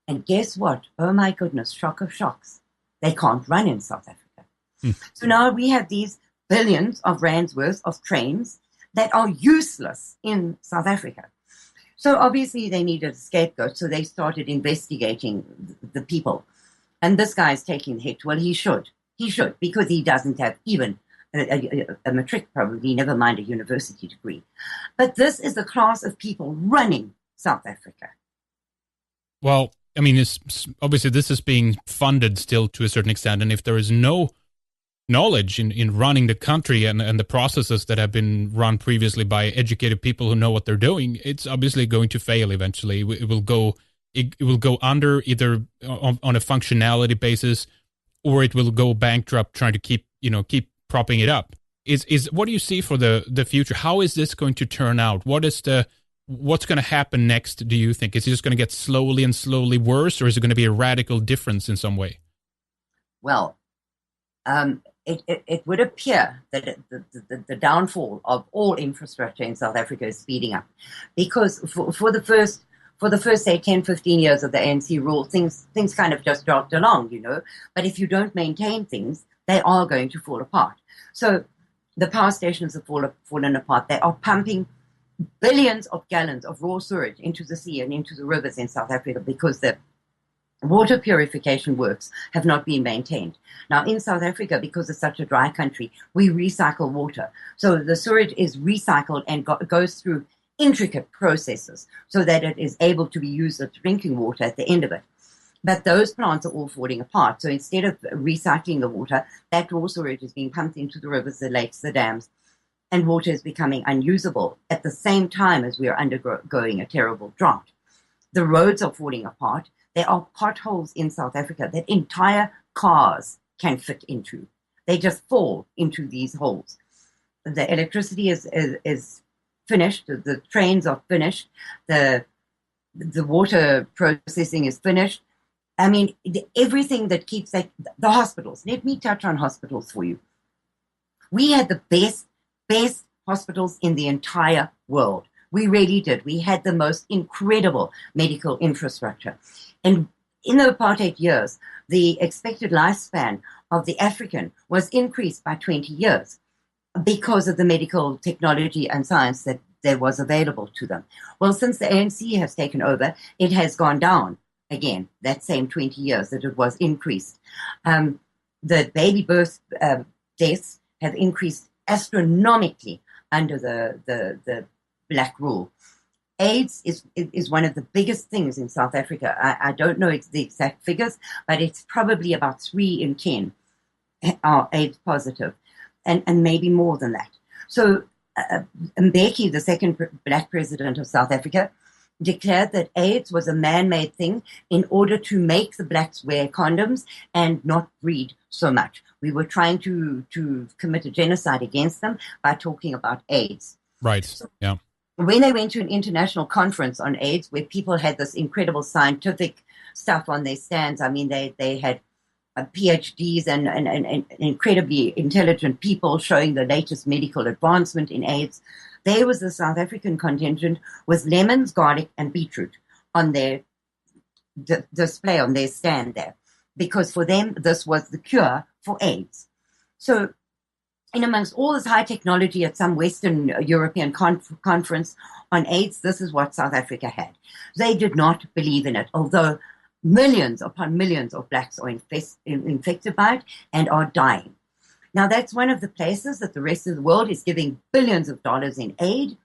And guess what? Oh my goodness, shock of shocks. They can't run in South Africa. So now we have these billions of rands worth of trains that are useless in South Africa. So obviously they needed a scapegoat, so they started investigating the people. And this guy is taking the hit. Well, he should, because he doesn't have even a matric, probably, never mind a university degree. But this is the class of people running South Africa. Well, I mean, obviously this is being funded still to a certain extent, and if there is no knowledge in running the country and the processes that have been run previously by educated people who know what they're doing, it's obviously going to fail eventually. It will go under either on a functionality basis, or it will go bankrupt trying to keep propping it up. Is what do you see for the future? How is this going to turn out? What's going to happen next, do you think? Is it just going to get slowly and slowly worse, or is it going to be a radical difference in some way? Well, it would appear that the downfall of all infrastructure in South Africa is speeding up, because for the first say 10, 15 years of the ANC rule, things kind of just dropped along, But if you don't maintain things, they are going to fall apart. So the power stations have fallen apart. They are pumping billions of gallons of raw sewage into the sea and into the rivers in South Africa because the water purification works have not been maintained. Now, in South Africa, because it's such a dry country, we recycle water. So the sewage is recycled and goes through intricate processes so that it is able to be used as drinking water at the end of it. But those plants are all falling apart. So instead of recycling the water, that raw sewage is being pumped into the rivers, the lakes, the dams, and water is becoming unusable at the same time as we are undergoing a terrible drought. The roads are falling apart. There are potholes in South Africa that entire cars can fit into. They just fall into these holes. The electricity is finished. The trains are finished. The water processing is finished. I mean, everything that keeps the hospitals. Let me touch on hospitals for you. We had the best hospitals in the entire world. We really did. We had the most incredible medical infrastructure. And in the apartheid years, the expected lifespan of the African was increased by 20 years because of the medical technology and science that there was available to them. Well, since the ANC has taken over, it has gone down again, that same 20 years that it was increased. The baby birth deaths have increased astronomically under the black rule. AIDS is one of the biggest things in South Africa. I don't know the exact figures, but it's probably about 3 in 10 are AIDS positive, and maybe more than that. So Mbeki, the second black president of South Africa, declared that AIDS was a man-made thing in order to make the blacks wear condoms and not breed so much. We were trying to commit a genocide against them by talking about AIDS. Right. So yeah. When they went to an international conference on AIDS, where people had this incredible scientific stuff on their stands, I mean, they had PhDs and incredibly intelligent people showing the latest medical advancement in AIDS. There was the South African contingent with lemons, garlic, and beetroot on their display, on their stand there, because for them, this was the cure for AIDS. So in amongst all this high technology at some Western European conference on AIDS, this is what South Africa had. They did not believe in it, although millions upon millions of blacks are infected by it and are dying. Now, that's one of the places that the rest of the world is giving billions of dollars in aid,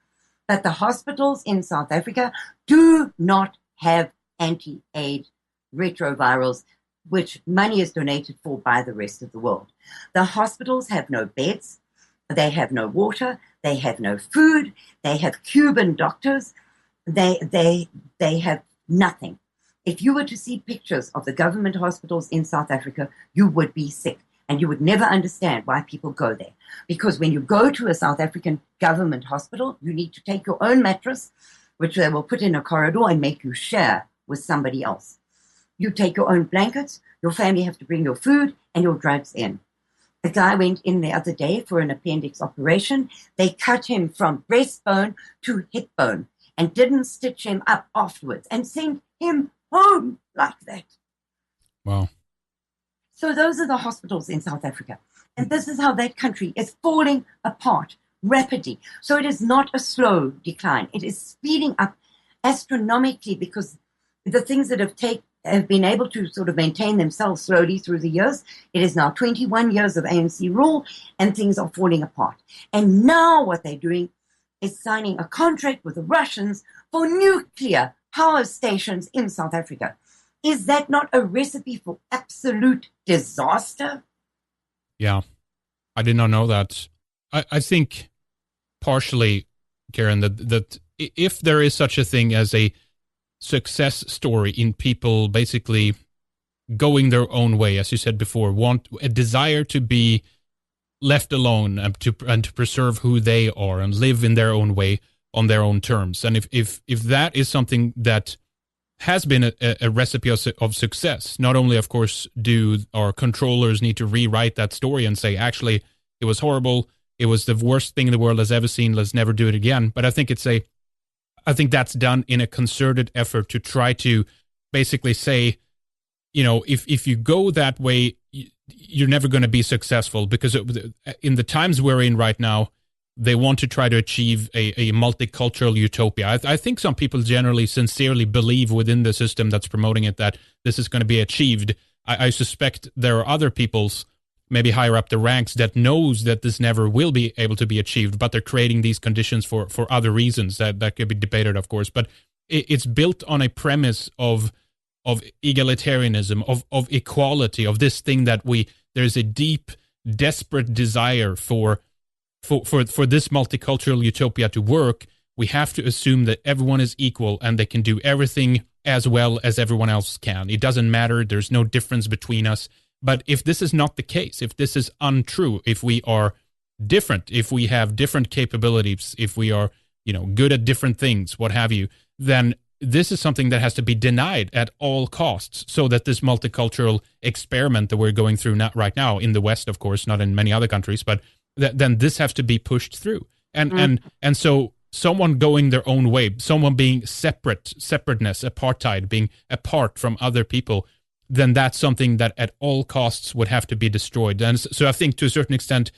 but the hospitals in South Africa do not have anti-AIDS retrovirals, which money is donated for by the rest of the world. The hospitals have no beds, they have no water, they have no food, they have Cuban doctors, they have nothing. If you were to see pictures of the government hospitals in South Africa, you would be sick. And you would never understand why people go there. Because when you go to a South African government hospital, you need to take your own mattress, which they will put in a corridor and make you share with somebody else. You take your own blankets, your family have to bring your food and your drugs in. A guy went in the other day for an appendix operation. They cut him from breastbone to hip bone and didn't stitch him up afterwards and sent him home like that. Wow. So those are the hospitals in South Africa. And this is how that country is falling apart rapidly. So it is not a slow decline. It is speeding up astronomically because the things that have been able to sort of maintain themselves slowly through the years, it is now 21 years of ANC rule and things are falling apart. And now what they're doing is signing a contract with the Russians for nuclear power stations in South Africa. Is that not a recipe for absolute disaster? Yeah, I did not know that. I think partially, Karin, that if there is such a thing as a success story in people basically going their own way, as you said before, want a desire to be left alone and to preserve who they are and live in their own way on their own terms, and if that is something that has been a recipe of success. Not only, of course, do our controllers need to rewrite that story and say, actually, it was horrible, it was the worst thing the world has ever seen, let's never do it again. But I think that's done in a concerted effort to try to basically say, if you go that way, you're never going to be successful, because in the times we're in right now, they want to try to achieve a multicultural utopia. I think some people generally sincerely believe within the system that's promoting it that this is going to be achieved. I suspect there are other peoples, maybe higher up the ranks, that knows that this never will be able to be achieved, but they're creating these conditions for other reasons that could be debated, of course. But it's built on a premise of egalitarianism, of equality, of this thing that there's a deep, desperate desire for this multicultural utopia to work. We have to assume that everyone is equal and they can do everything as well as everyone else can. It doesn't matter. There's no difference between us. But if this is not the case, if this is untrue, if we are different, if we have different capabilities, if we are, good at different things, what have you, then this is something that has to be denied at all costs, so that this multicultural experiment that we're going through right now in the West, of course, not in many other countries, but then this has to be pushed through. And so someone going their own way, someone being separateness, apartheid, being apart from other people, then that's something that at all costs would have to be destroyed. And so I think to a certain extent,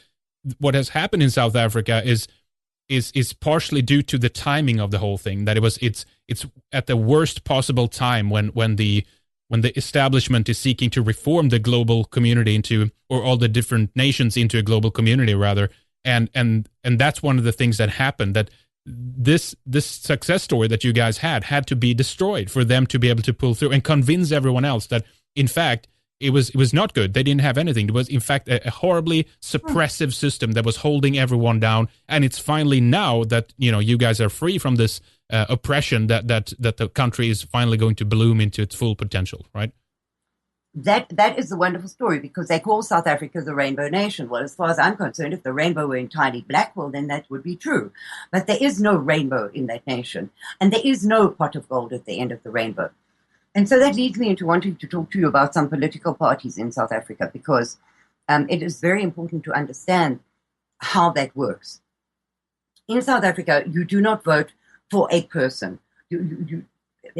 what has happened in South Africa is partially due to the timing of the whole thing, that it's at the worst possible time when the establishment is seeking to reform the global community or all the different nations into a global community rather. And that's one of the things that happened, that this success story that you guys had to be destroyed for them to be able to pull through and convince everyone else that, in fact, it was not good. They didn't have anything. It was, in fact, a horribly suppressive system that was holding everyone down. And it's finally now that, you guys are free from this oppression that the country is finally going to bloom into its full potential, right? That is a wonderful story, because they call South Africa the Rainbow Nation. Well, as far as I'm concerned, if the rainbow were entirely black, well, then that would be true. But there is no rainbow in that nation, and there is no pot of gold at the end of the rainbow. And so that leads me into wanting to talk to you about some political parties in South Africa, because it is very important to understand how that works. In South Africa, you do not vote for a person.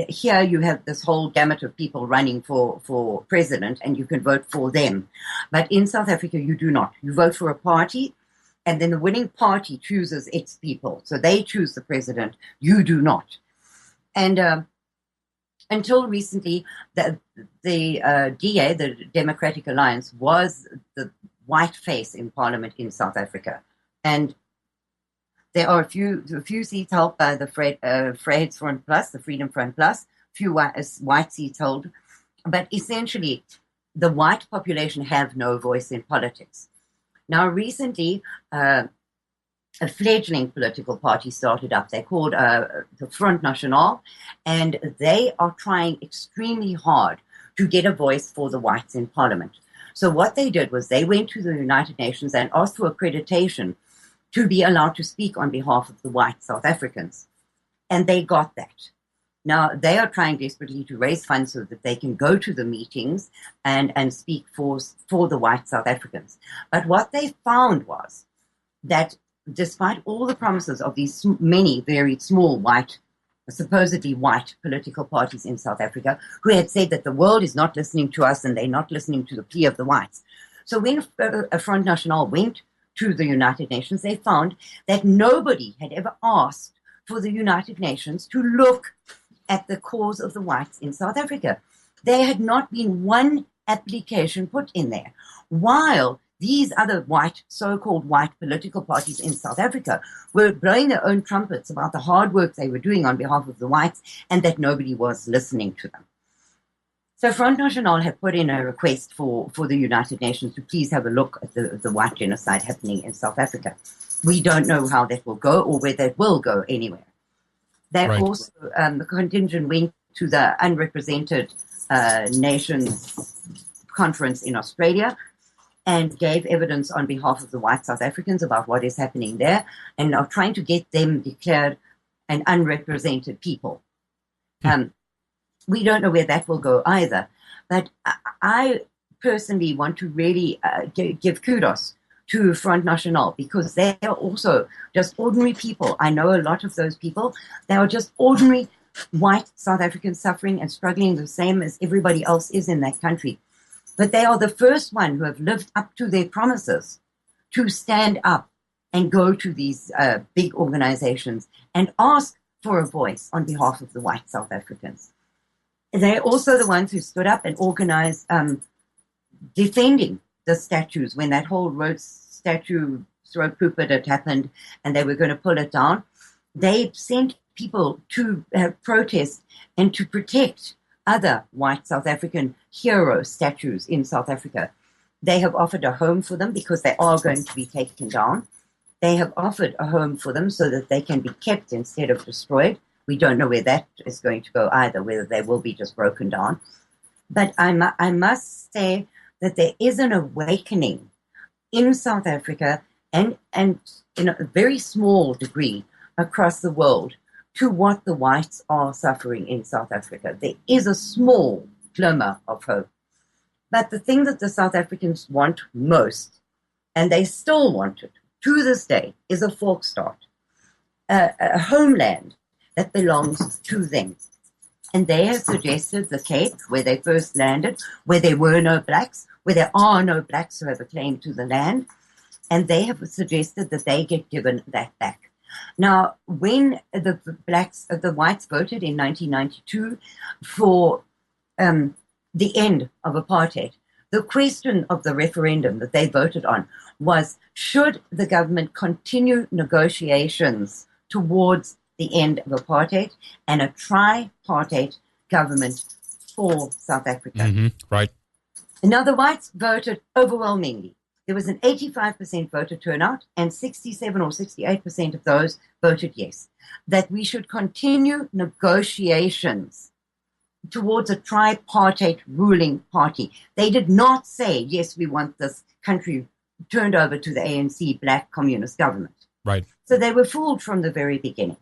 Here you have this whole gamut of people running for president, and you can vote for them. But in South Africa, you do not. You vote for a party, and then the winning party chooses its people. So they choose the president. You do not. And until recently, the DA, the Democratic Alliance, was the white face in parliament in South Africa. And there are a few seats held by the Vryheidsfront Plus, the Freedom Front Plus, few white seats held. But essentially, the white population have no voice in politics. Now, recently, a fledgling political party started up. They're called the Front National, and they are trying extremely hard to get a voice for the whites in parliament. So what they did was they went to the United Nations and asked for accreditation to be allowed to speak on behalf of the white South Africans. And they got that. Now, they are trying desperately to raise funds so that they can go to the meetings and speak for the white South Africans. But what they found was that despite all the promises of these many very small white, supposedly white political parties in South Africa, who had said that the world is not listening to us and they're not listening to the plea of the whites. So when a Front National went to the United Nations, they found that nobody had ever asked for the United Nations to look at the cause of the whites in South Africa. There had not been one application put in there, while these other white, so-called white political parties in South Africa were blowing their own trumpets about the hard work they were doing on behalf of the whites and that nobody was listening to them. So Front National have put in a request for the United Nations to please have a look at the white genocide happening in South Africa. We don't know how that will go or whether it will go anywhere. They also, the contingent went to the Unrepresented Nations Conference in Australia and gave evidence on behalf of the white South Africans about what is happening there, and are trying to get them declared an unrepresented people. We don't know where that will go either. But I personally want to really give kudos to Front National, because they are also just ordinary people. I know a lot of those people. They are just ordinary white South Africans suffering and struggling the same as everybody else is in that country. But they are the first one who have lived up to their promises to stand up and go to these big organizations and ask for a voice on behalf of the white South Africans. They're also the ones who stood up and organized defending the statues when that whole Rhodes statue throat pooper had happened and they were going to pull it down. They sent people to protest and to protect other white South African hero statues in South Africa. They have offered a home for them because they are going to be taken down. They have offered a home for them so that they can be kept instead of destroyed. We don't know where that is going to go either, whether they will be just broken down. But I must say that there is an awakening in South Africa and in a very small degree across the world to what the whites are suffering in South Africa. There is a small glimmer of hope. But the thing that the South Africans want most, and they still want it to this day, is a Volksstaat, a homeland that belongs to them. And they have suggested the Cape, where they first landed, where there were no blacks, where there are no blacks who have a claim to the land, and they have suggested that they get given that back. Now, when the whites voted in 1992 for the end of apartheid, the question of the referendum that they voted on was, should the government continue negotiations towards the end of apartheid and a tripartite government for South Africa? Mm-hmm, right. Now, the whites voted overwhelmingly. There was an 85% voter turnout, and 67 or 68% of those voted yes, that we should continue negotiations towards a tripartite ruling party. They did not say, yes, we want this country turned over to the ANC black communist government. Right. So they were fooled from the very beginning.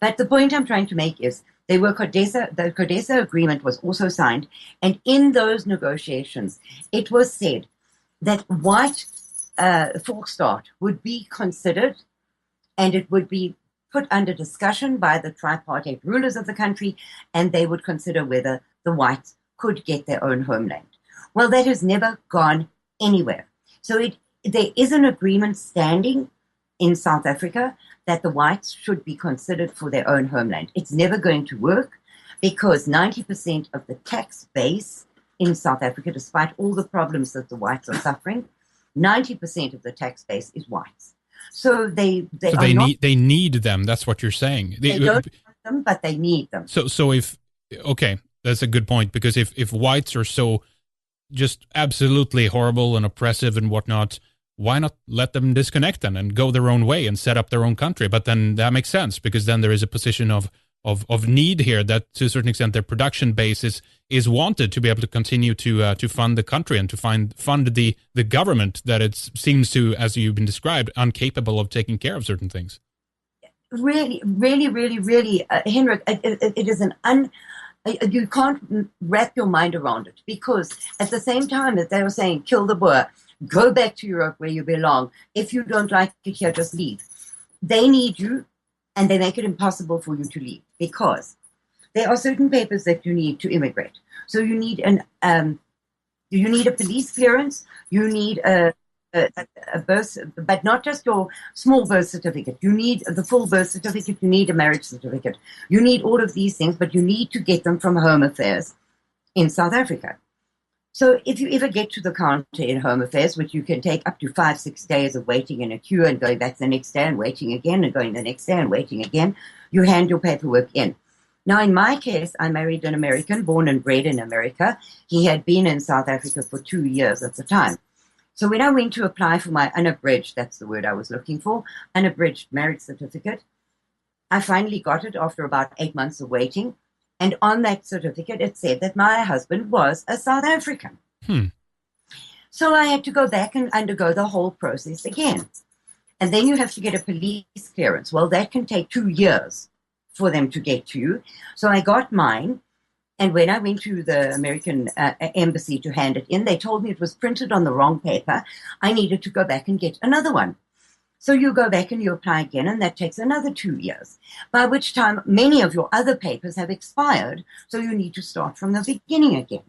But the point I'm trying to make is the CODESA agreement was also signed, and in those negotiations, it was said that white Volksstaat would be considered, and it would be put under discussion by the tripartite rulers of the country, and they would consider whether the whites could get their own homeland. Well, that has never gone anywhere. So there is an agreement standing in South Africa that the whites should be considered for their own homeland. It's never going to work because 90% of the tax base in South Africa, despite all the problems that the whites are suffering, 90% of the tax base is whites. So they need them. That's what you're saying. They don't want them, but they need them. So if okay, that's a good point, because if whites are so just absolutely horrible and oppressive and whatnot, why not let them disconnect then and go their own way and set up their own country? But then that makes sense, because then there is a position of need here that to a certain extent their production base is wanted to be able to continue to fund the country and to fund the government that it seems to, as you've been described, incapable of taking care of certain things. Really, Henrik, it is you can't wrap your mind around it, because at the same time that they were saying, kill the Boer, go back to Europe where you belong. If you don't like it here, just leave. They need you, and they make it impossible for you to leave, because there are certain papers that you need to immigrate. So you need a police clearance, you need a birth, but not just your small birth certificate. You need the full birth certificate, you need a marriage certificate. You need all of these things, but you need to get them from Home Affairs in South Africa. So if you ever get to the counter in Home Affairs, which you can take up to 5-6 days of waiting in a queue and going back the next day and waiting again and going the next day and waiting again, you hand your paperwork in. Now, in my case, I married an American, born and bred in America. He had been in South Africa for 2 years at the time. So when I went to apply for my unabridged, that's the word I was looking for, unabridged marriage certificate, I finally got it after about 8 months of waiting. And on that certificate, it said that my husband was a South African. So I had to go back and undergo the whole process again. And then you have to get a police clearance. Well, that can take 2 years for them to get to you. So I got mine. And when I went to the American embassy to hand it in, they told me it was printed on the wrong paper. I needed to go back and get another one. So you go back and you apply again, and that takes another 2 years, by which time many of your other papers have expired, so you need to start from the beginning again.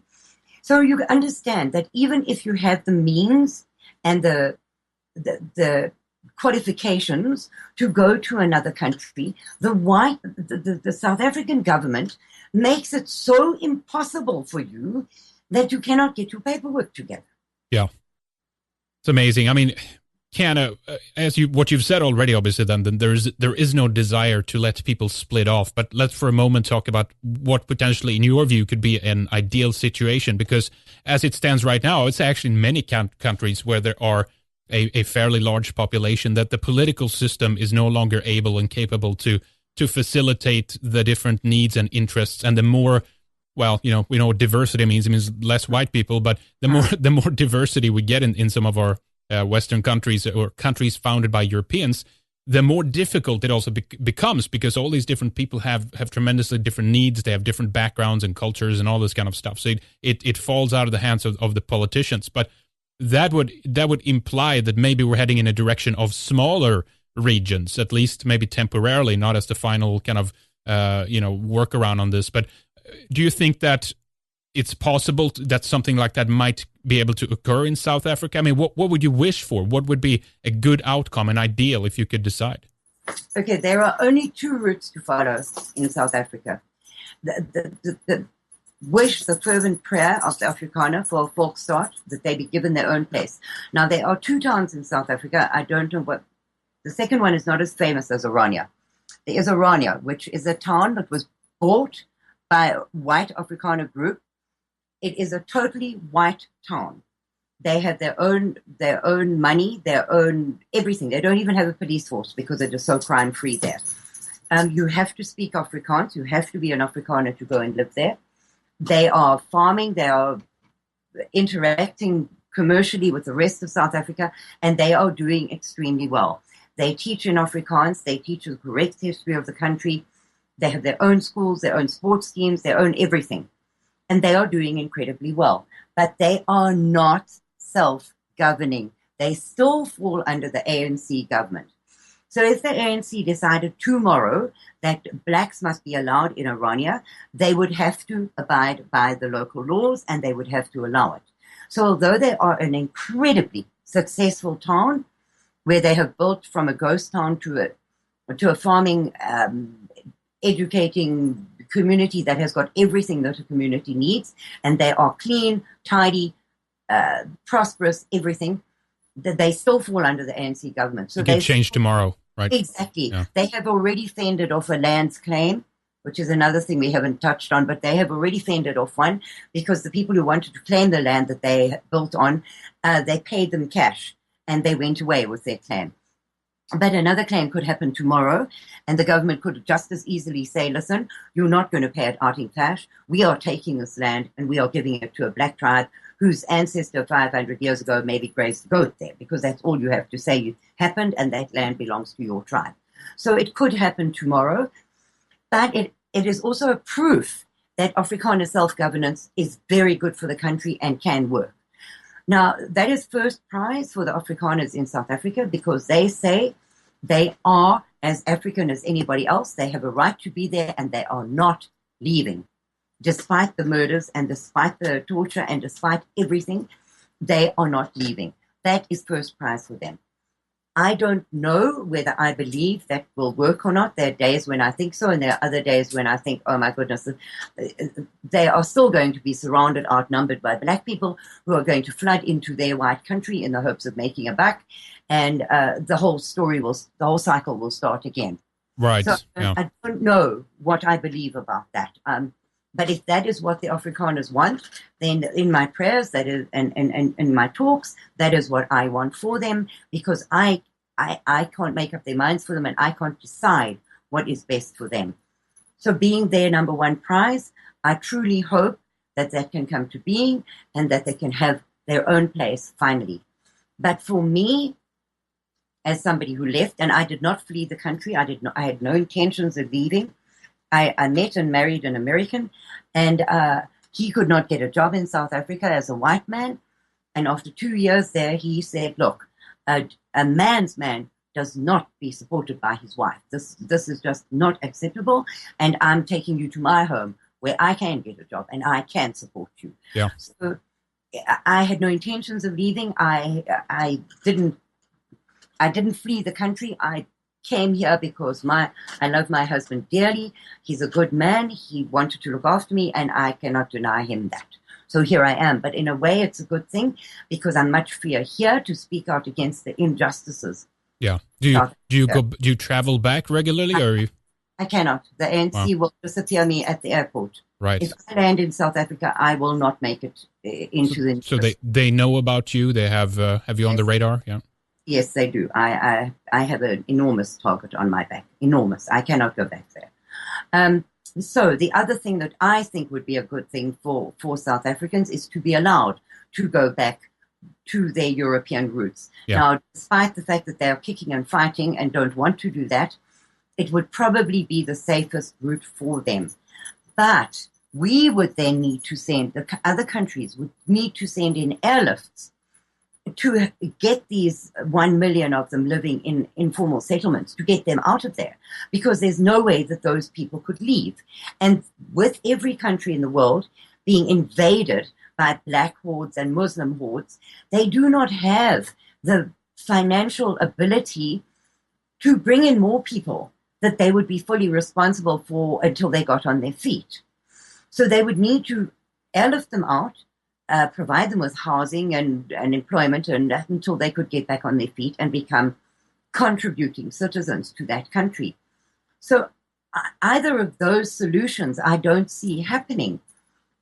So you understand that even if you have the means and the qualifications to go to another country, the South African government makes it so impossible for you that you cannot get your paperwork together. Yeah. It's amazing. I mean, what you've said already, obviously, then there is no desire to let people split off. But let's for a moment talk about what potentially, in your view, could be an ideal situation. Because as it stands right now, it's actually in many countries where there are a fairly large population that the political system is no longer able and capable to facilitate the different needs and interests. And the more, well, we know what diversity means. It means less white people, but the more diversity we get in some of our Western countries or countries founded by Europeans, the more difficult it also becomes, because all these different people have tremendously different needs. They have different backgrounds and cultures and all this kind of stuff. So it falls out of the hands of the politicians. But that would imply that maybe we're heading in a direction of smaller regions, at least maybe temporarily, not as the final kind of workaround on this. But do you think that it's possible that something like that might be able to occur in South Africa? I mean, what would you wish for? What would be a good outcome, an ideal, if you could decide? Okay, there are only 2 routes to follow in South Africa. The wish, the fervent prayer of the Afrikaner for Volksstaat, that they be given their own place. Now, there are 2 towns in South Africa. I don't know what. The second one is not as famous as Orania. There is Orania, which is a town that was bought by a white Afrikaner group. It is a totally white town. They have their own money, their own everything. They don't even have a police force because it is so crime free there. You have to speak Afrikaans. You have to be an Afrikaner to go and live there. They are farming. They are interacting commercially with the rest of South Africa, and they are doing extremely well. They teach in Afrikaans. They teach the correct history of the country. They have their own schools, their own sports teams, their own everything. And they are doing incredibly well. But they are not self-governing. They still fall under the ANC government. So if the ANC decided tomorrow that blacks must be allowed in Orania, they would have to abide by the local laws and they would have to allow it. So although they are an incredibly successful town, where they have built from a ghost town to a farming, educating community that has got everything that a community needs, and they are clean, tidy, prosperous, everything, that they still fall under the ANC government. So it could change tomorrow, right? Exactly. Yeah. They have already fended off a lands claim, which is another thing we haven't touched on, but they have already fended off one because the people who wanted to claim the land that they built on, they paid them cash and they went away with their claim. But another claim could happen tomorrow, and the government could just as easily say, listen, you're not going to pay it out in cash. We are taking this land and we are giving it to a black tribe whose ancestor 500 years ago maybe grazed a goat there, because that's all you have to say happened, and that land belongs to your tribe. So it could happen tomorrow, but it is also a proof that Afrikaner self-governance is very good for the country and can work. Now, that is first prize for the Afrikaners in South Africa, because they say they are as African as anybody else. They have a right to be there, and they are not leaving. Despite the murders and despite the torture and despite everything, they are not leaving. That is first prize for them. I don't know whether I believe that will work or not. There are days when I think so, and there are other days when I think, oh my goodness, they are still going to be surrounded, outnumbered by black people who are going to flood into their white country in the hopes of making a buck, and the whole cycle will start again. Right. So yeah. I don't know what I believe about that. But if that is what the Afrikaners want, then in my prayers, that is, and in my talks, that is what I want for them, because I can't make up their minds for them, and I can't decide what is best for them. So being their number one prize, I truly hope that that can come to being and that they can have their own place finally. But for me, as somebody who left, and I did not flee the country, I had no intentions of leaving. I met and married an American, and he could not get a job in South Africa as a white man. And after 2 years there, he said, look, a man's man does not be supported by his wife. This is just not acceptable, and I'm taking you to my home where I can get a job and I can support you. Yeah. So I had no intentions of leaving. I didn't flee the country. I came here because I love my husband dearly. He's a good man. He wanted to look after me, and I cannot deny him that. So here I am. But in a way, it's a good thing, because I'm much freer here to speak out against the injustices. Yeah. Do you travel back regularly, or? I cannot. The ANC will disappear me at the airport. Right. If I land in South Africa, I will not make it into the. So they know about you. They have you on the radar. Yeah. Yes, they do. I have an enormous target on my back. Enormous. I cannot go back there. So the other thing that I think would be a good thing for South Africans is to be allowed to go back to their European roots. Yeah. Now, despite the fact that they are kicking and fighting and don't want to do that, it would probably be the safest route for them. But we would then need to send, the other countries would need to send in airlifts to get these 1 million of them living in informal settlements, to get them out of there, because there's no way that those people could leave. And with every country in the world being invaded by black hordes and Muslim hordes, they do not have the financial ability to bring in more people that they would be fully responsible for until they got on their feet. So they would need to airlift them out, provide them with housing and employment, and until they could get back on their feet and become contributing citizens to that country. So either of those solutions I don't see happening.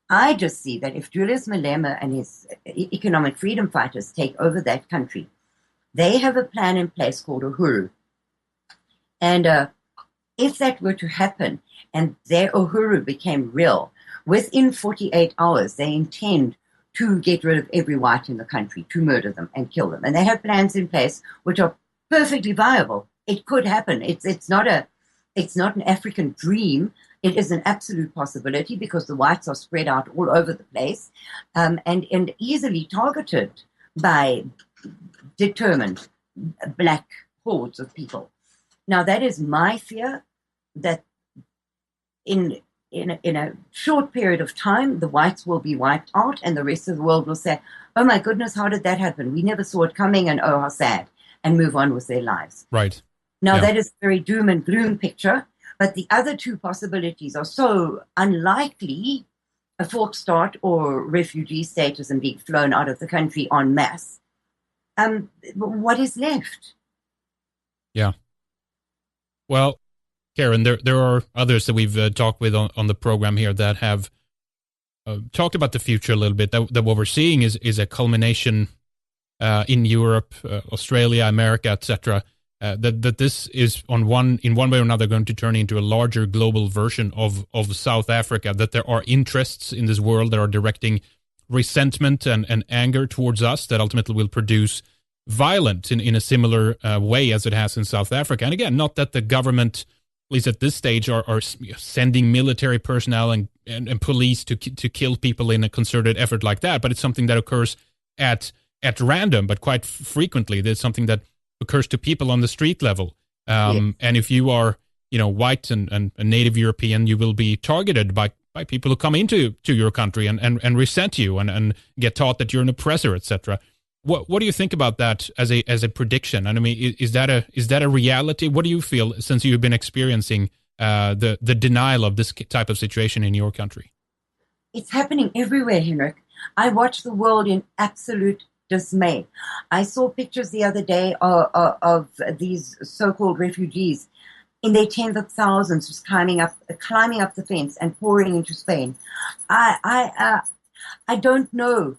I just see that if Julius Malema and his economic freedom fighters take over that country, they have a plan in place called Uhuru. And if that were to happen and their Uhuru became real, within 48 hours, they intend to get rid of every white in the country, to murder them and kill them. And they have plans in place which are perfectly viable. It could happen. It's not an African dream. It is an absolute possibility because the whites are spread out all over the place, and easily targeted by determined black hordes of people. Now, that is my fear, that in a short period of time, the whites will be wiped out and the rest of the world will say, oh my goodness, how did that happen? We never saw it coming, and oh, how sad, and move on with their lives. Right. Now, that is a very doom and gloom picture, but the other two possibilities are so unlikely, a fork start or refugee status and being flown out of the country en masse. What is left? Yeah. Well, Karin, there are others that we've talked with on the program here that have talked about the future a little bit, that what we're seeing is a culmination in Europe, Australia, America, etc., that this is in one way or another going to turn into a larger global version of South Africa, that there are interests in this world that are directing resentment and anger towards us that ultimately will produce violence in a similar way as it has in South Africa. And again, not that the government, at least at this stage, are sending military personnel and police to kill people in a concerted effort like that, but it's something that occurs at random, but quite frequently. There's something that occurs to people on the street level. And if you are, white and a native European, you will be targeted by people who come into your country and resent you and get taught that you're an oppressor, etc. What do you think about that as a prediction? And I mean, is that a reality? What do you feel, since you've been experiencing the denial of this type of situation in your country? It's happening everywhere, Henrik. I watch the world in absolute dismay. I saw pictures the other day of these so-called refugees in their tens of thousands, just climbing up the fence and pouring into Spain. I don't know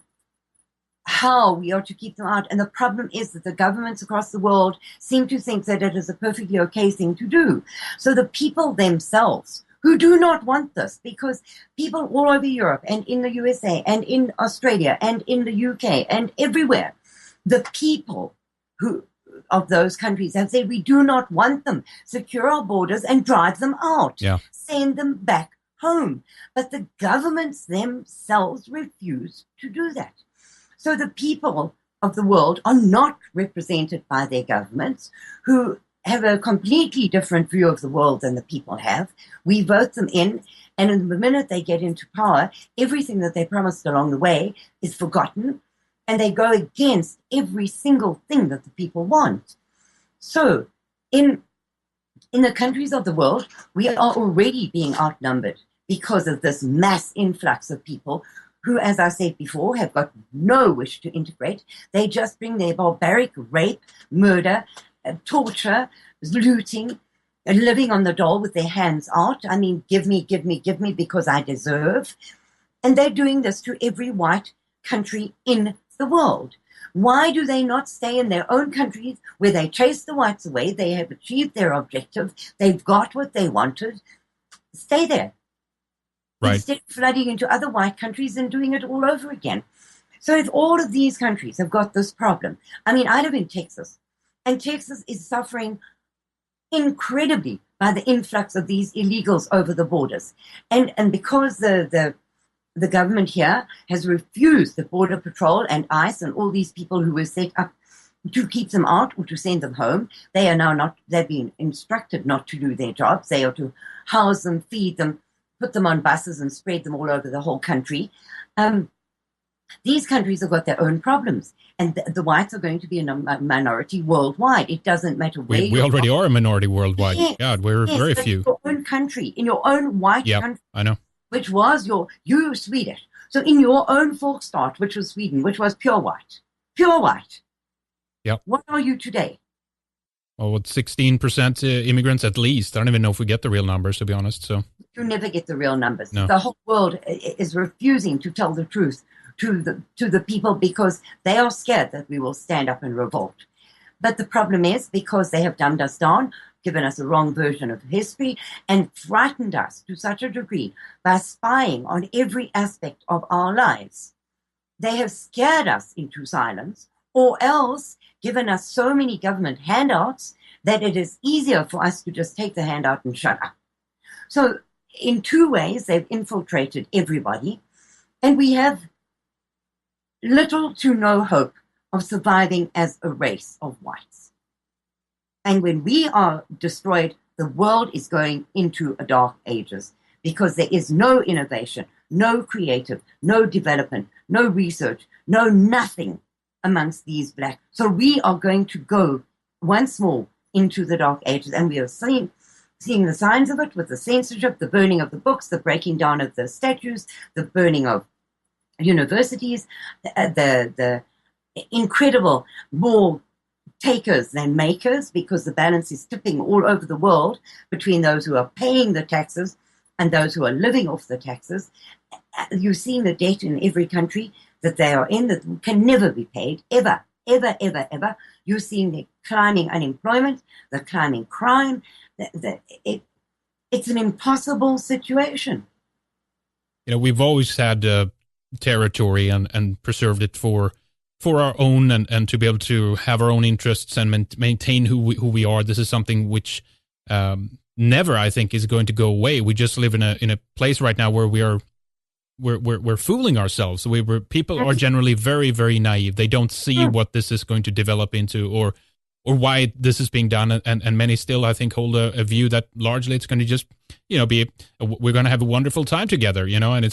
how we are to keep them out. And the problem is that the governments across the world seem to think that it is a perfectly okay thing to do. So the people themselves, who do not want this, because people all over Europe and in the USA and in Australia and in the UK and everywhere, the people of those countries have said, we do not want them. Secure our borders and drive them out. Yeah. Send them back home. But the governments themselves refuse to do that. So the people of the world are not represented by their governments, who have a completely different view of the world than the people have. We vote them in, and in the minute they get into power, everything that they promised along the way is forgotten, and they go against every single thing that the people want. So in the countries of the world, we are already being outnumbered because of this mass influx of people who, as I said before, have got no wish to integrate. They just bring their barbaric rape, murder, torture, looting, and living on the dole with their hands out. I mean, give me, because I deserve. And they're doing this to every white country in the world. Why do they not stay in their own countries where they chase the whites away? They have achieved their objective. They've got what they wanted. Stay there. Right. Instead of flooding into other white countries and doing it all over again. So if all of these countries have got this problem, I mean, I live in Texas, and Texas is suffering incredibly by the influx of these illegals over the borders. And because the government here has refused the Border Patrol and ICE and all these people who were set up to keep them out or to send them home, they've been instructed not to do their jobs. They are to house them, feed them, put them on buses and spread them all over the whole country. These countries have got their own problems, and the whites are going to be a minority worldwide. It doesn't matter where we already are a minority worldwide. Yes, God, we're very few. In your own country, in your own white country. I know. Which was you Swedish. So in your own Folkstart, which was Sweden, which was pure white. Yeah. What are you today? Well, with 16% immigrants at least. I don't even know if we get the real numbers, to be honest. So You never get the real numbers. No. The whole world is refusing to tell the truth to the people because they are scared that we will stand up and revolt. But the problem is because they have dumbed us down, given us a wrong version of history, and frightened us to such a degree by spying on every aspect of our lives. They have scared us into silence, or else given us so many government handouts that it is easier for us to just take the handout and shut up. So in two ways, they've infiltrated everybody, and we have little to no hope of surviving as a race of whites. And when we are destroyed, the world is going into a dark ages because there is no innovation, no creative, no development, no research, no nothing amongst these black. So we are going to go once more into the dark ages, and we are seeing the signs of it with the censorship, the burning of the books, the breaking down of the statues, the burning of universities, the incredible more takers than makers, because the balance is tipping all over the world between those who are paying the taxes and those who are living off the taxes. You've seen the debt in every country that they are in that can never be paid, ever, ever, ever, ever. You're seeing the climbing unemployment, the climbing crime. It's an impossible situation. We've always had territory and preserved it for our own and to be able to have our own interests and maintain who we are. This is something which never, I think, is going to go away. We just live in a place right now where we're fooling ourselves. People are generally very, very naive. They don't see what this is going to develop into or why this is being done. And many still, I think, hold a view that largely it's going to just, we're going to have a wonderful time together, and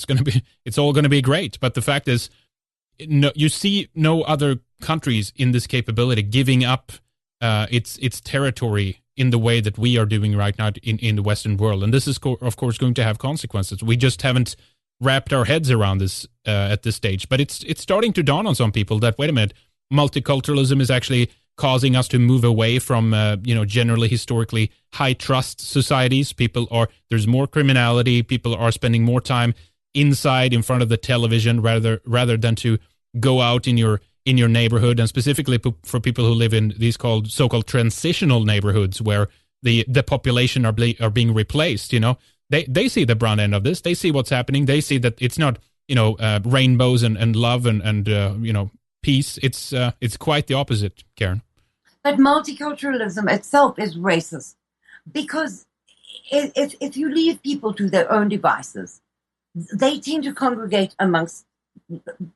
it's all going to be great. But the fact is, no, you see no other countries in this capability giving up its territory in the way that we are doing right now in the Western world. And this is, of course, going to have consequences. We just haven't wrapped our heads around this at this stage. But it's starting to dawn on some people that, wait a minute, multiculturalism is actually causing us to move away from, generally historically high trust societies. There's more criminality. People are spending more time inside in front of the television rather than to go out in your neighborhood, and specifically for people who live in these so-called transitional neighborhoods where the population are being replaced. They see the brown end of this. They see what's happening. They see that it's not rainbows and love and peace. It's quite the opposite, Karin. But multiculturalism itself is racist because if you leave people to their own devices, they tend to congregate amongst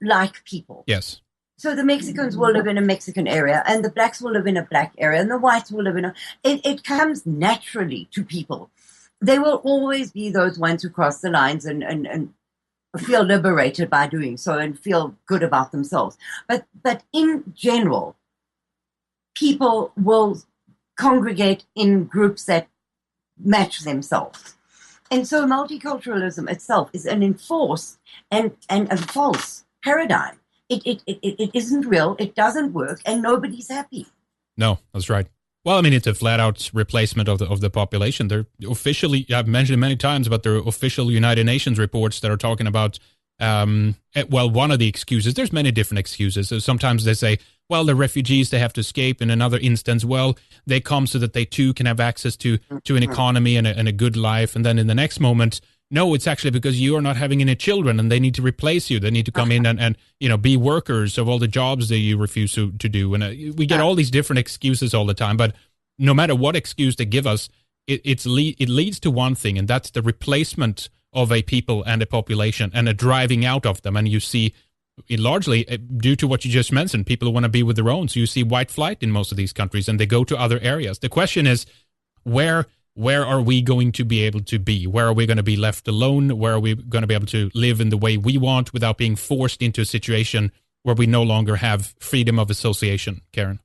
like people. Yes. So the Mexicans will live in a Mexican area, and the blacks will live in a black area, and the whites will live in it comes naturally to people. They will always be those ones who cross the lines and feel liberated by doing so and feel good about themselves. But in general, people will congregate in groups that match themselves. And so multiculturalism itself is an enforced and a false paradigm. It isn't real, it doesn't work, and nobody's happy. No, that's right. Well, I mean, it's a flat-out replacement of the population. They're officially, I've mentioned it many times, but there are official United Nations reports that are talking about, one of the excuses, there's many different excuses. So sometimes they say, well, the refugees, they have to escape. In another instance, well, they come so that they too can have access to an economy and a good life. And then in the next moment, no, it's actually because you are not having any children and they need to replace you. They need to come in and be workers of all the jobs that you refuse to do. And we get all these different excuses all the time. But no matter what excuse they give us, it leads to one thing, and that's the replacement of a people and a population and a driving out of them. And you see, largely due to what you just mentioned, people want to be with their own. So you see white flight in most of these countries, and they go to other areas. The question is, where are we going to be able to be? Where are we going to be left alone? Where are we going to be able to live in the way we want without being forced into a situation where we no longer have freedom of association, Karin?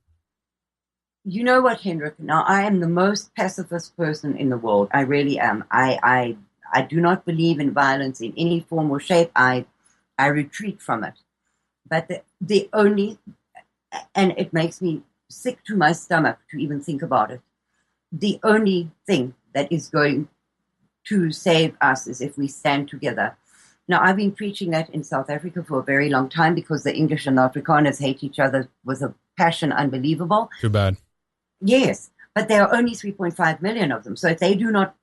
You know what, Henrik? Now, I am the most pacifist person in the world. I really am. I do not believe in violence in any form or shape. I retreat from it. But the only, and it makes me sick to my stomach to even think about it, the only thing that is going to save us is if we stand together. Now, I've been preaching that in South Africa for a very long time because the English and the Afrikaners hate each other with a passion unbelievable. Too bad. Yes, but there are only 3.5 million of them. So if they do not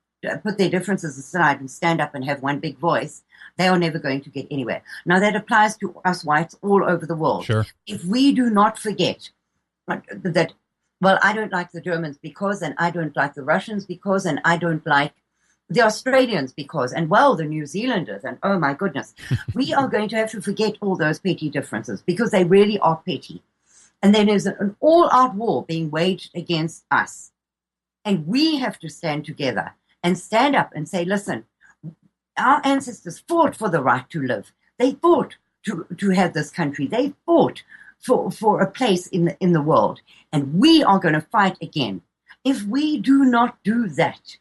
put their differences aside and stand up and have one big voice, they are never going to get anywhere. Now, that applies to us whites all over the world. Sure. If we do not forget that, well, I don't like the Germans because, and I don't like the Russians because, and I don't like the Australians because, and well, the New Zealanders, and oh my goodness, we are going to have to forget all those petty differences because they really are petty. And then there's an all-out war being waged against us. And we have to stand together and stand up and say, listen, our ancestors fought for the right to live. They fought to have this country. They fought for a place in the world. And we are going to fight again. If we do not do that,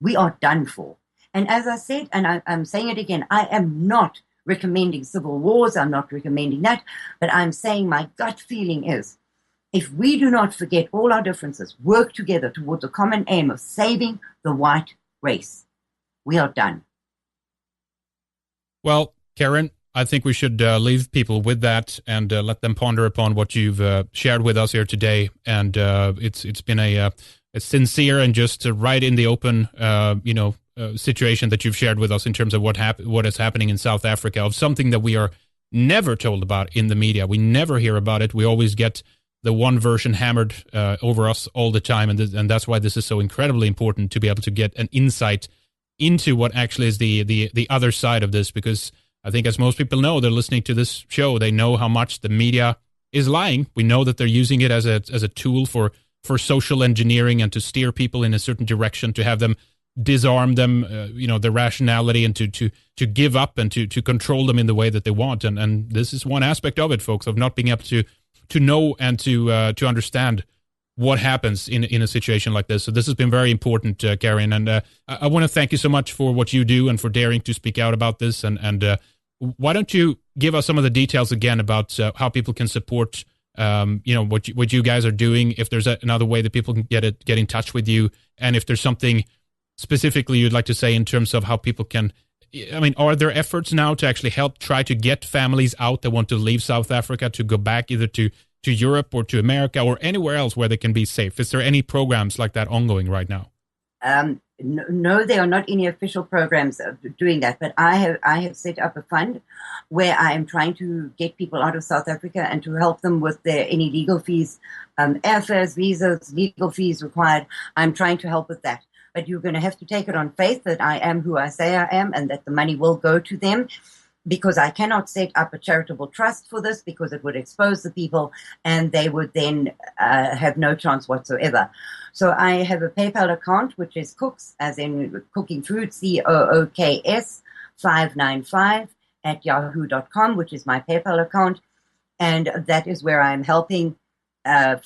we are done for. And as I said, and I'm saying it again, I am not recommending civil wars. I'm not recommending that. But I'm saying my gut feeling is, if we do not forget all our differences, work together towards a common aim of saving the white race, we are done. Well, Karin, I think we should leave people with that and let them ponder upon what you've shared with us here today. And it's been a sincere and just right in the open, situation that you've shared with us in terms of what is happening in South Africa, of something that we are never told about in the media. We never hear about it. We always get the one version hammered over us all the time, and that's why this is so incredibly important to be able to get an insight into what actually is the other side of this, because I think, as most people know, they're listening to this show, they know how much the media is lying. We know that they're using it as a tool for social engineering and to steer people in a certain direction, to have them disarm them, their rationality, and to give up and to control them in the way that they want. And this is one aspect of it, folks, of not being able to know and to understand what happens in a situation like this. So this has been very important, Karin, and I want to thank you so much for what you do and for daring to speak out about this. And why don't you give us some of the details again about how people can support what you guys are doing, if there's another way that people can get in touch with you, and if there's something specifically you'd like to say in terms of how people can, are there efforts now to actually help try to get families out that want to leave South Africa to go back either to Europe or to America or anywhere else where they can be safe? Is there any programs like that ongoing right now? No, there are not any official programs doing that, but I have set up a fund where I am trying to get people out of South Africa and to help them with any legal fees, airfares, visas, legal fees required. I'm trying to help with that. But you're going to have to take it on faith that I am who I say I am and that the money will go to them, because I cannot set up a charitable trust for this, because it would expose the people and they would then have no chance whatsoever. So I have a PayPal account, which is cooks, as in cooking food, COOKS 595 @yahoo.com, which is my PayPal account. And that is where I'm helping a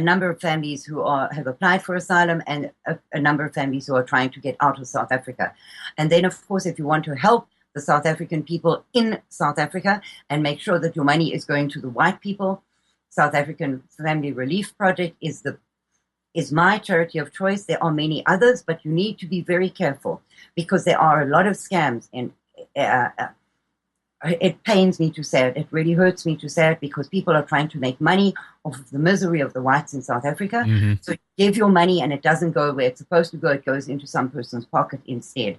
number of families who have applied for asylum and a number of families who are trying to get out of South Africa. And then, of course, if you want to help the South African people in South Africa and make sure that your money is going to the white people, South African Family Relief Project is my charity of choice. There are many others, but you need to be very careful because there are a lot of scams, and it pains me to say it. It really hurts me to say it, because people are trying to make money off of the misery of the whites in South Africa. Mm-hmm. So you give your money and it doesn't go where it's supposed to go. It goes into some person's pocket instead.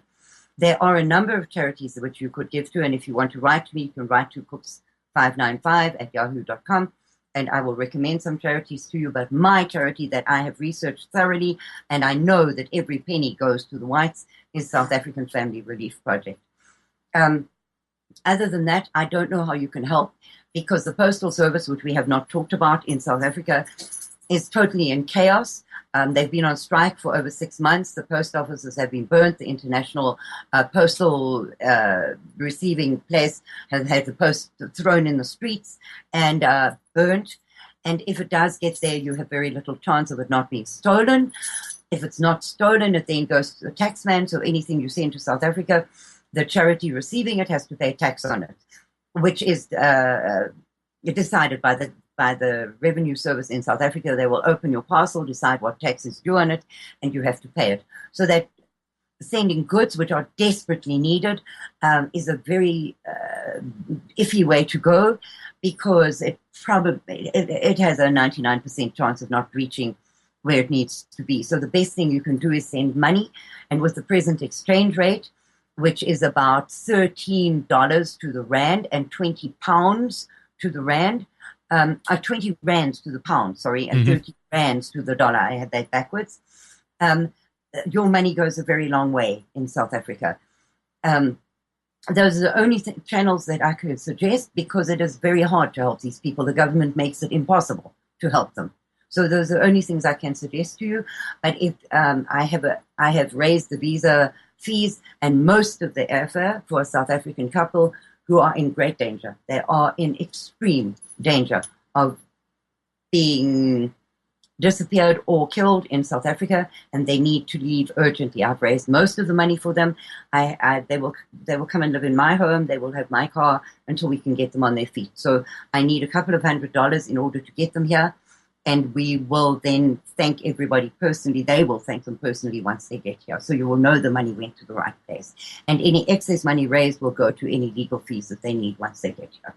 There are a number of charities which you could give to, and if you want to write to me, you can write to cooks595 @yahoo.com, and I will recommend some charities to you. But my charity that I have researched thoroughly, and I know that every penny goes to the whites, is South African Family Relief Project. Other than that, I don't know how you can help, because the Postal Service, which we have not talked about in South Africa, is totally in chaos. They've been on strike for over 6 months. The post offices have been burnt. The international postal receiving place has had the post thrown in the streets and burnt. And if it does get there, you have very little chance of it not being stolen. If it's not stolen, it then goes to the taxman. So anything you send to South Africa, the charity receiving it has to pay tax on it, which is decided by the Revenue Service in South Africa. They will open your parcel, decide what tax is due on it, and you have to pay it. So that sending goods, which are desperately needed, is a very iffy way to go, because it has a 99% chance of not reaching where it needs to be. So the best thing you can do is send money, and with the present exchange rate, which is about $13 to the rand and 20 pounds to the rand, 20 rands to the pound, sorry, and 30 rands to the dollar. I had that backwards. Your money goes a very long way in South Africa. Those are the only channels that I could suggest, because it is very hard to help these people. The government makes it impossible to help them. So those are the only things I can suggest to you. But if I have raised the visa fees and most of the airfare for a South African couple who are in great danger. They are in extreme danger of being disappeared or killed in South Africa, and they need to leave urgently. I've raised most of the money for them. They will come and live in my home. They will have my car until we can get them on their feet. So I need a couple of $100 in order to get them here, and we will then thank everybody personally. They will thank them personally once they get here. So you will know the money went to the right place, and any excess money raised will go to any legal fees that they need once they get here.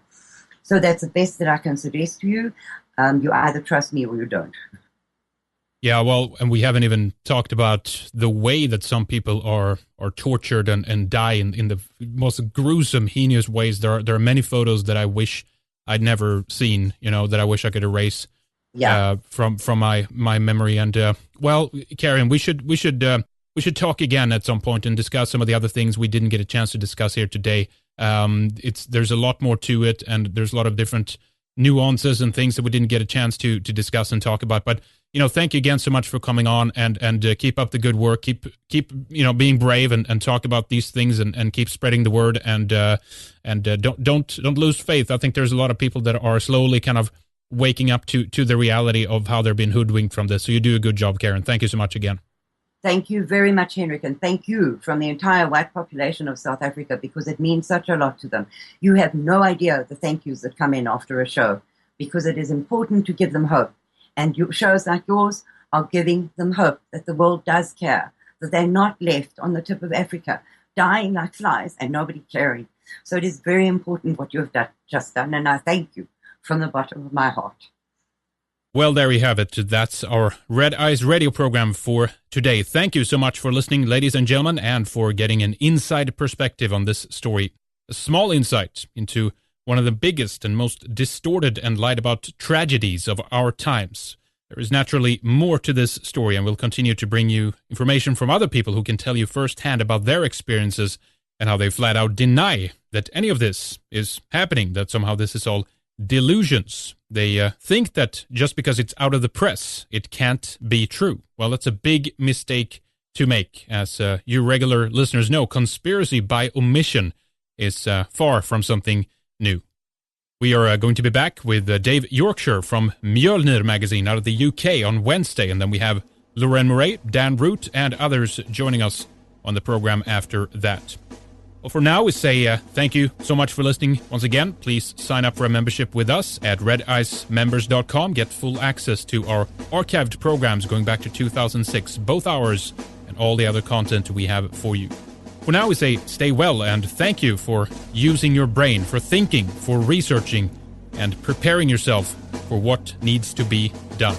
So that's the best that I can suggest to you. You either trust me or you don't. Yeah, well, and we haven't even talked about the way that some people are tortured and die in the most gruesome, heinous ways. There are many photos that I wish I'd never seen, that I wish I could erase from my memory. And well, Karin, we should talk again at some point and discuss some of the other things we didn't get a chance to discuss here today. There's a lot more to it, and there's a lot of different nuances and things that we didn't get a chance to discuss and talk about. But thank you again so much for coming on, and keep up the good work. Keep being brave and talk about these things, and keep spreading the word, and don't lose faith. I think there's a lot of people that are slowly kind of waking up to the reality of how they're being hoodwinked from this. So you do a good job, Karin. Thank you so much again. Thank you very much, Henrik, and thank you from the entire white population of South Africa, because it means such a lot to them. You have no idea the thank yous that come in after a show, because it is important to give them hope. And shows like yours are giving them hope that the world does care, that they're not left on the tip of Africa, dying like flies and nobody caring. So it is very important what you have just done, and I thank you from the bottom of my heart. Well, there you have it. That's our Red Eyes radio program for today. Thank you so much for listening, ladies and gentlemen, and for getting an inside perspective on this story. A small insight into one of the biggest and most distorted and lied about tragedies of our times. There is naturally more to this story, and we'll continue to bring you information from other people who can tell you firsthand about their experiences and how they flat out deny that any of this is happening, that somehow this is all delusions. They think that just because it's out of the press, it can't be true. Well, that's a big mistake to make. As you regular listeners know, conspiracy by omission is far from something new. We are going to be back with Dave Yorkshire from Mjölnir magazine out of the UK on Wednesday, and then we have Lorraine Murray, Dan Root, and others joining us on the program after that. Well, for now, we say thank you so much for listening. Once again, please sign up for a membership with us at redicemembers.com. Get full access to our archived programs going back to 2006, both ours and all the other content we have for you. For now, we say stay well, and thank you for using your brain, for thinking, for researching, and preparing yourself for what needs to be done.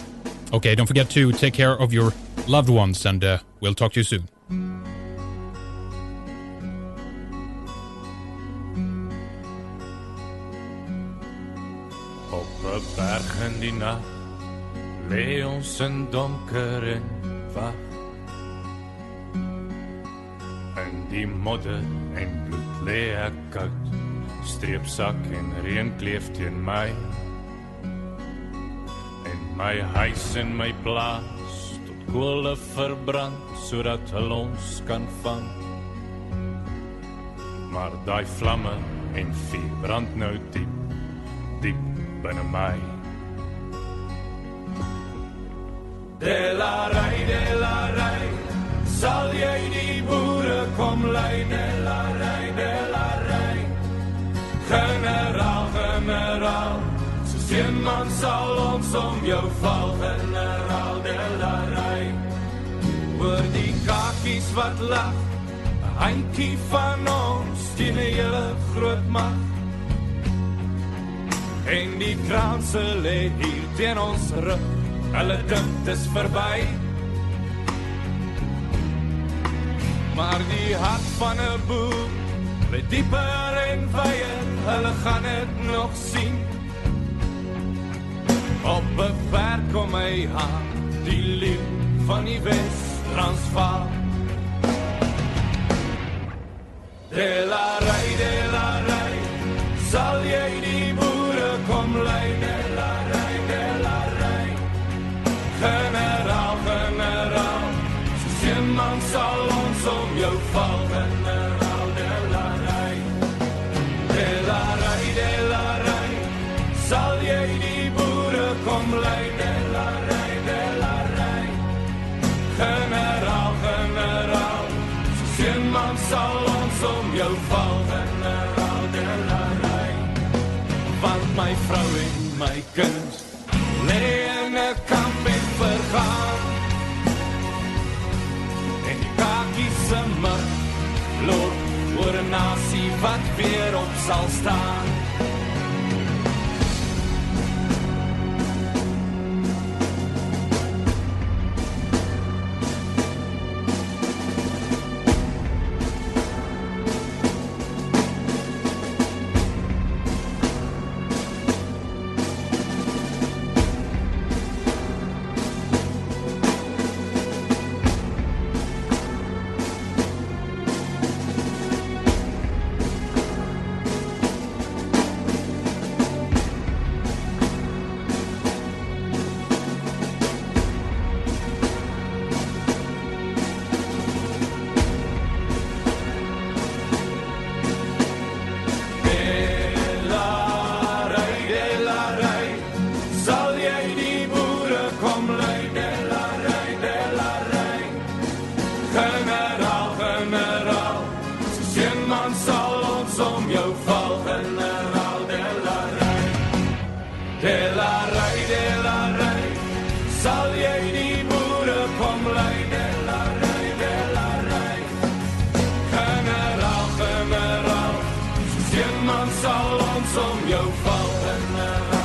Okay, don't forget to take care of your loved ones, and we'll talk to you soon. Op 'n berg in die nag lê ons in donker en wag. In die modder en bloed lê ek koud, streepsak en reën kleef teen my. En my huis en my plaas tot kole verbrand, sodat hulle ons kan vang. Maar daai vlamme en vuur brand nou diep, diep binne my. Delarai, sal jy die boere kom lei? Delarai, generaal, so seenman sal ons om jou val. Generaal, delarai, oor die kakies wat lag Eindkie van ons teen 'n hele groot mag. En die kraanse lê hier teen ons rug, hulle dink dis verby. Maar die hart van 'n boer lê dieper en wyer, hulle gaan dit nog sien. Op 'n berg kom hy aan, die leeu van die Wes-Transvaal. Delarai, sal jy die boere kom lei? Delarai, generaal, soos een man sal ons om jou val. Generaal, delarai, sal jy die boere kom lei? Delarai, generaal, soos een man sal ons om jou val. Generaal, delarai, want my vrou en my kind lê in 'n kamp en vergaan. En die kakies se mik loop oor 'n nasie wat weer op sal staan. Delarai, sal jy die boere kom lei? Delarai, generaal, soos een man sal ons om jou val. Generaal,